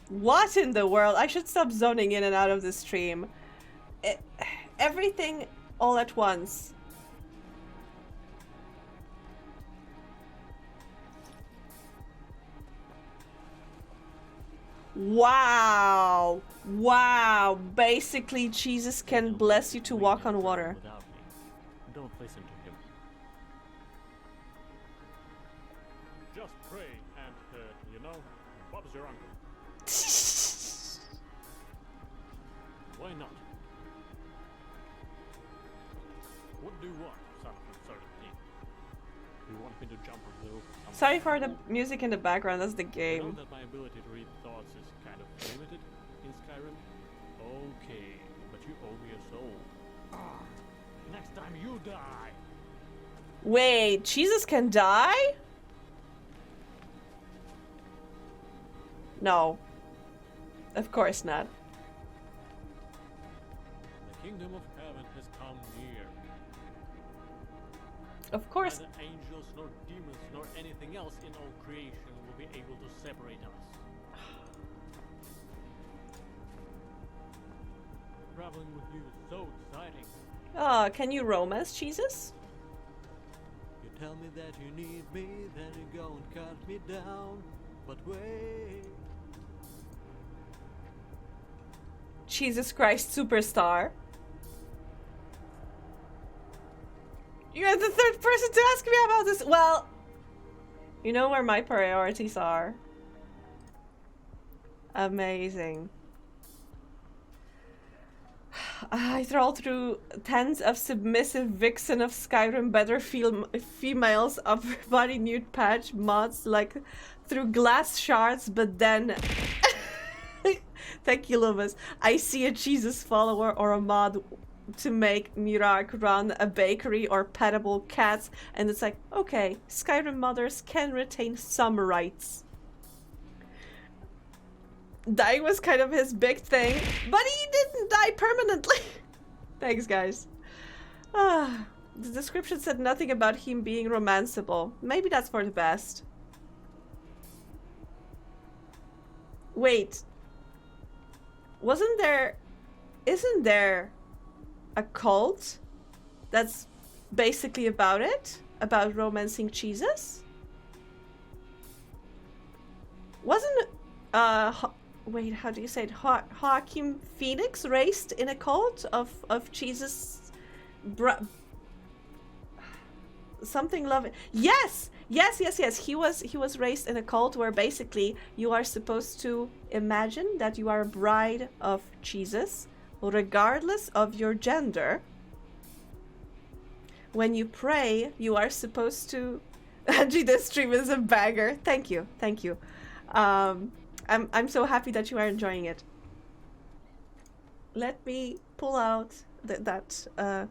What in the world? I should stop zoning in and out of the stream. Everything all at once. Wow. Wow. Basically, Jesus can bless you to walk on water. Without me. Don't listen to him. Just pray and, you know, Bob's your uncle. Why not? What do you want, son of uncertainty? You want me to jump or do something? Sorry for the music in the background, that's the I know game. that my ability to read thoughts is kind of limited in Skyrim. Okay, but you owe me a soul. Next time you die. Wait, Jesus can die? No. Of course not. The kingdom of heaven has come near. Of course. Neither angels nor demons nor anything else in all creation will be able to separate us. Traveling with you is so exciting. Oh, can you romance Jesus? You tell me that you need me, then you go and cut me down. But wait. Jesus Christ Superstar. You're the third person to ask me about this. Well, you know where my priorities are. Amazing. I troll through tens of submissive vixen of Skyrim better females upper body nude patch mods like through glass shards, but then thank you, Lubas. I see a Jesus follower or a mod to make Mirak run a bakery or petable cats, and it's like, okay, Skyrim modders can retain some rights. Dying was kind of his big thing, but he didn't die permanently. Thanks, guys. The description said nothing about him being romanceable. Maybe that's for the best. Wait. Isn't there a cult that's basically about it? About romancing Jesus? Wasn't, wait, how do you say it? Joaquin Phoenix raised in a cult of Jesus, something love. Yes. He was raised in a cult where basically you are supposed to imagine that you are a bride of Jesus, regardless of your gender. When you pray, you are supposed to. Angie, this stream is a banger. Thank you. I'm so happy that you are enjoying it. Let me pull out that.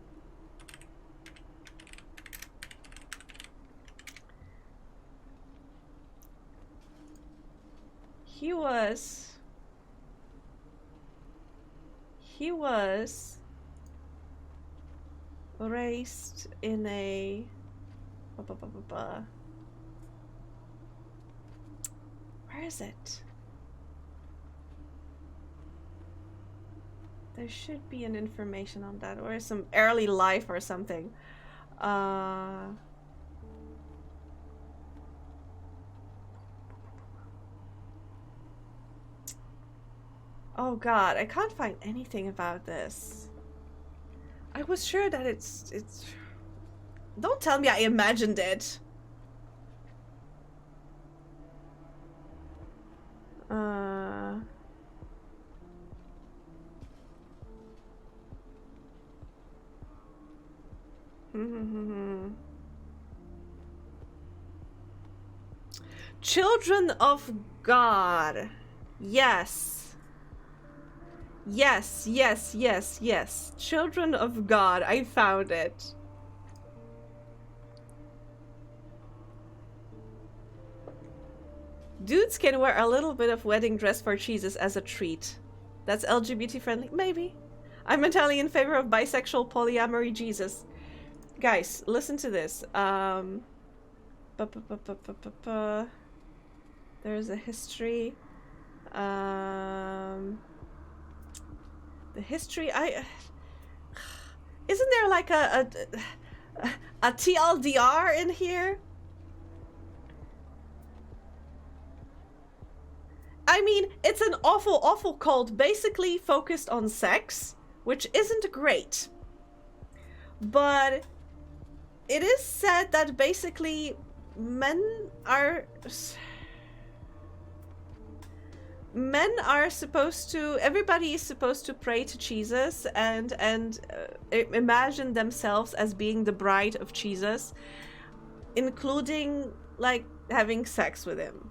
He was raised in a where is it? There should be an information on that, or some early life or something. Oh god, I can't find anything about this. I was sure that it's... Don't tell me I imagined it. Children of God. Yes. Yes, yes, yes, yes. Children of God. I found it. Dudes can wear a little bit of wedding dress for Jesus as a treat. That's LGBT friendly? Maybe. I'm entirely in favor of bisexual polyamory Jesus. Guys, listen to this. There's a history. The history, isn't there like a TLDR in here? I mean, it's an awful cult basically focused on sex, which isn't great. But it is said that basically everybody is supposed to pray to Jesus and imagine themselves as being the bride of Jesus, including like having sex with him.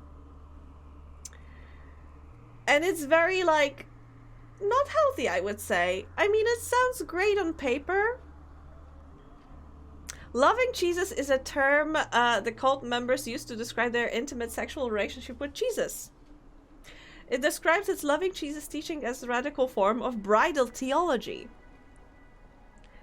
And it's very like not healthy, I would say. I mean, it sounds great on paper. Loving Jesus is a term the cult members use to describe their intimate sexual relationship with Jesus. It describes its loving Jesus teaching as a radical form of bridal theology.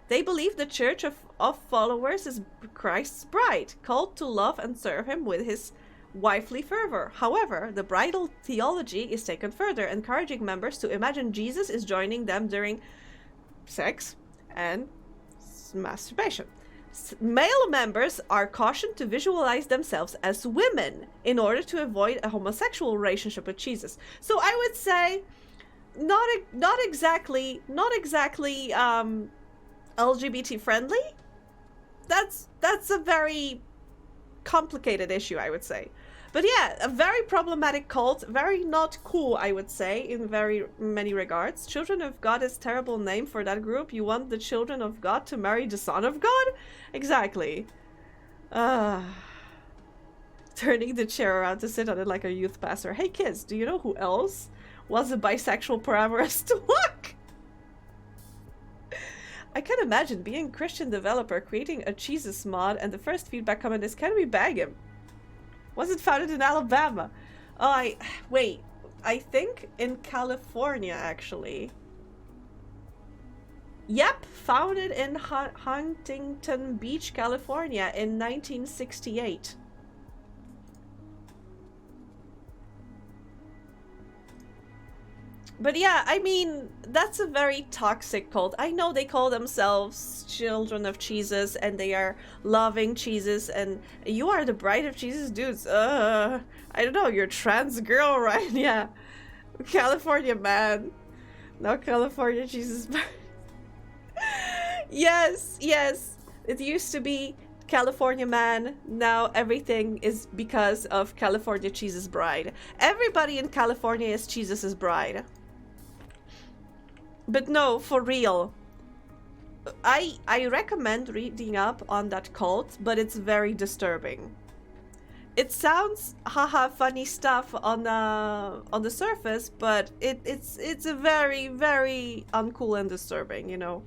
They believe the church of followers is Christ's bride, called to love and serve him with his wifely fervor. However, the bridal theology is taken further, encouraging members to imagine Jesus is joining them during sex and masturbation. Male members are cautioned to visualize themselves as women in order to avoid a homosexual relationship with Jesus. So I would say not exactly LGBT friendly. That's a very complicated issue, I would say. But yeah, a very problematic cult, very not cool, I would say, in very many regards. Children of God is a terrible name for that group. You want the children of God to marry the Son of God? Exactly. Turning the chair around to sit on it like a youth pastor. Hey kids, do you know who else was a bisexual paramourist to walk? I can imagine being a Christian developer creating a Jesus mod and the first feedback comment is, can we bag him? Was it founded in Alabama? Oh, wait. I think in California, actually. Yep, founded in Huntington Beach, California in 1968. But yeah, I mean, that's a very toxic cult. I know they call themselves children of Jesus and they are loving Jesus and you are the bride of Jesus, dudes. I don't know, you're trans girl, right? Yeah. California man. Now California Jesus. Yes. It used to be California man. Now everything is because of California Jesus bride. Everybody in California is Jesus's bride. But no, for real. I recommend reading up on that cult, but it's very disturbing. It sounds haha funny stuff on the surface, but it's a very, very uncool and disturbing, you know.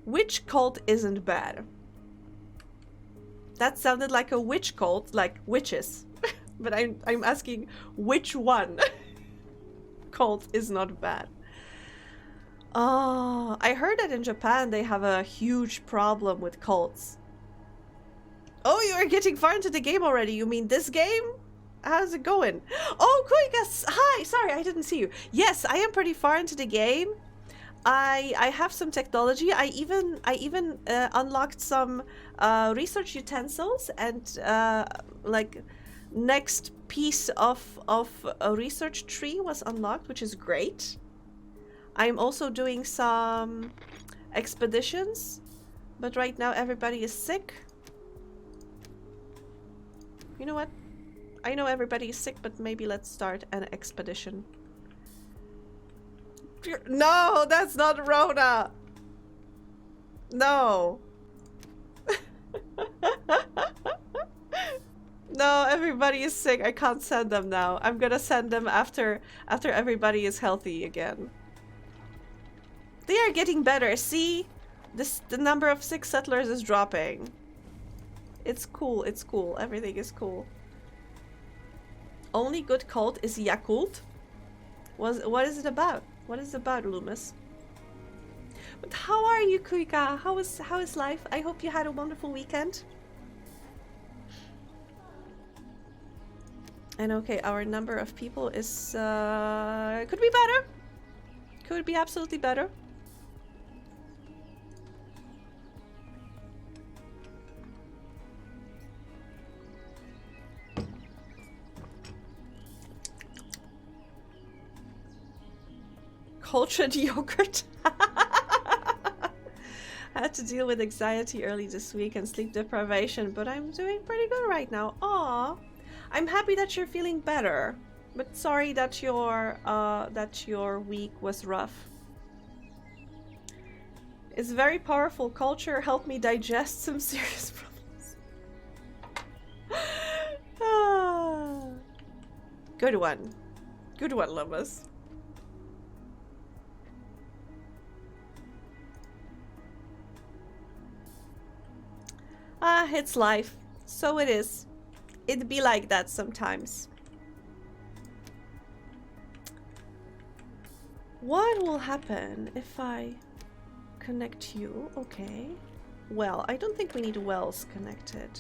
Which cult isn't bad? That sounded like a witch cult, like witches. But I'm asking which one cult is not bad. Oh, I heard that in Japan they have a huge problem with cults. Oh, you are getting far into the game already. You mean this game? How's it going? Oh, Kuikas! Hi! Sorry, I didn't see you. Yes, I am pretty far into the game. I have some technology. I even unlocked some research utensils and like next piece of a research tree was unlocked, which is great. I'm also doing some expeditions, but right now everybody is sick. You know what? I know everybody is sick, but maybe let's start an expedition. No, that's not Rona. No. No, everybody is sick. I can't send them now. I'm gonna send them after everybody is healthy again. They are getting better. See? The number of sick settlers is dropping. It's cool. It's cool. Everything is cool. Only good cult is Yakult. What is it about? What is it about, Loomis? But how are you, Kuika? How is life? I hope you had a wonderful weekend. And okay, our number of people is could be better. Could be absolutely better. Cultured yogurt. I had to deal with anxiety early this week and sleep deprivation, but I'm doing pretty good right now. Aww. I'm happy that you're feeling better, but sorry that your week was rough. It's very powerful. Culture helped me digest some serious problems. Good one. Good one, Loomis. Ah, it's life. So it is. It'd be like that sometimes. What will happen if I connect you? Okay. Well, I don't think we need wells connected.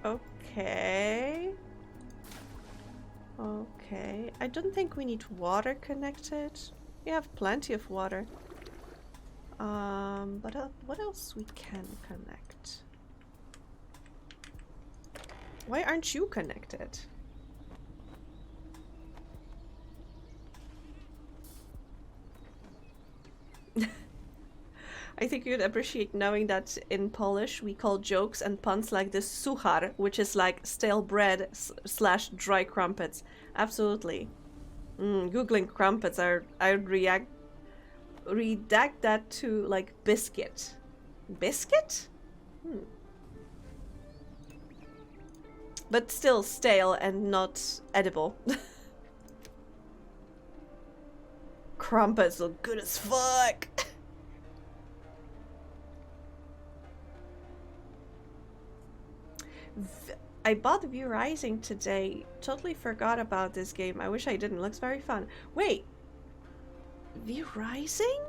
Okay. Okay. I don't think we need water connected. We have plenty of water. But what else we can connect? Why aren't you connected? I think you'd appreciate knowing that in Polish we call jokes and puns like this suchar, which is like stale bread slash dry crumpets. Absolutely. Googling crumpets, I would redact that to like biscuit. Biscuit? But still stale and not edible. Crumpets look good as fuck. I bought V Rising today. Totally forgot about this game. I wish I didn't. Looks very fun. Wait. V Rising?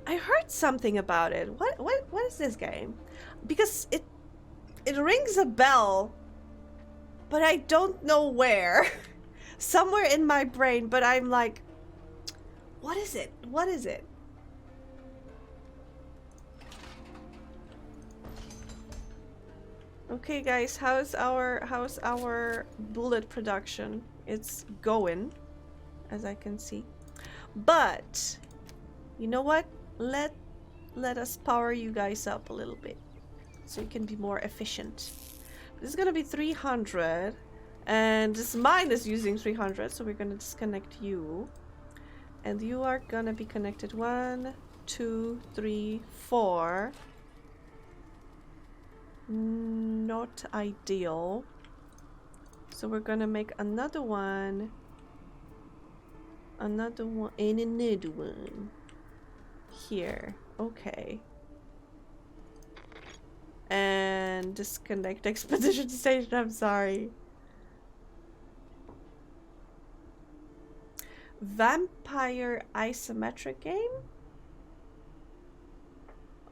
I heard something about it. What is this game? Because it rings a bell, but I don't know where. Somewhere in my brain, but I'm like, what is it? What is it? Okay, guys, how's our bullet production? It's going, as I can see. But you know what? Let us power you guys up a little bit so you can be more efficient. This is gonna be 300, and this mine is using 300, so we're gonna disconnect you, and you are gonna be connected 1, 2, 3, 4. Not ideal. So we're gonna make another one, and another one here. Okay. And disconnect expedition station. I'm sorry. Vampire isometric game?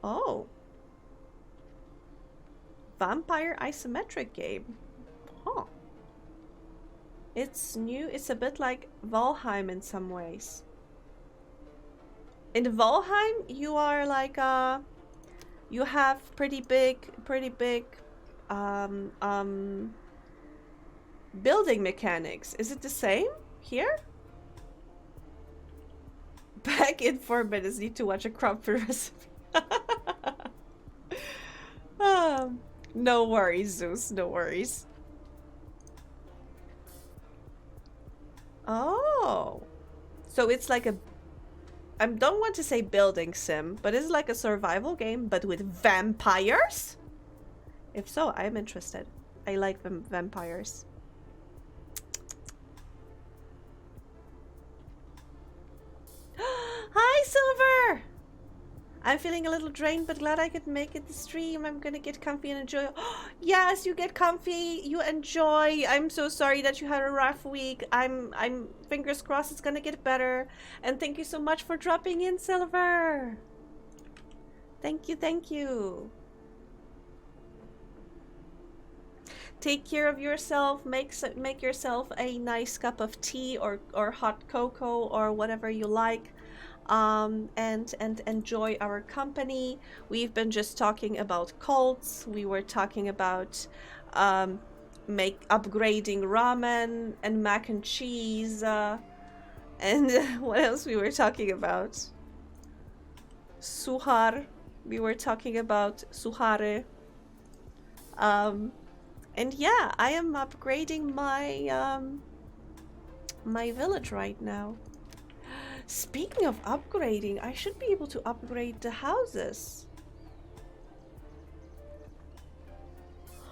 Oh. Vampire isometric game. Huh. It's new. It's a bit like Valheim in some ways. In Valheim, you are like you have pretty big building mechanics. Is it the same here? Back in 4 minutes. Need to watch a crumpet recipe. No worries, Zeus. No worries. So it's like a... I don't want to say building sim, but it's like a survival game, but with vampires? If so, I'm interested. I like vampires. Hi, Silver! I'm feeling a little drained, but glad I could make it the stream. I'm gonna get comfy and enjoy. Yes, you get comfy. You enjoy. I'm so sorry that you had a rough week. I'm fingers crossed it's gonna get better. And thank you so much for dropping in, Silver. Thank you, thank you. Take care of yourself. Make yourself a nice cup of tea or hot cocoa or whatever you like. And enjoy our company. We've been just talking about cults. We were talking about upgrading ramen and mac and cheese, and what else we were talking about? Suhar. We were talking about suhare. And yeah, I am upgrading my my village right now. Speaking of upgrading, I should be able to upgrade the houses.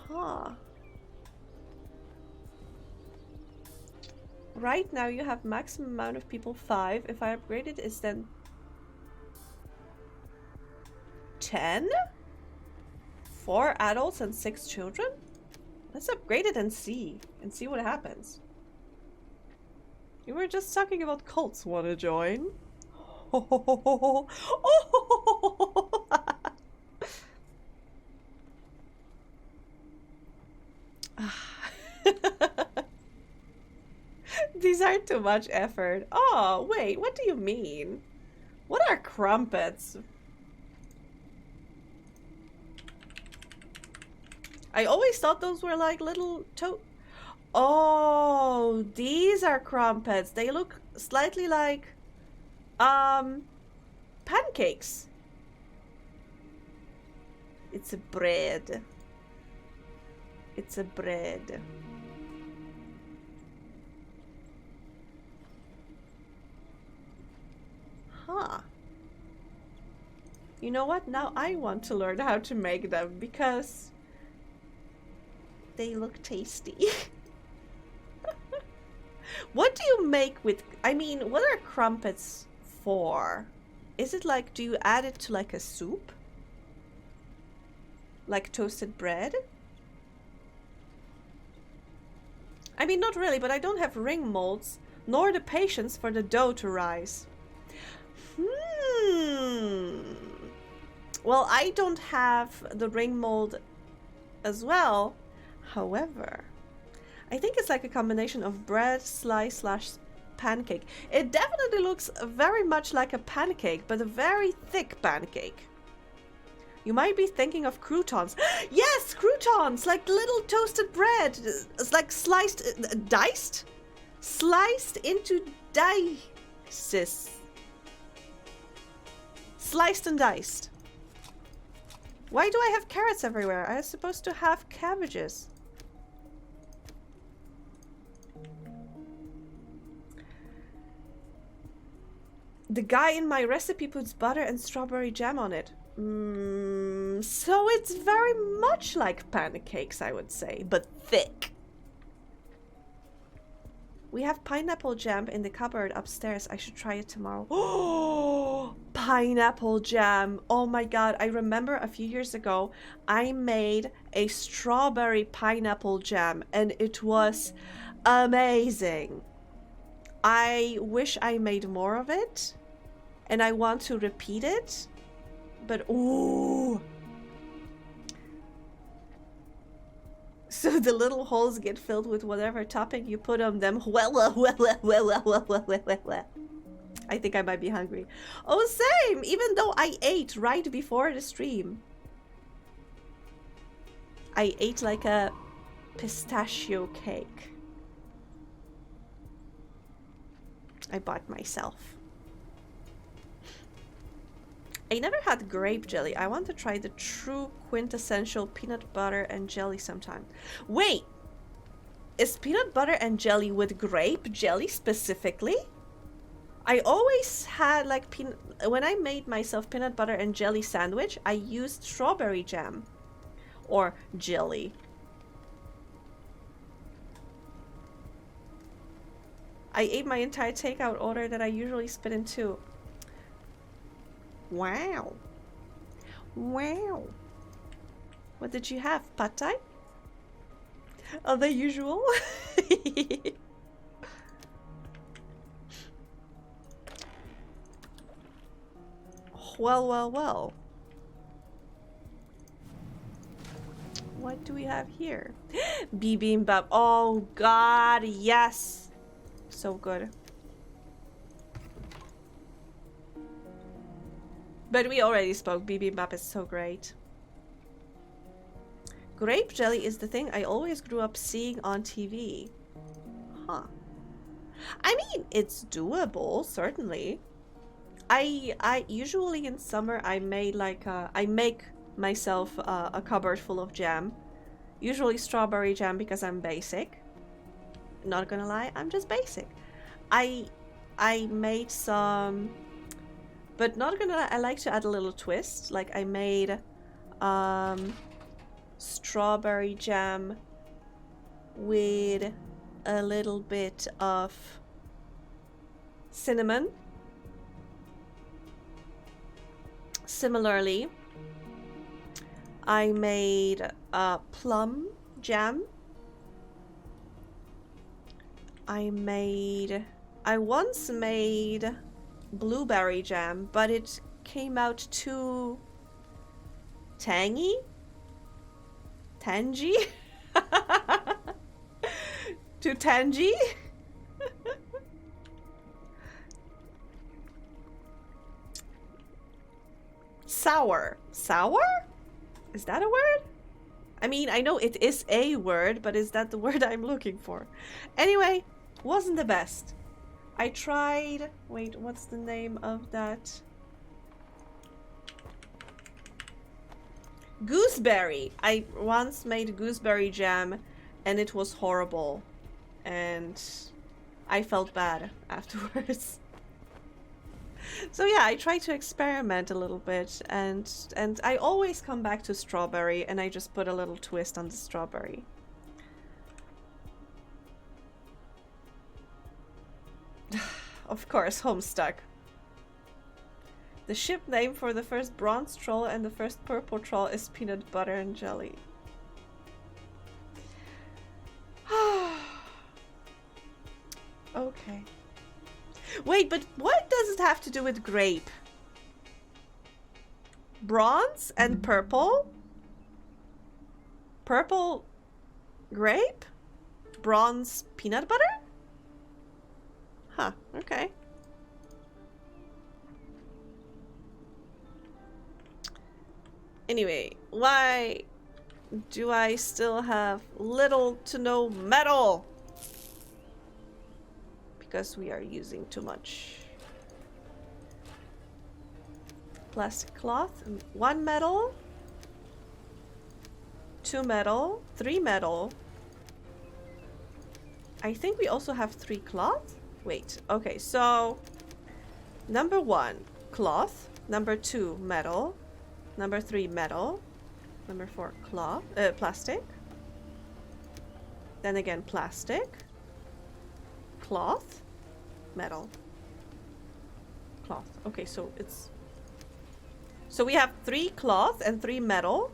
Huh. Right now you have maximum amount of people 5. If I upgrade it, it's then 10? 4 adults and 6 children? Let's upgrade it and see what happens. You were just talking about cults. Wanna join? These are too much effort. Oh, wait, what do you mean? What are crumpets? I always thought those were like little Oh, these are crumpets. They look slightly like pancakes. It's a bread. It's a bread. Huh. You know what? Now I want to learn how to make them because they look tasty. What do you make with... I mean, what are crumpets for? Is it like... Do you add it to like a soup? Like toasted bread? I mean, not really, but I don't have ring molds, nor the patience for the dough to rise. Well, I don't have the ring mold as well. However, I think it's like a combination of bread, slice / pancake. It definitely looks very much like a pancake, but a very thick pancake. You might be thinking of croutons. Yes, croutons! Like little toasted bread. It's like sliced, diced? Sliced into dices. Sliced and diced. Why do I have carrots everywhere? I was supposed to have cabbages. The guy in my recipe puts butter and strawberry jam on it. So it's very much like pancakes, I would say, but thick. We have pineapple jam in the cupboard upstairs. I should try it tomorrow. Oh, pineapple jam. Oh my god. I remember a few years ago, I made a strawberry pineapple jam and it was amazing. I wish I made more of it and I want to repeat it, but ooh. So the little holes get filled with whatever topping you put on them. Well. I think I might be hungry. Oh, same! Even though I ate right before the stream. I ate like a pistachio cake. I bought myself. I never had grape jelly. I want to try the true quintessential peanut butter and jelly sometime. Wait! Is peanut butter and jelly with grape jelly specifically? I always had like when I made myself peanut butter and jelly sandwich, I used strawberry jam or jelly. I ate my entire takeout order that I usually spit in two. Wow. Wow. What did you have? Pad Thai? Oh, the usual? Well, well, well. What do we have here? Bibimbap. Oh god, yes. So good. But we already spoke. Bibimbap is so great. Grape jelly is the thing I always grew up seeing on TV. Huh. I mean, it's doable, certainly. I usually in summer I made like I make myself a cupboard full of jam. Usually strawberry jam because I'm basic. Not gonna lie, I'm just basic. I made some, but not gonna lie, I like to add a little twist. Like I made strawberry jam with a little bit of cinnamon. Similarly, I made plum jam. I once made blueberry jam, but it came out too tangy? Tangy? Too tangy? Sour. Sour? Is that a word? I mean, I know it is a word, but is that the word I'm looking for? Anyway, wasn't the best. I tried... Wait, what's the name of that? Gooseberry. I once made gooseberry jam and it was horrible. And I felt bad afterwards. So yeah, I try to experiment a little bit, and I always come back to strawberry, and I just put a little twist on the strawberry. Of course, Homestuck. The ship name for the first bronze troll and the first purple troll is peanut butter and jelly. Okay. Wait, but what does it have to do with grape? Bronze and purple? Purple grape? Bronze peanut butter? Huh, okay. Anyway, why do I still have little to no metal? Because we are using too much plastic cloth. 1 metal, 2 metal, 3 metal. I think we also have 3 cloth. Wait, okay, so number 1 cloth, number 2 metal, number 3 metal, number 4 cloth, plastic, then again plastic, cloth, metal, cloth. Okay, so it's... So we have 3 cloth and 3 metal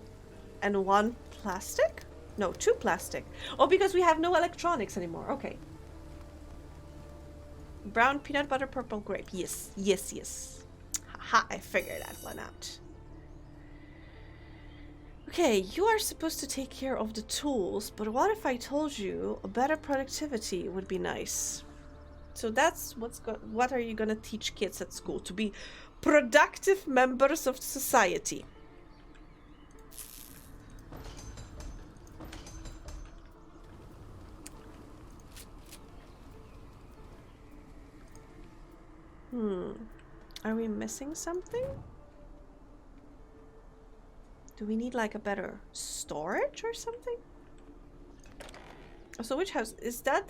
and 1 plastic? No, 2 plastic. Oh, because we have no electronics anymore. Okay. Brown peanut butter, purple grape. Yes, yes, yes. Haha, I figured that one out. Okay, you are supposed to take care of the tools, but what if I told you a better productivity would be nice? So that's what are you gonna teach kids at school? To be productive members of society. Are we missing something? Do we need like a better storage or something? So which house is that?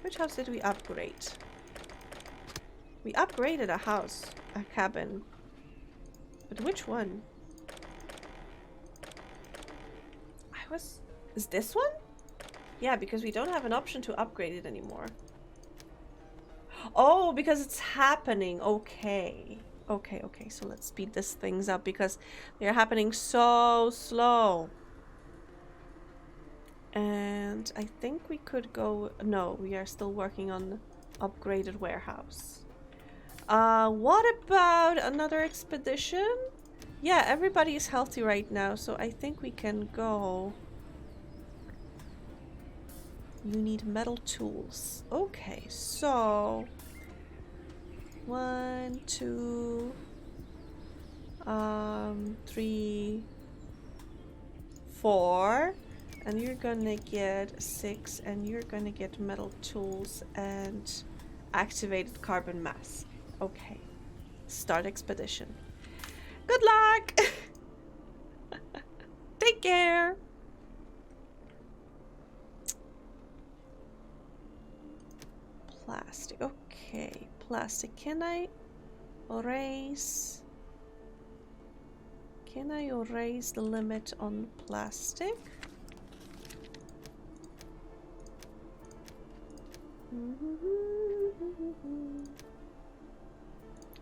Which house did we upgrade? We upgraded a house, a cabin. But which one? Is this one? Yeah, because we don't have an option to upgrade it anymore. Oh, because it's happening. Okay. Okay, okay. So let's speed these things up because they're happening so slow. And I think we could go... No, we are still working on upgraded warehouse. What about another expedition? Yeah, everybody is healthy right now, so I think we can go. You need metal tools. Okay, so 1, 2, 3, 4, and you're gonna get 6, and you're gonna get metal tools and activated carbon mass. Okay, start expedition. Good luck. Take care. Plastic. Okay, plastic. Can I erase the limit on plastic?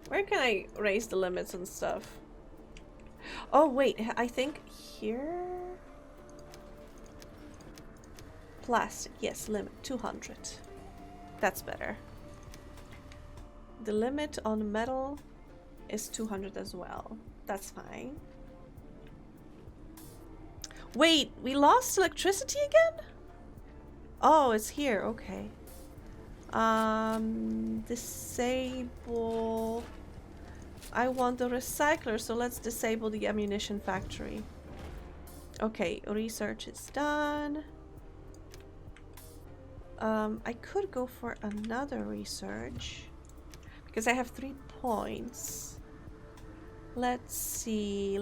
Where can I raise the limits and stuff? Oh wait, I think here. Plastic, yes, limit 200. That's better. The limit on metal is 200 as well. That's fine. Wait, we lost electricity again? Oh, it's here, okay. Disable. I want the recycler, so let's disable the ammunition factory. Okay, research is done. I could go for another research because I have 3 points. Let's see.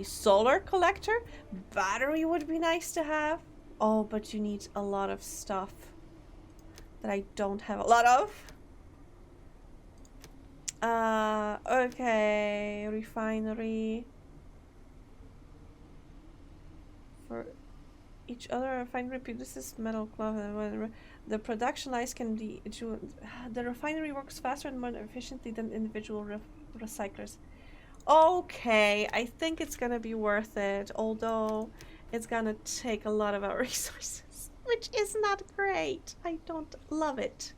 Solar collector? Battery would be nice to have. Oh, but you need a lot of stuff that I don't have a lot of. Okay, refinery. For each other refinery produces metal cloth. The production lines can be... The refinery works faster and more efficiently than individual recyclers. Okay, I think it's gonna be worth it, although it's gonna take a lot of our resources, which is not great. I don't love it.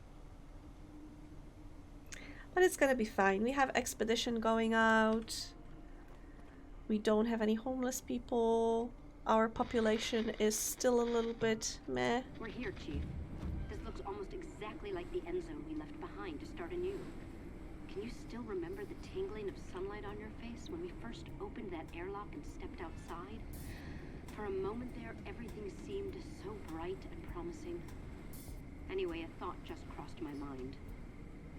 But it's gonna be fine. We have expedition going out. We don't have any homeless people. Our population is still a little bit meh. We're here, Chief. This looks almost exactly like the Endzone we left behind to start anew. Can you still remember the tingling of sunlight on your face when we first opened that airlock and stepped outside? For a moment there, everything seemed so bright and promising. Anyway, a thought just crossed my mind.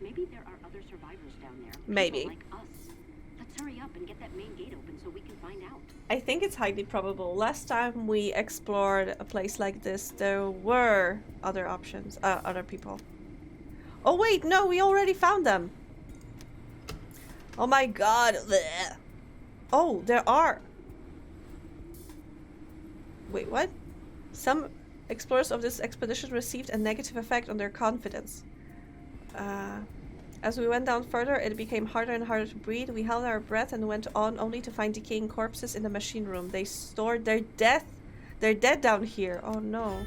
Maybe there are other survivors down there. Maybe. People like us. Let's hurry up and get that main gate open so we can find out. I think it's highly probable. Last time we explored a place like this, there were other options, other people. Oh wait, no, we already found them. Oh my god. Blech. Oh, there are. Wait, what? Some explorers of this expedition received a negative effect on their confidence. As we went down further, it became harder and harder to breathe. We held our breath and went on, only to find decaying corpses in the machine room. They stored their death. They're dead down here. Oh no.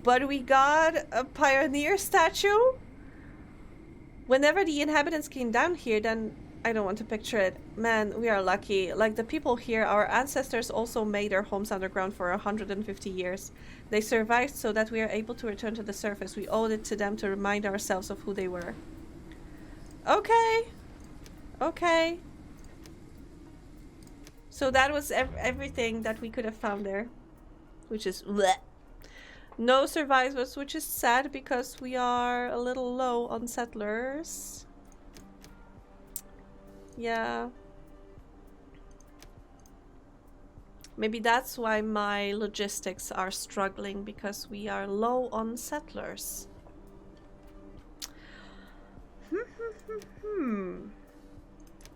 But we got a pioneer statue? Whenever the inhabitants came down here, then I don't want to picture it. Man, we are lucky. Like the people here, our ancestors also made their homes underground for 150 years. They survived so that we are able to return to the surface. We owed it to them to remind ourselves of who they were. Okay. Okay. So that was everything that we could have found there. Which is... bleh. No survivors, which is sad because we are a little low on settlers. Yeah. Maybe that's why my logistics are struggling, because we are low on settlers.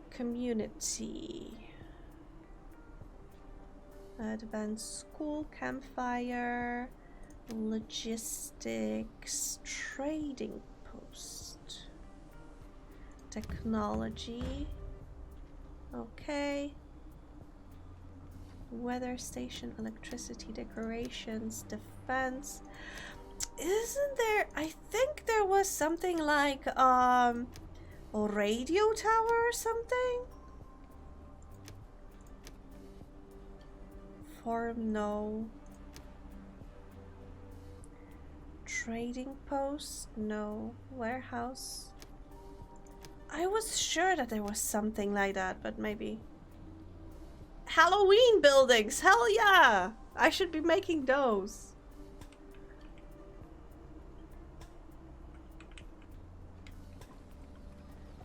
Community. Advanced school campfire. Logistics. Trading post. Technology. Okay. Weather station, electricity, decorations, defense. Isn't there? I think there was something like a radio tower or something. Farm, no. Trading post, no. Warehouse. I was sure that there was something like that, but maybe. Halloween buildings, hell yeah! I should be making those.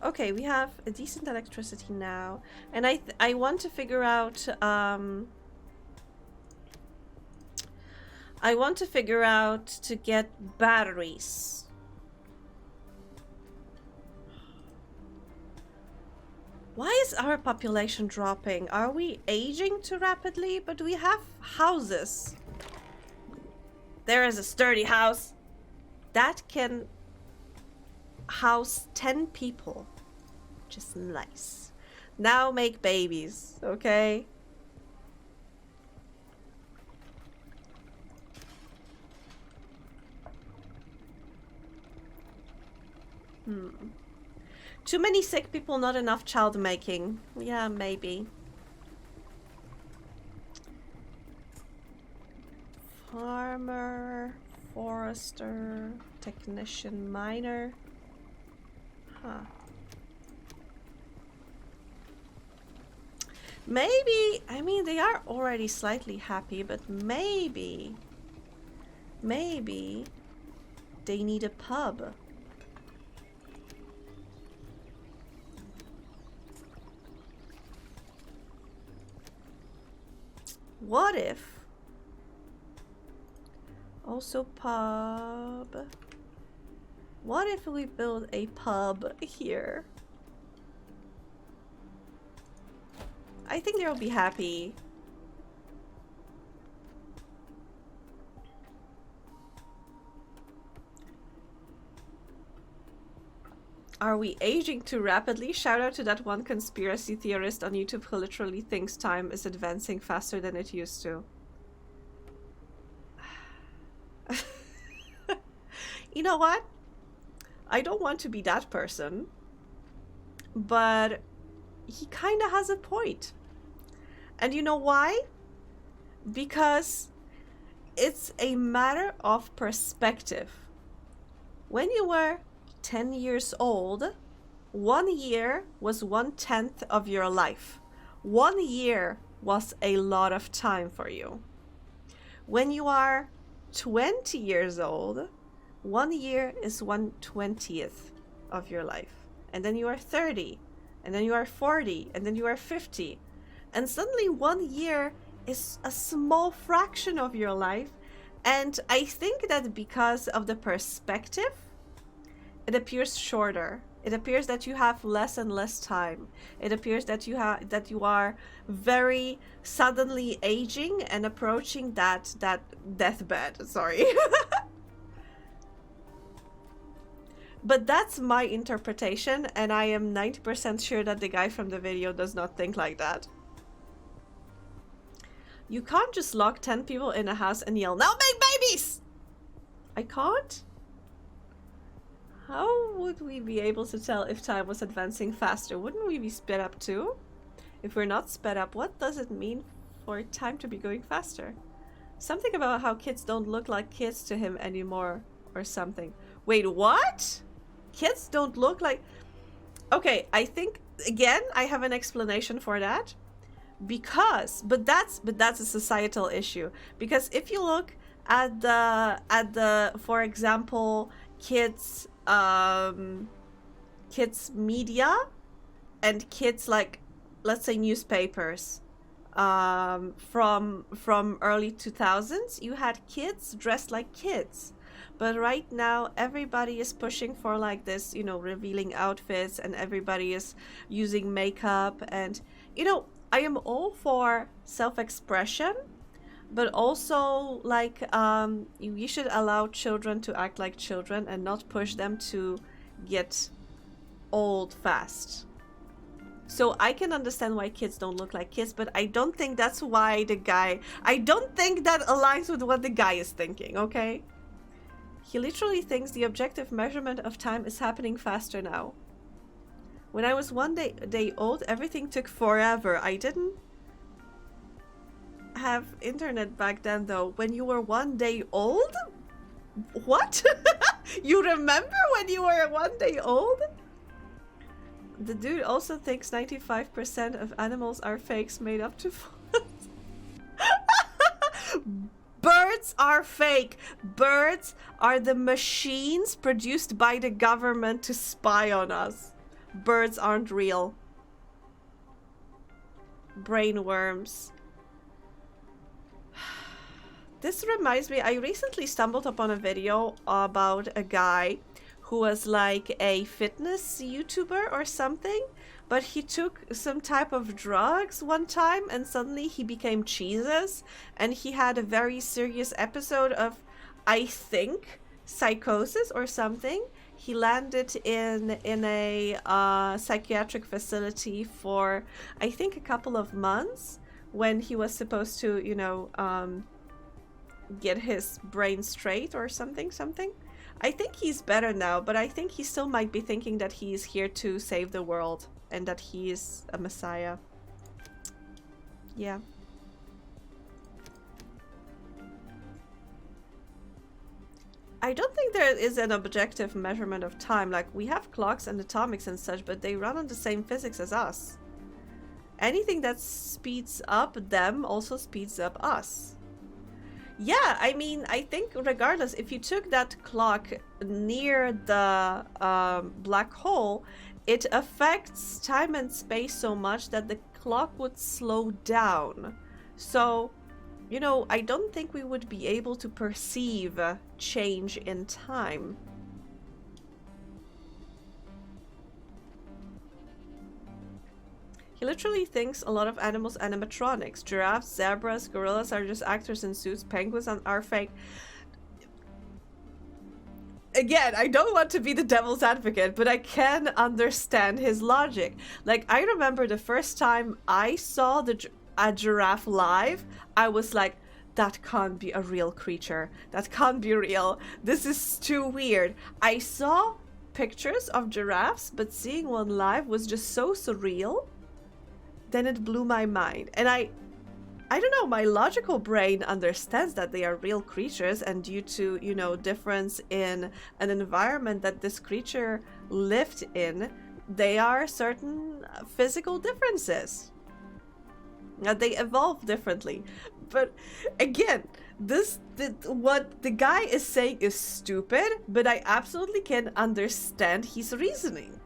Okay, we have a decent electricity now, and I want to figure out to get batteries. Why is our population dropping? Are we aging too rapidly? But we have houses. There is a sturdy house that can house 10 people. Just nice. Now make babies, okay? Too many sick people, not enough child making. Yeah, maybe. Farmer, forester, technician, miner. Huh. Maybe, I mean, they are already slightly happy, but maybe they need a pub. What if? Also pub. What if we build a pub here? I think they'll be happy. Are we aging too rapidly? Shout out to that one conspiracy theorist on YouTube who literally thinks time is advancing faster than it used to. You know what? I don't want to be that person, but he kind of has a point. And you know why? Because it's a matter of perspective. When you were 10 years old, 1 year was 1/10 of your life. 1 year was a lot of time for you. When you are 20 years old, 1 year is 1/20th of your life. And then you are 30, and then you are 40, and then you are 50. And suddenly 1 year is a small fraction of your life. And I think that because of the perspective, it appears shorter. It appears that you have less and less time. It appears that you are very suddenly aging and approaching that deathbed. Sorry. But that's my interpretation, and I am 90% sure that the guy from the video does not think like that. You can't just lock 10 people in a house and yell, "Now make babies!" I can't? How would we be able to tell if time was advancing faster? Wouldn't we be sped up too? If we're not sped up, what does it mean for time to be going faster? Something about how kids don't look like kids to him anymore or something. Wait, what? Kids don't look like... Okay, I think, again, I have an explanation for that. But that's a societal issue. Because if you look at the for example, kids media and kids, like, let's say newspapers from early 2000s, you had kids dressed like kids. But right now, everybody is pushing for like this, you know, revealing outfits, and everybody is using makeup. And, you know, I am all for self-expression, but also like you should allow children to act like children and not push them to get old fast. So I can understand why kids don't look like kids, but I don't think that's why I don't think that aligns with what the guy is thinking, okay? He literally thinks the objective measurement of time is happening faster now. When I was one day old, everything took forever. I didn't have internet back then, though. When you were 1 day old? What? You remember when you were 1 day old? The dude also thinks 95% of animals are fakes made up to Birds are fake. Birds are the machines produced by the government to spy on us. Birds aren't real. Brainworms. This reminds me, I recently stumbled upon a video about a guy who was like a fitness YouTuber or something, but he took some type of drugs one time and suddenly he became Jesus, and he had a very serious episode of, I think, psychosis or something. He landed in a psychiatric facility for, I think, a couple of months when he was supposed to, you know, get his brain straight or something. I think he's better now, but I think he still might be thinking that he's here to save the world and that he is a messiah. Yeah. I don't think there is an objective measurement of time. Like, we have clocks and atomics and such, but they run on the same physics as us. Anything that speeds up them also speeds up us. Yeah, I mean, I think regardless, if you took that clock near the black hole, it affects time and space so much that the clock would slow down. So, you know, I don't think we would be able to perceive change in time. He literally thinks a lot of animals animatronics. Giraffes, zebras, gorillas are just actors in suits. Penguins are fake. Again, I don't want to be the devil's advocate, but I can understand his logic. Like, I remember the first time I saw a giraffe live, I was like, that can't be a real creature. That can't be real. This is too weird. I saw pictures of giraffes, but seeing one live was just so surreal. Then it blew my mind. And I don't know, my logical brain understands that they are real creatures, and due to, you know, difference in an environment that this creature lived in, they are certain physical differences. Now, they evolve differently. But again, what the guy is saying is stupid, but I absolutely can understand his reasoning.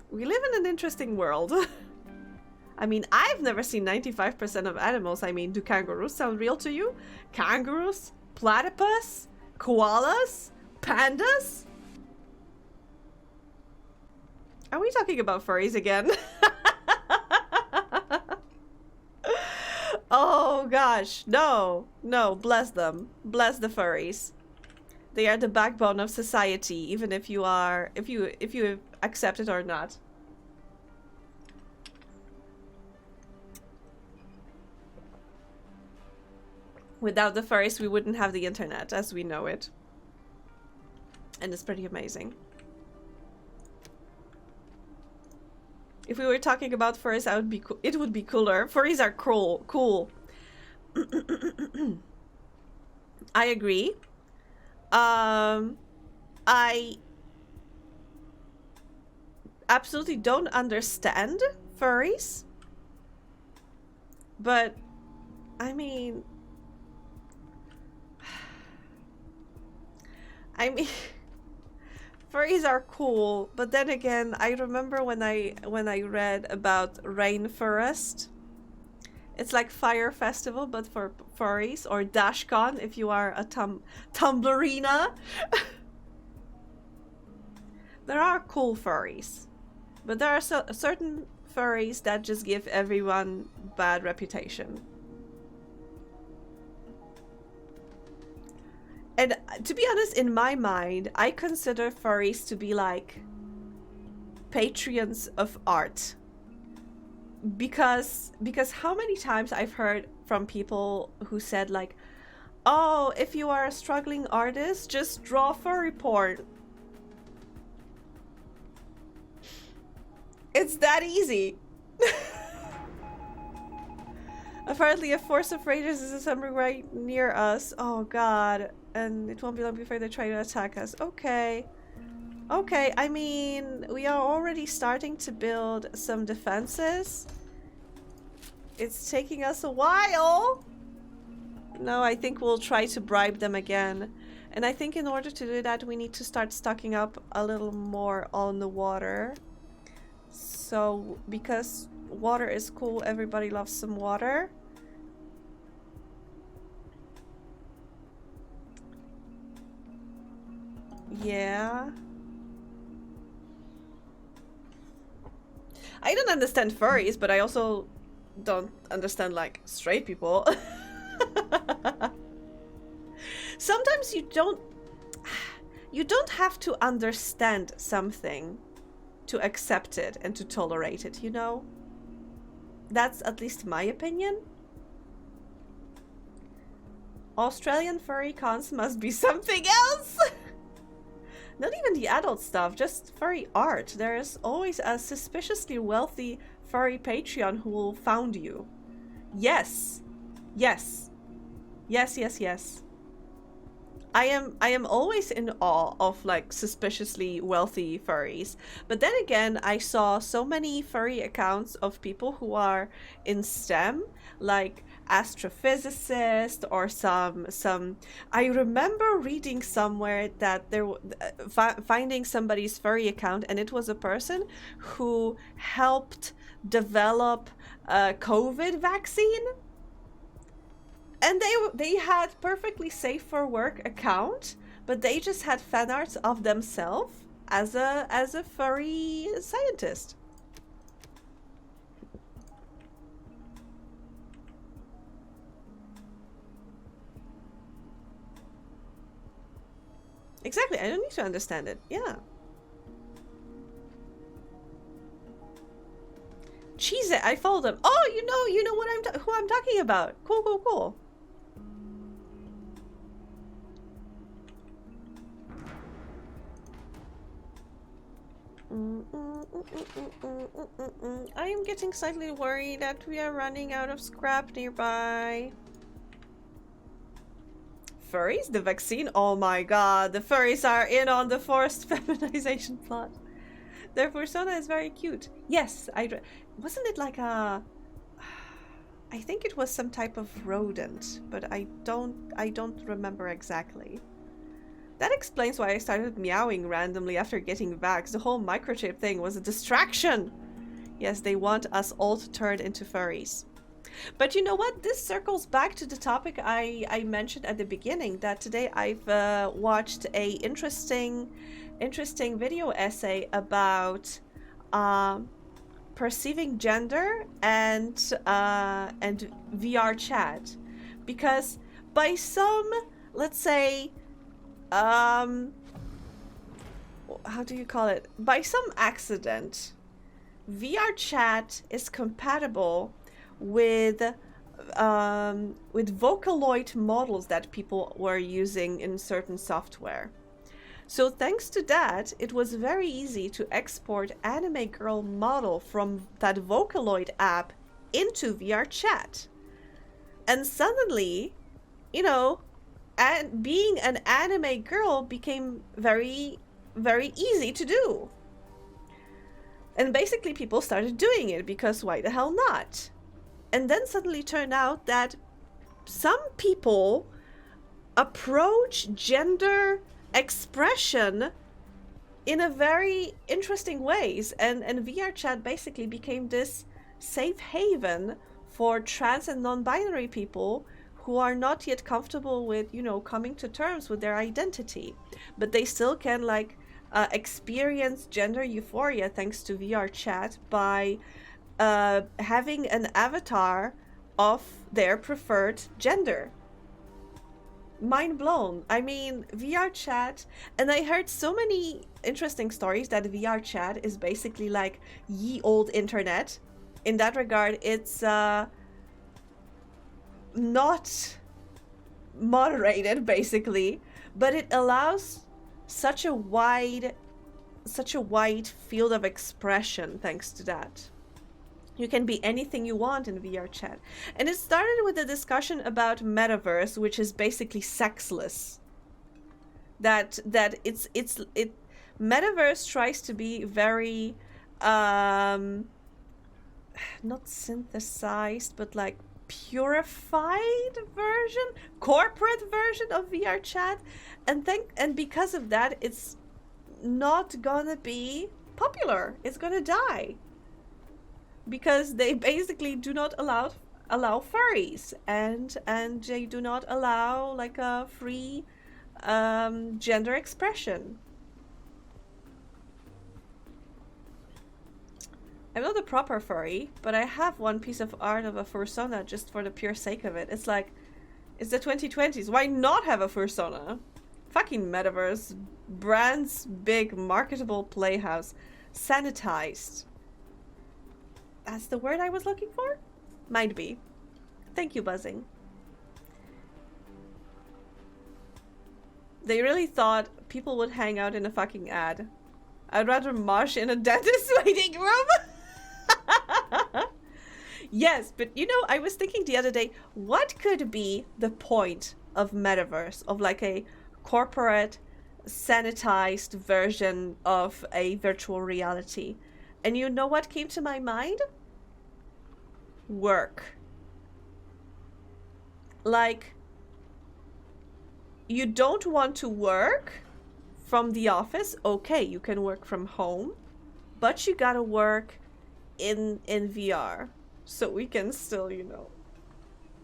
We live in an interesting world. I mean, I've never seen 95% of animals. I mean, do kangaroos sound real to you? Kangaroos? Platypus? Koalas? Pandas? Are we talking about furries again? Oh gosh, no, bless them. Bless the furries. They are the backbone of society, even if you accept it or not. Without the furries, we wouldn't have the internet as we know it. And it's pretty amazing. If we were talking about furries, it would be cooler. Furries are cool. I agree. I absolutely don't understand furries. But, I mean... furries are cool, but then again, I remember when I read about rainforest, It's like Fire Festival, but for furries, or DashCon if you are a Tumblerina. There are cool furries, but there are certain furries that just give everyone bad reputation. And to be honest, in my mind, I consider furries to be like patrons of art. Because how many times I've heard from people who said like, oh, if you are a struggling artist, just draw furry porn. It's that easy. Apparently a force of raiders is assembling right near us. Oh god. And it won't be long before they try to attack us. Okay. Okay, I mean, we are already starting to build some defenses. It's taking us a while. No, I think we'll try to bribe them again. And I think in order to do that, we need to start stocking up a little more on the water. So, because water is cool, everybody loves some water. Yeah. I don't understand furries, but I also don't understand, like, straight people. Sometimes you don't have to understand something to accept it and to tolerate it, you know? That's at least my opinion. Australian furry cons must be something else! Not even the adult stuff, just furry art. There's always a suspiciously wealthy furry Patreon who will found you. Yes. Yes. Yes, yes, yes. I am always in awe of like suspiciously wealthy furries. But then again, I saw so many furry accounts of people who are in STEM, like astrophysicist or some I remember reading somewhere that there finding somebody's furry account, and it was a person who helped develop a COVID vaccine. And they had perfectly safe for work account, but they just had fan arts of themselves as a furry scientist. Exactly, I don't need to understand it. Yeah. Cheese it, I followed them. Oh, you know what who I'm talking about. Cool, cool, cool. I am getting slightly worried that we are running out of scrap nearby. Furries? The vaccine? Oh my god, the furries are in on the forced feminization plot. Their persona is very cute. Yes, wasn't it like a... I think it was some type of rodent, but I don't remember exactly. That explains why I started meowing randomly after getting vaxxed. The whole microchip thing was a distraction. Yes, they want us all to turn into furries. But you know what? This circles back to the topic I mentioned at the beginning, that today I've watched a interesting video essay about perceiving gender and VR chat. Because by some, let's say, how do you call it? By some accident, VR chat is compatible with Vocaloid models that people were using in certain software. So thanks to that, it was very easy to export anime girl model from that Vocaloid app into VR chat. And suddenly, you know, and being an anime girl became very, very easy to do. And basically people started doing it because why the hell not? And then suddenly turned out that some people approach gender expression in a very interesting ways, and VR chat basically became this safe haven for trans and non-binary people who are not yet comfortable with, you know, coming to terms with their identity, but they still can like experience gender euphoria thanks to VR chat by having an avatar of their preferred gender. Mind blown. I mean, VR chat, and I heard so many interesting stories that VR chat is basically like ye old internet. In that regard, it's not moderated basically, but it allows such a wide field of expression thanks to that. You can be anything you want in VR chat. And it started with a discussion about metaverse, which is basically sexless. That metaverse tries to be very not synthesized, but like purified version, corporate version of VR chat, and because of that, it's not gonna be popular. It's gonna die because they basically do not allow furries, and they do not allow like a free gender expression. I'm not a proper furry, but I have one piece of art of a fursona just for the pure sake of it. It's like, it's the 2020s. Why not have a fursona? Fucking metaverse. Brand's big marketable playhouse. Sanitized. That's the word I was looking for? Might be. Thank you, Buzzing. They really thought people would hang out in a fucking ad. I'd rather mosh in a dentist waiting room. Yes, but you know, I was thinking the other day, what could be the point of metaverse, of like a corporate sanitized version of a virtual reality? And you know what came to my mind? Work. Like, you don't want to work from the office? Okay, you can work from home, but you gotta work in VR, so we can still, you know,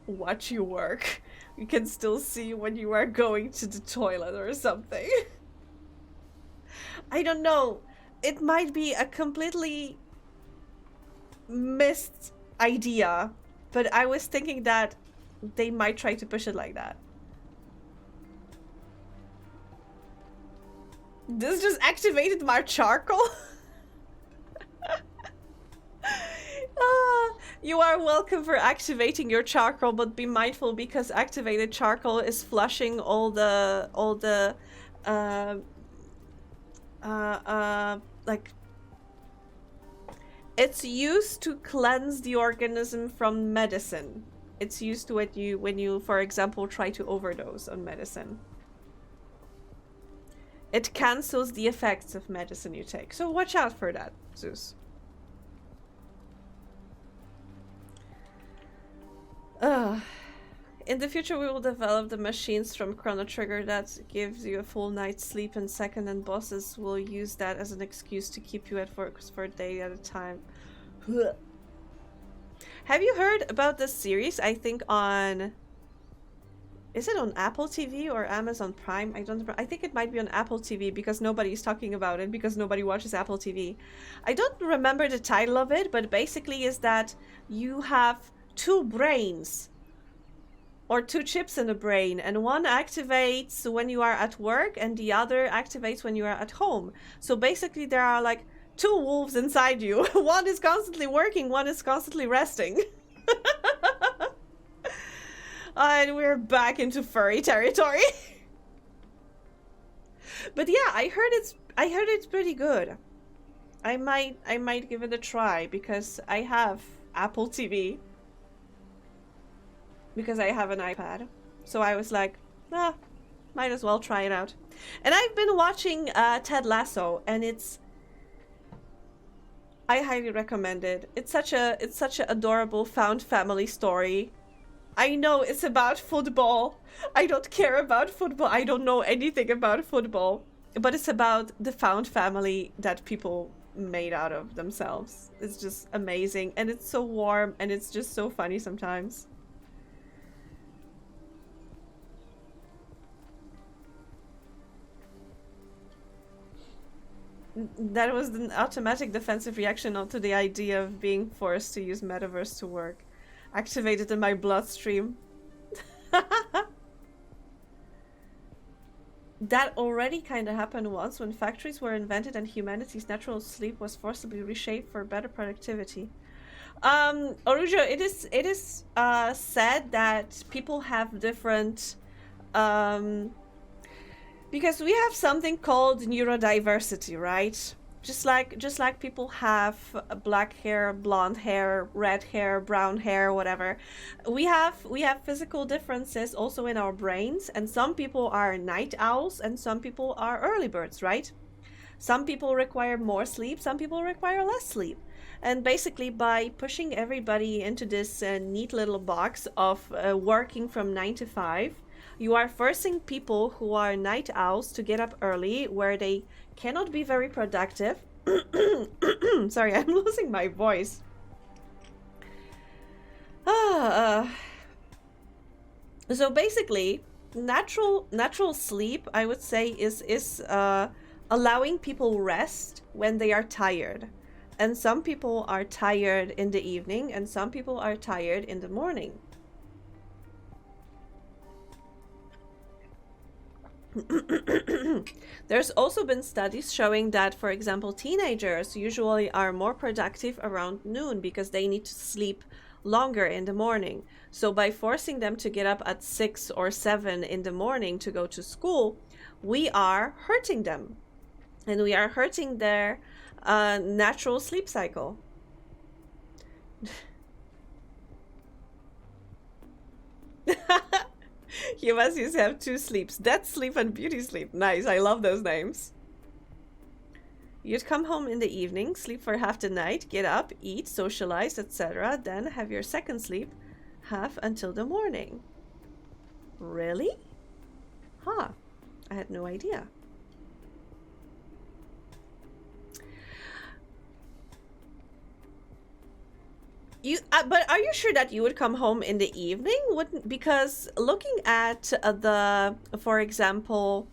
watch you work. We can still see when you are going to the toilet or something. I don't know. It might be a completely missed idea, but I was thinking that they might try to push it like that. This just activated my charcoal. You are welcome for activating your charcoal, but be mindful because activated charcoal is flushing all the like, it's used to cleanse the organism from medicine. It's used to it when you, for example, try to overdose on medicine. It cancels the effects of medicine you take. So watch out for that, Zeus. In the future, we will develop the machines from Chrono Trigger that gives you a full night's sleep in second, and bosses will use that as an excuse to keep you at work for a day at a time. Have you heard about this series? I think on... Is it on Apple TV or Amazon Prime? I don't remember. I think it might be on Apple TV because nobody's talking about it because nobody watches Apple TV. I don't remember the title of it, but basically is that you have two brains or two chips in the brain, and one activates when you are at work and the other activates when you are at home. So basically there are like two wolves inside you. One is constantly working, one is constantly resting. And we're back into furry territory. But yeah, I heard it's pretty good. I might give it a try because I have Apple TV. Because I have an iPad. So I was like, might as well try it out. And I've been watching Ted Lasso, and I highly recommend it. It's such an adorable found family story. I know it's about football. I don't care about football. I don't know anything about football. But it's about the found family that people made out of themselves. It's just amazing, and it's so warm, and it's just so funny sometimes. That was an automatic defensive reaction to the idea of being forced to use metaverse to work. Activated in my bloodstream. That already kind of happened once when factories were invented and humanity's natural sleep was forcibly reshaped for better productivity. Orujo, it is said that people have different because we have something called neurodiversity, right? Just like people have black hair, blonde hair, red hair, brown hair, whatever. We have physical differences also in our brains, and some people are night owls and some people are early birds, right? Some people require more sleep, some people require less sleep. And basically by pushing everybody into this neat little box of working from 9 to 5, you are forcing people who are night owls to get up early, where they cannot be very productive. Sorry, I'm losing my voice. So basically, natural sleep, I would say, is allowing people rest when they are tired. And some people are tired in the evening, and some people are tired in the morning. There's also been studies showing that, for example, teenagers usually are more productive around noon because they need to sleep longer in the morning. So by forcing them to get up at 6 or 7 in the morning to go to school, we are hurting them. And we are hurting their natural sleep cycle. Humans used to have 2 sleeps: death sleep and beauty sleep. Nice, I love those names. You'd come home in the evening, sleep for half the night, get up, eat, socialize, etc. Then have your second sleep, half until the morning. Really? Huh. I had no idea. But are you sure that you would come home in the evening? Wouldn't, because looking at for example,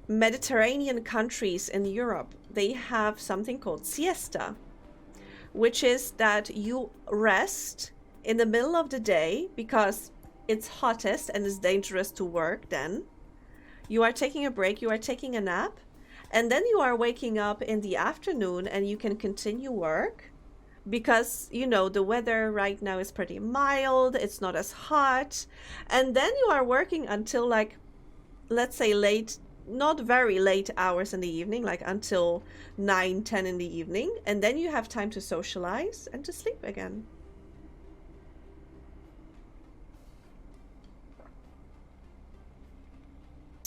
Mediterranean countries in Europe, they have something called siesta, which is that you rest in the middle of the day because it's hottest and it's dangerous to work then. You are taking a break, you are taking a nap, and then you are waking up in the afternoon and you can continue work because, you know, the weather right now is pretty mild, it's not as hot. And then you are working until, like, let's say late, not very late hours in the evening, like until 9, 10 in the evening. And then you have time to socialize and to sleep again.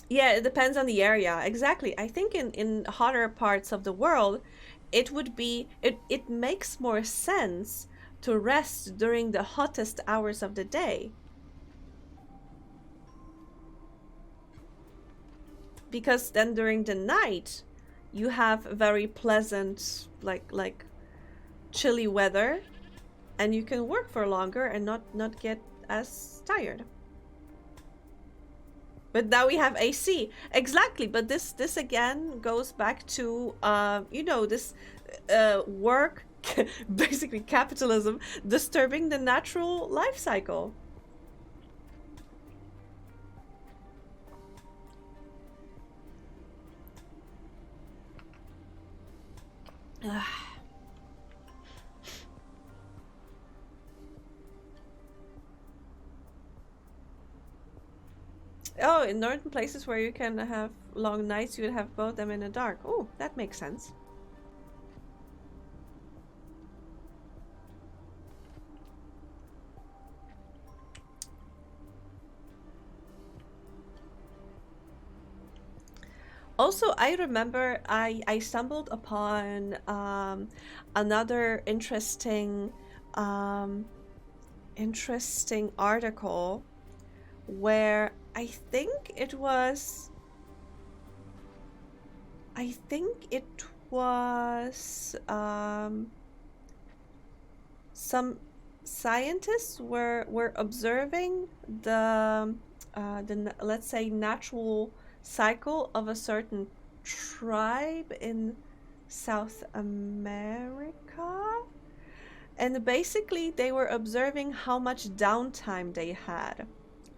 Yeah, it depends on the area. Exactly. I think in hotter parts of the world, it would be, it makes more sense to rest during the hottest hours of the day. Because then during the night, you have very pleasant, like chilly weather, and you can work for longer and not get as tired. But now we have AC. Exactly, but this again goes back to you know, this work, basically capitalism, disturbing the natural life cycle. Oh, in northern places where you can have long nights, you would have both them in the dark. Oh, that makes sense. Also, I remember I stumbled upon another interesting interesting article where I think it was I think it was some scientists were observing let's say natural cycle of a certain tribe in South America, and basically they were observing how much downtime they had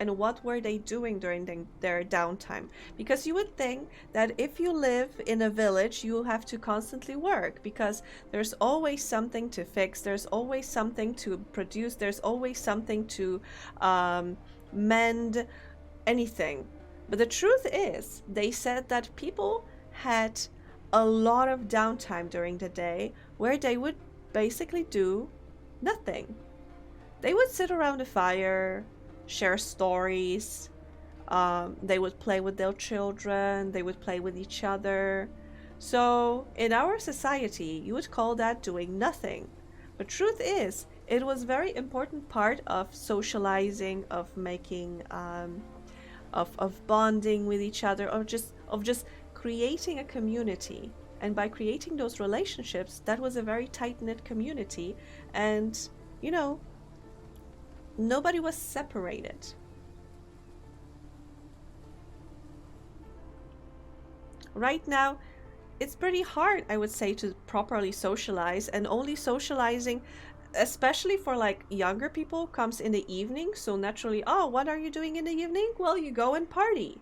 and what were they doing during their downtime, because you would think that if you live in a village you have to constantly work because there's always something to fix, there's always something to produce, there's always something to mend, anything. But the truth is, they said that people had a lot of downtime during the day where they would basically do nothing. They would sit around a fire, share stories, they would play with their children, they would play with each other. So in our society, you would call that doing nothing. But truth is, it was a very important part of socializing, of making, of bonding with each other, of just creating a community. And by creating those relationships, that was a very tight-knit community. And, you know, nobody was separated. Right now, it's pretty hard, I would say, to properly socialize, and only socializing, especially for like younger people, comes in the evening. So naturally, oh, what are you doing in the evening? Well, you go and party.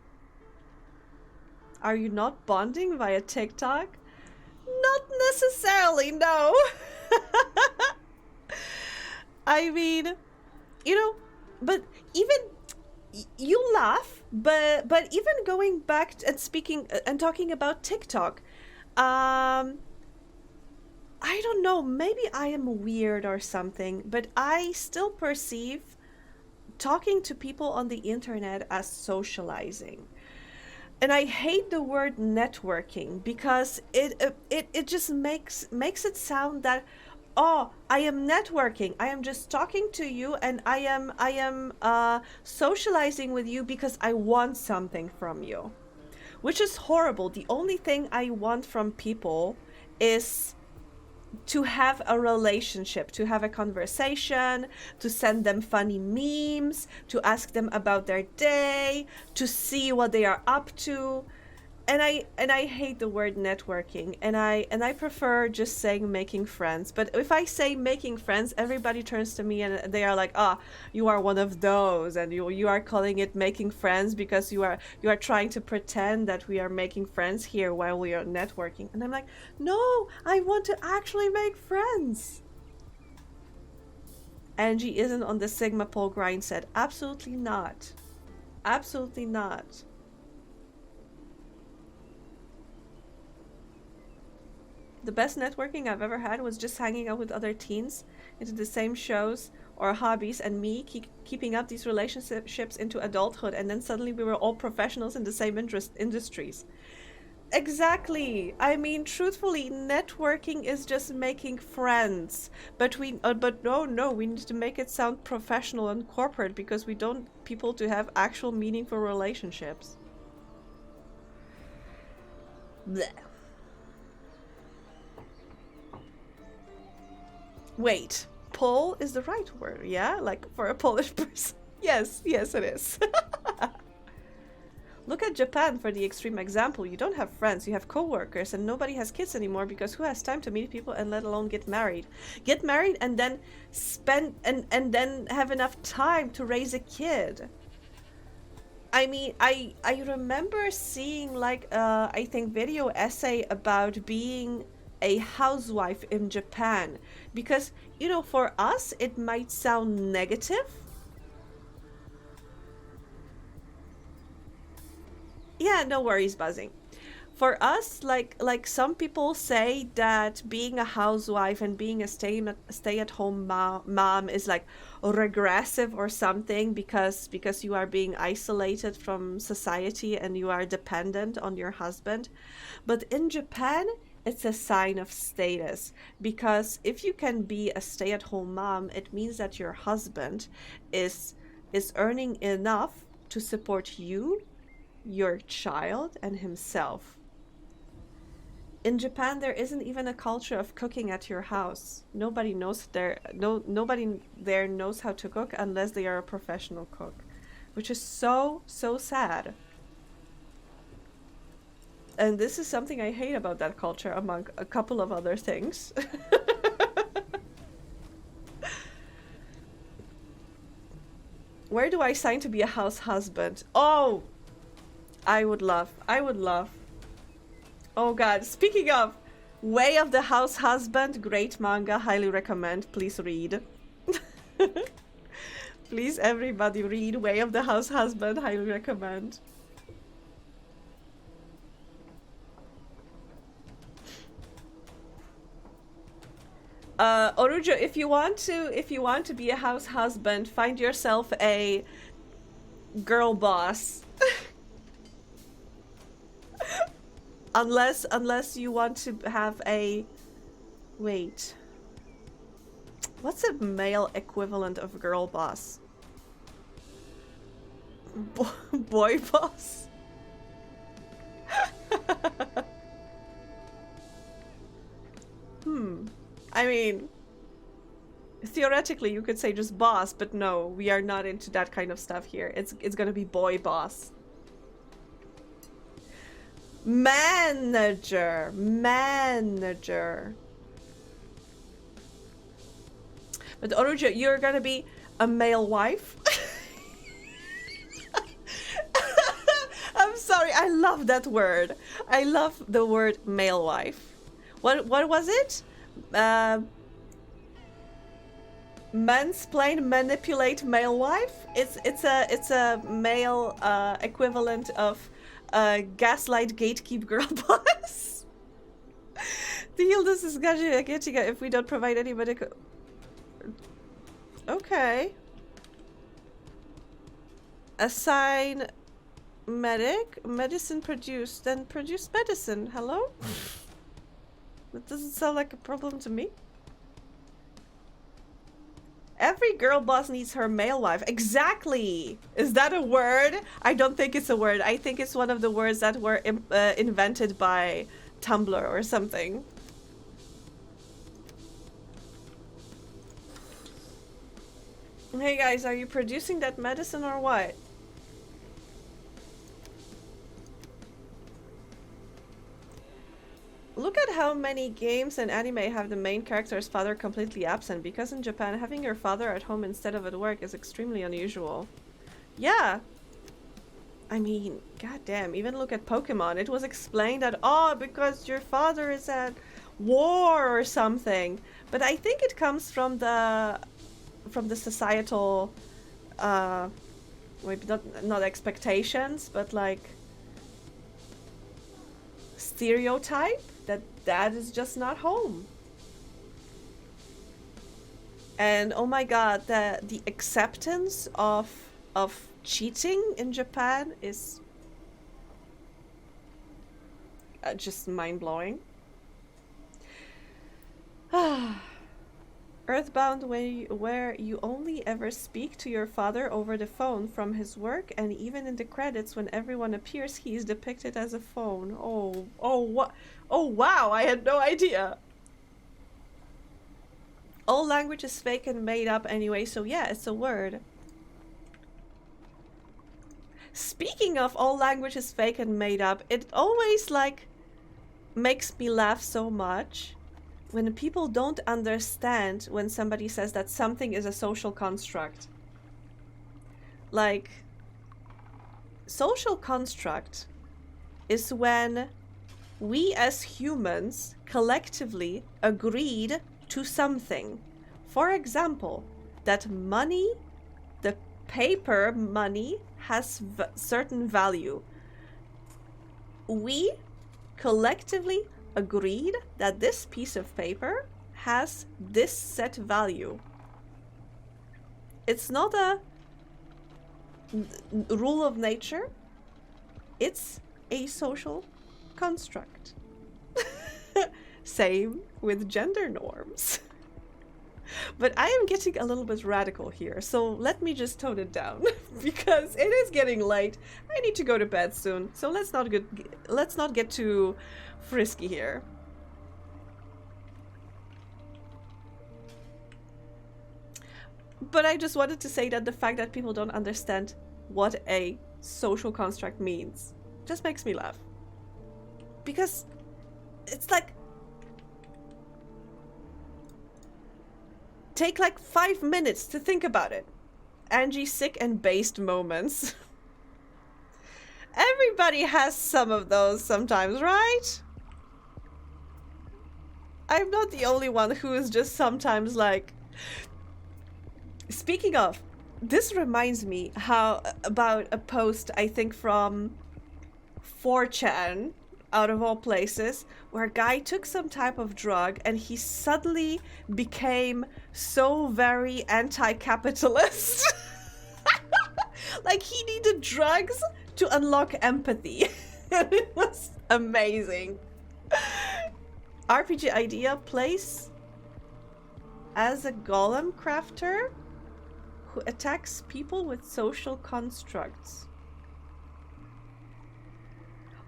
Are you not bonding via TikTok? Not necessarily, no. I mean, you know, but even you laugh, but even going back and speaking and talking about TikTok, I don't know, maybe I am weird or something, but I still perceive talking to people on the internet as socializing. And I hate the word networking because it just makes it sound that, oh, I am networking, I am just talking to you, and I am socializing with you because I want something from you, which is horrible. The only thing I want from people is to have a relationship, to have a conversation, to send them funny memes, to ask them about their day, to see what they are up to. And I hate the word networking, and I prefer just saying making friends. But if I say making friends, everybody turns to me and they are like, "Ah, you are one of those, and you are calling it making friends because you are trying to pretend that we are making friends here while we are networking." And I'm like, "No, I want to actually make friends." Angie isn't on the Sigma pole grind set. Absolutely not. Absolutely not. The best networking I've ever had was just hanging out with other teens into the same shows or hobbies, and me keeping up these relationships into adulthood, and then suddenly we were all professionals in the same industries. Exactly. I mean, truthfully, networking is just making friends. But no, we need to make it sound professional and corporate because we don't people to have actual meaningful relationships. Blech. Wait, Pole is the right word, yeah? Like for a Polish person. Yes, it is. Look at Japan for the extreme example. You don't have friends, you have co-workers, and nobody has kids anymore because who has time to meet people and let alone get married? Get married and then spend and then have enough time to raise a kid. I mean, I remember seeing like I think video essay about being a housewife in Japan, because you know, for us it might sound negative. Yeah, no worries, buzzing. For us, like some people say that being a housewife and being a stay-at-home mom is like regressive or something because you are being isolated from society and you are dependent on your husband. But in Japan, it's a sign of status, because if you can be a stay-at-home mom, it means that your husband is earning enough to support you, your child, and himself. In Japan, there isn't even a culture of cooking at your house. Nobody knows nobody there knows how to cook unless they are a professional cook, which is so sad. And this is something I hate about that culture, among a couple of other things. Where do I sign to be a house husband? Oh, I would love. Oh god, speaking of Way of the House Husband, great manga, highly recommend, please read. Please everybody read Way of the House Husband, highly recommend. Orujo, if you want to be a house husband, find yourself a girl boss. unless you want to have a... Wait. What's a male equivalent of girl boss? Boy boss? I mean, theoretically you could say just boss, but no, we are not into that kind of stuff here. It's gonna be boy boss. Manager. But Orujo, you're gonna be a male wife? I'm sorry, I love that word. I love the word male wife. What was it? Mansplain, manipulate male wife? It's a male equivalent of gaslight, gatekeep, girl boss. The Yildiz is getting if we don't provide any medical... Okay. Assign medic, medicine produced, then produce medicine. Hello? That doesn't sound like a problem to me. Every girl boss needs her male wife. Exactly! Is that a word? I don't think it's a word. I think it's one of the words that were invented by Tumblr or something. Hey guys, are you producing that medicine or what? Look at how many games and anime have the main character's father completely absent, because in Japan, having your father at home instead of at work is extremely unusual. Yeah. I mean, goddamn, even look at Pokemon. It was explained that, oh, because your father is at war or something. But I think it comes from the societal, maybe not expectations, but like stereotype that dad is just not home. And oh my god, the acceptance of cheating in Japan is just mind-blowing. Earthbound, where you only ever speak to your father over the phone from his work, and even in the credits when everyone appears, he is depicted as a phone. Oh wow, I had no idea. All language is fake and made up anyway, so yeah, it's a word. Speaking of all language is fake and made up, it always like makes me laugh so much when people don't understand when somebody says that something is a social construct. Like, social construct is when we as humans collectively agreed to something. For example, that money, the paper money, has certain value. We collectively agreed that this piece of paper has this set value. It's not a rule of nature, it's a social construct. Same with gender norms. But I am getting a little bit radical here, so let me just tone it down because it is getting late. I need to go to bed soon, so let's not get too frisky here. But I just wanted to say that the fact that people don't understand what a social construct means just makes me laugh. Because it's like, take like 5 minutes to think about it. Angie's sick and based moments. Everybody has some of those sometimes, right? I'm not the only one who is just sometimes like... Speaking of, this reminds me about a post, I think from 4chan, out of all places, where a guy took some type of drug and he suddenly became so very anti-capitalist. Like he needed drugs to unlock empathy. And it was amazing. RPG idea: place as a golem crafter who attacks people with social constructs.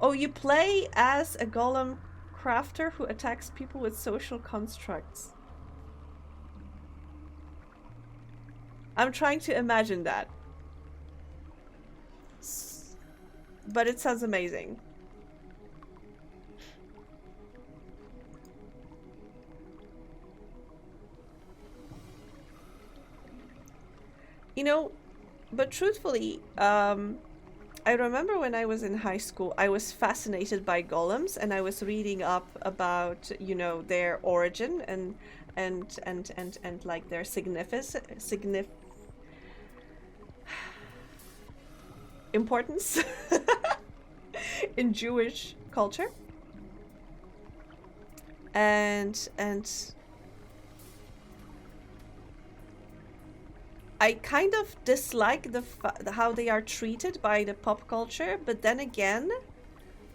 Oh, you play as a golem crafter who attacks people with social constructs. I'm trying to imagine that. But it sounds amazing. You know, but truthfully, I remember when I was in high school, I was fascinated by golems, and I was reading up about, you know, their origin and like their importance in Jewish culture. And I kind of dislike how they are treated by the pop culture, but then again,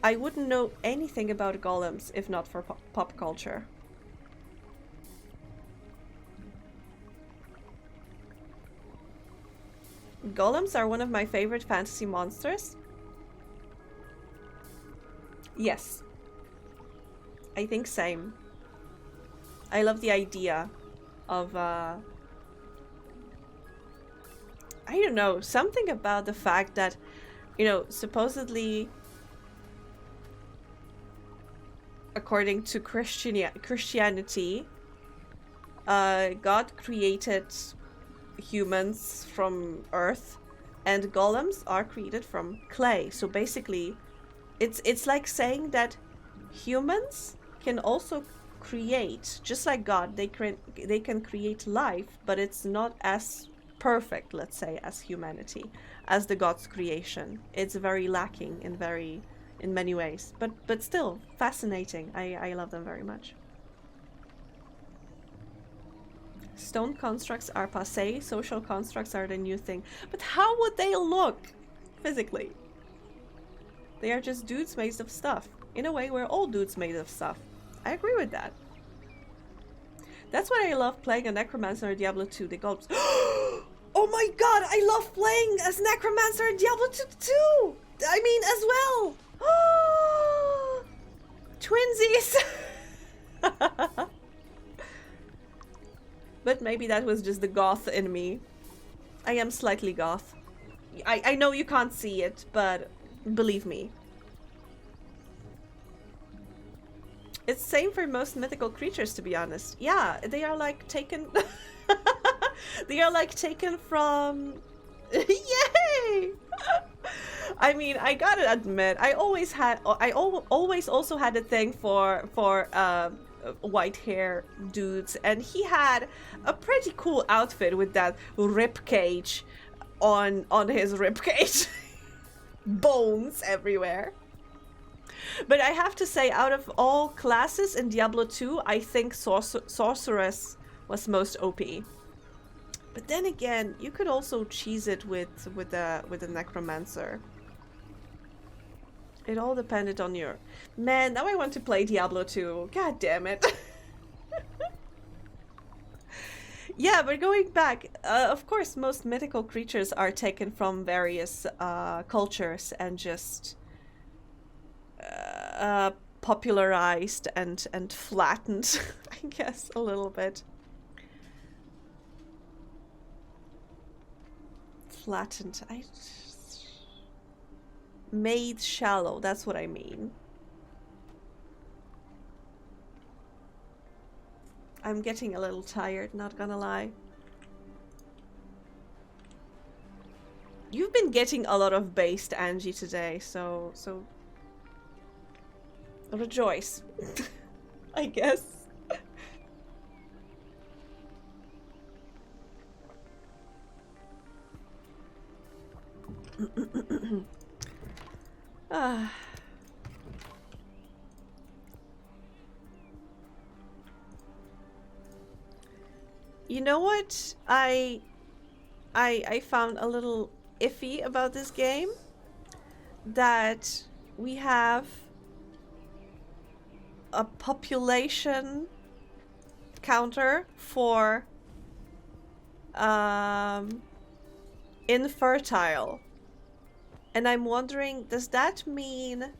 I wouldn't know anything about golems if not for pop culture. Golems are one of my favorite fantasy monsters. Yes. I think same. I love the idea of I don't know, something about the fact that, you know, supposedly, according to Christianity, God created humans from earth, and golems are created from clay. So basically, it's like saying that humans can also create, just like God, they can create life, but it's not as perfect, let's say, as humanity, as the God's creation. It's very lacking in many ways, but still fascinating. I love them very much. Stone constructs are passé, social constructs are the new thing. But how would they look physically? They are just dudes made of stuff. In a way, we're all dudes made of stuff. I agree with that. That's why I love playing a Necromancer in Diablo 2. The golems. Oh my god, I love playing as Necromancer in Diablo 2 too! I mean, as well! Twinsies! But maybe that was just the goth in me. I am slightly goth. I know you can't see it, but believe me. It's the same for most mythical creatures, to be honest. Yeah, they are like taken... They are like taken from... Yay! I mean, I gotta admit, I always also had a thing for white hair dudes, and he had a pretty cool outfit with that rib cage on his rib cage. Bones everywhere. But I have to say, out of all classes in Diablo 2, I think Sorceress was most OP. But then again, you could also cheese it with a Necromancer. It all depended on your... Man, now I want to play Diablo 2. God damn it. Yeah, but going back, of course, most mythical creatures are taken from various cultures and just popularized and flattened, I guess, a little bit. Flattened. Made shallow, that's what I mean. I'm getting a little tired, not gonna lie. You've been getting a lot of based, Angie, today, so rejoice. I guess. Ah. You know what I found a little iffy about this game? That we have a population counter for infertile. And I'm wondering, does that mean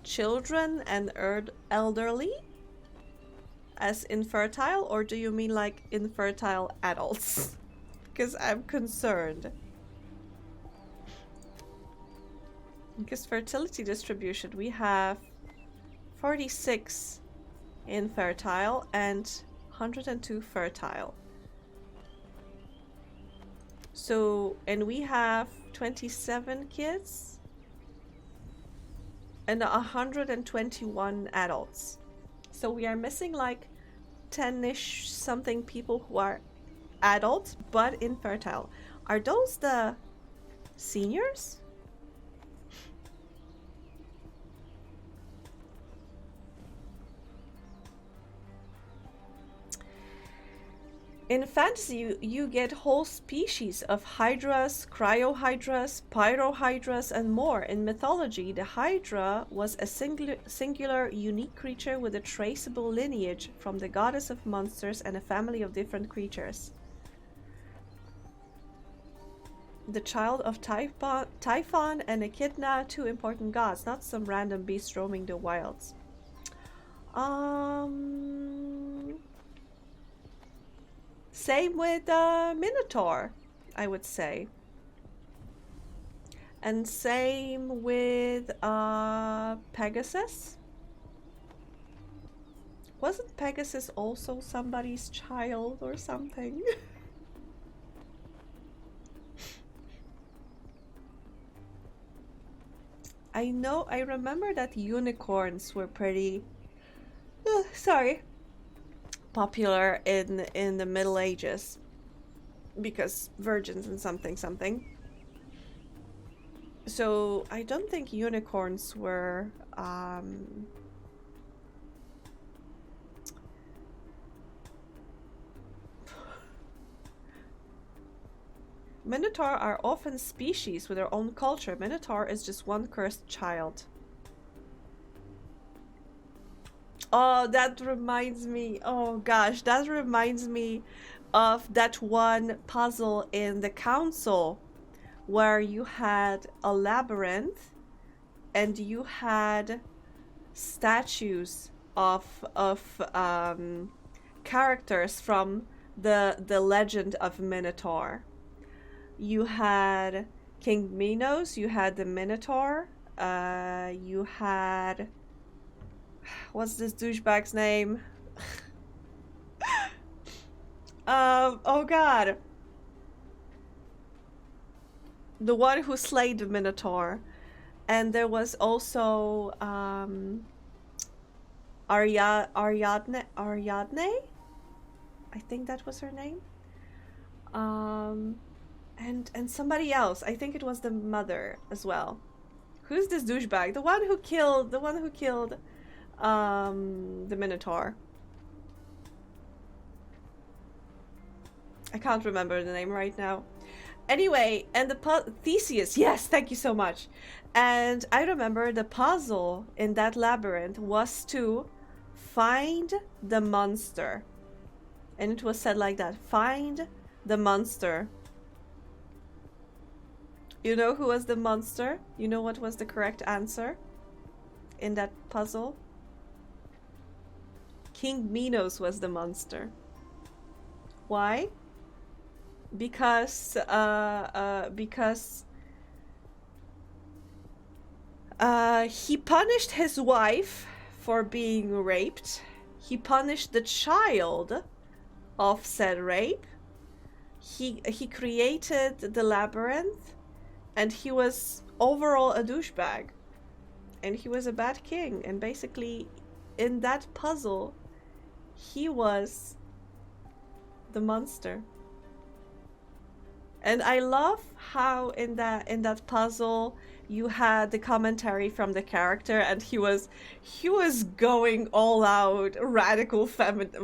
children and elderly as infertile, or do you mean like infertile adults? Because I'm concerned. Because fertility distribution, we have 46 infertile and 102 fertile. So, and we have 27 kids and 121 adults. So we are missing like 10-ish something people who are adults but infertile. Are those the seniors? In fantasy, you get whole species of hydras, cryohydras, pyrohydras, and more. In mythology, the hydra was a singular, unique creature with a traceable lineage from the goddess of monsters and a family of different creatures. The child of Typhon and Echidna, two important gods, not some random beast roaming the wilds. Same with Minotaur, I would say. And same with Pegasus. Wasn't Pegasus also somebody's child or something? I remember that unicorns were pretty popular in the Middle Ages because virgins and something. So I don't think unicorns were Minotaur are often species with their own culture. Minotaur is just one cursed child. Oh, that reminds me. Oh gosh, that reminds me of that one puzzle in the council where you had a labyrinth and you had statues of characters from the legend of Minotaur. You had King Minos, you had the Minotaur, you had... What's this douchebag's name? Oh god. The one who slayed the Minotaur. And there was also Ariadne? I think that was her name. And somebody else. I think it was the mother as well. Who's this douchebag? The one who killed the Minotaur. I can't remember the name right now. Anyway, and the Theseus. Yes, thank you so much. And I remember the puzzle in that labyrinth was to find the monster And it was said like that. Find the monster. You know who was the monster? You know what was the correct answer in that puzzle? King Minos was the monster. Why? Because he punished his wife for being raped. He punished the child of said rape. He created the labyrinth, and he was overall a douchebag. And he was a bad king, and basically in that puzzle he was the monster. And I love how in that puzzle you had the commentary from the character, and he was going all out radical feminist.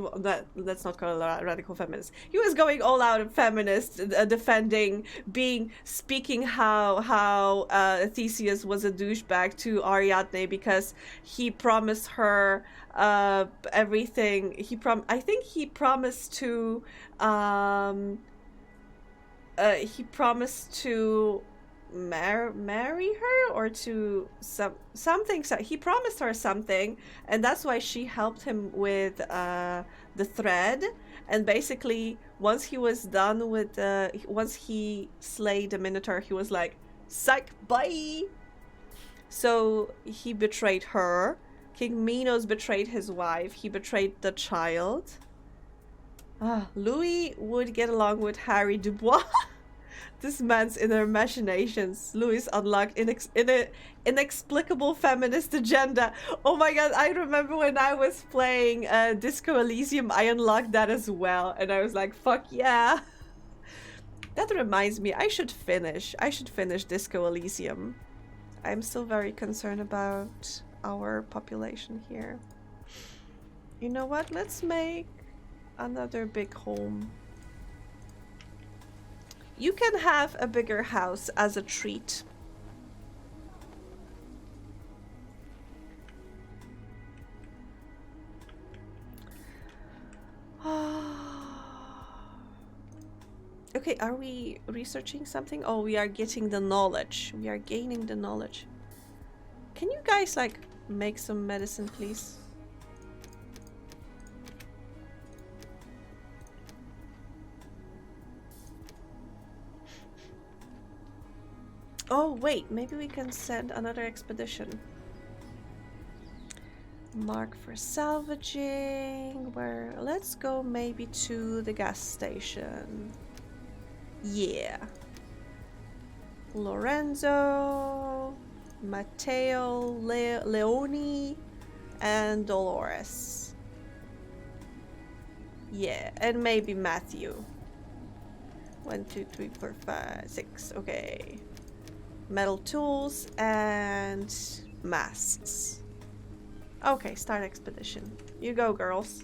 Let's not call it radical feminist. He was going all out feminist, defending, speaking how Theseus was a douchebag to Ariadne because he promised her everything. I think he promised to marry her, or to something. So he promised her something, and that's why she helped him with the thread. And basically, once he was done with once he slayed the Minotaur, he was like, "Psych, bye." So he betrayed her. King Minos betrayed his wife. He betrayed the child. Louis would get along with Harry Dubois. This man's inner machinations. Louis unlocked inexplicable feminist agenda. Oh my god, I remember when I was playing Disco Elysium, I unlocked that as well. And I was like, fuck yeah. That reminds me, I should finish Disco Elysium. I'm still very concerned about our population here. You know what? Let's make another big home. You can have a bigger house as a treat. Okay, are we researching something? Oh, we are getting the knowledge. We are gaining the knowledge. Can you guys, like, make some medicine, please? Oh, wait, maybe we can send another expedition. Mark for salvaging. Where? Let's go maybe to the gas station. Yeah. Lorenzo, Matteo, Leone, and Dolores. Yeah, and maybe Matthew. 1, 2, 3, 4, 5, 6. Okay. Metal tools and masks. Okay, start expedition. You go, girls.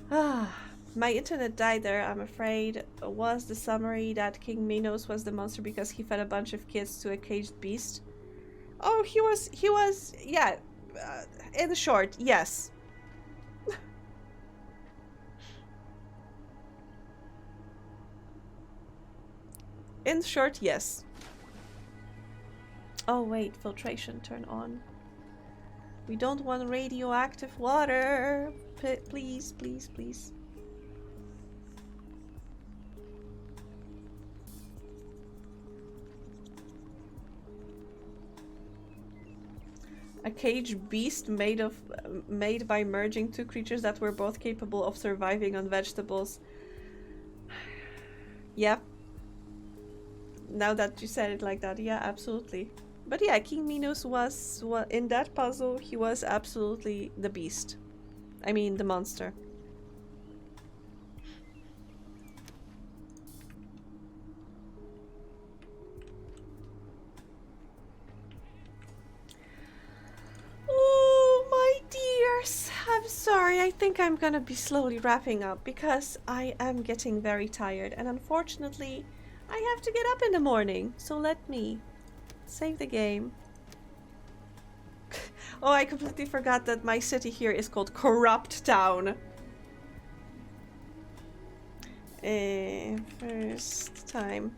My internet died there, I'm afraid. Was the summary that King Minos was the monster because he fed a bunch of kids to a caged beast? Oh, he was, yeah. In short, yes. In short, yes. Oh wait, filtration turn on. We don't want radioactive water. Please, please, please. A caged beast made by merging two creatures that were both capable of surviving on vegetables. Yeah. Now that you said it like that, yeah, absolutely. But yeah, King Minos was in that puzzle, he was absolutely the beast. I mean, the monster. Oh, my dears. I'm sorry, I think I'm gonna be slowly wrapping up because I am getting very tired, and unfortunately, I have to get up in the morning, so let me save the game. Oh, I completely forgot that my city here is called Corrupt Town. First time.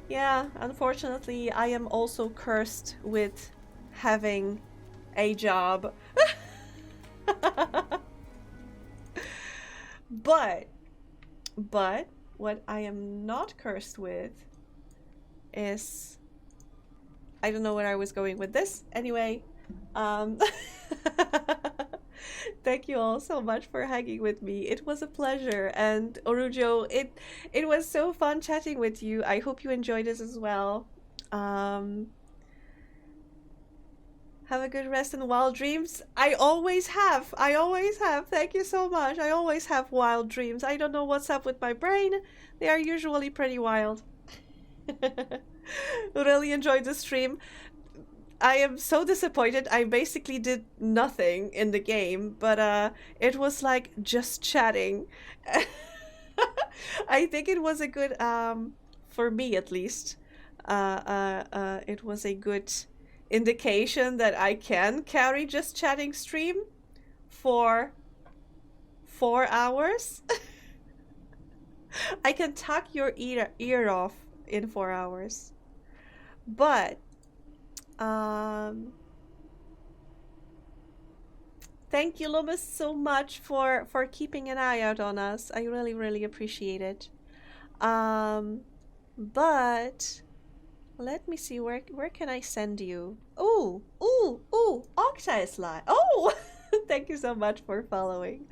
Yeah, unfortunately, I am also cursed with having a job. But what I am not cursed with is, I don't know where I was going with this. Anyway, thank you all so much for hanging with me. It was a pleasure, and Orujo, it was so fun chatting with you. I hope you enjoyed this as well. Have a good rest and wild dreams. I always have. I always have. Thank you so much. I always have wild dreams. I don't know what's up with my brain. They are usually pretty wild. Really enjoyed the stream. I am so disappointed. I basically did nothing in the game, but it was like just chatting. I think it was a good, for me at least, it was a good indication that I can carry just chatting stream for 4 hours. I can tuck your ear off in 4 hours. But thank you, Loomis, so much for keeping an eye out on us. I really appreciate it. But let me see, where can I send you? Ooh, Octa is live. Oh, thank you so much for following.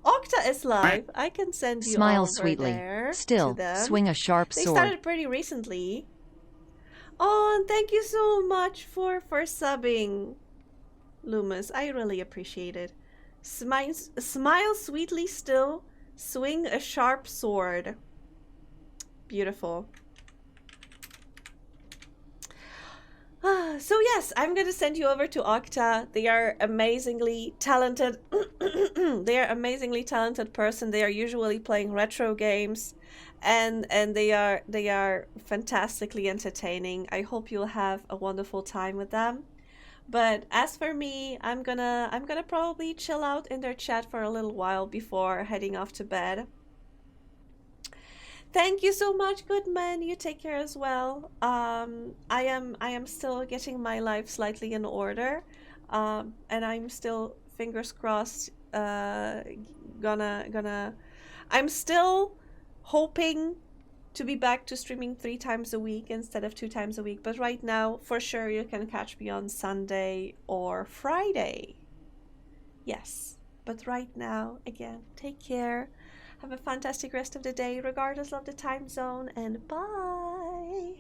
Octa is live. I can send you Smile over sweetly. there Still, to them. swing a sharp They sword. started pretty recently. Oh, and thank you so much for subbing, Loomis. I really appreciate it. Smile sweetly still, swing a sharp sword. Beautiful. So yes, I'm gonna send you over to Octa. They are amazingly talented. They are amazingly talented person. They are usually playing retro games, and they are fantastically entertaining. I hope you'll have a wonderful time with them. But as for me, I'm gonna probably chill out in their chat for a little while before heading off to bed. Thank you so much, Goodman. You take care as well. I am still getting my life slightly in order, and I'm still, fingers crossed, I'm still hoping to be back to streaming 3 times a week instead of 2 times a week. But right now, for sure, you can catch me on Sunday or Friday. Yes, but right now, again, take care. Have a fantastic rest of the day, regardless of the time zone, and bye!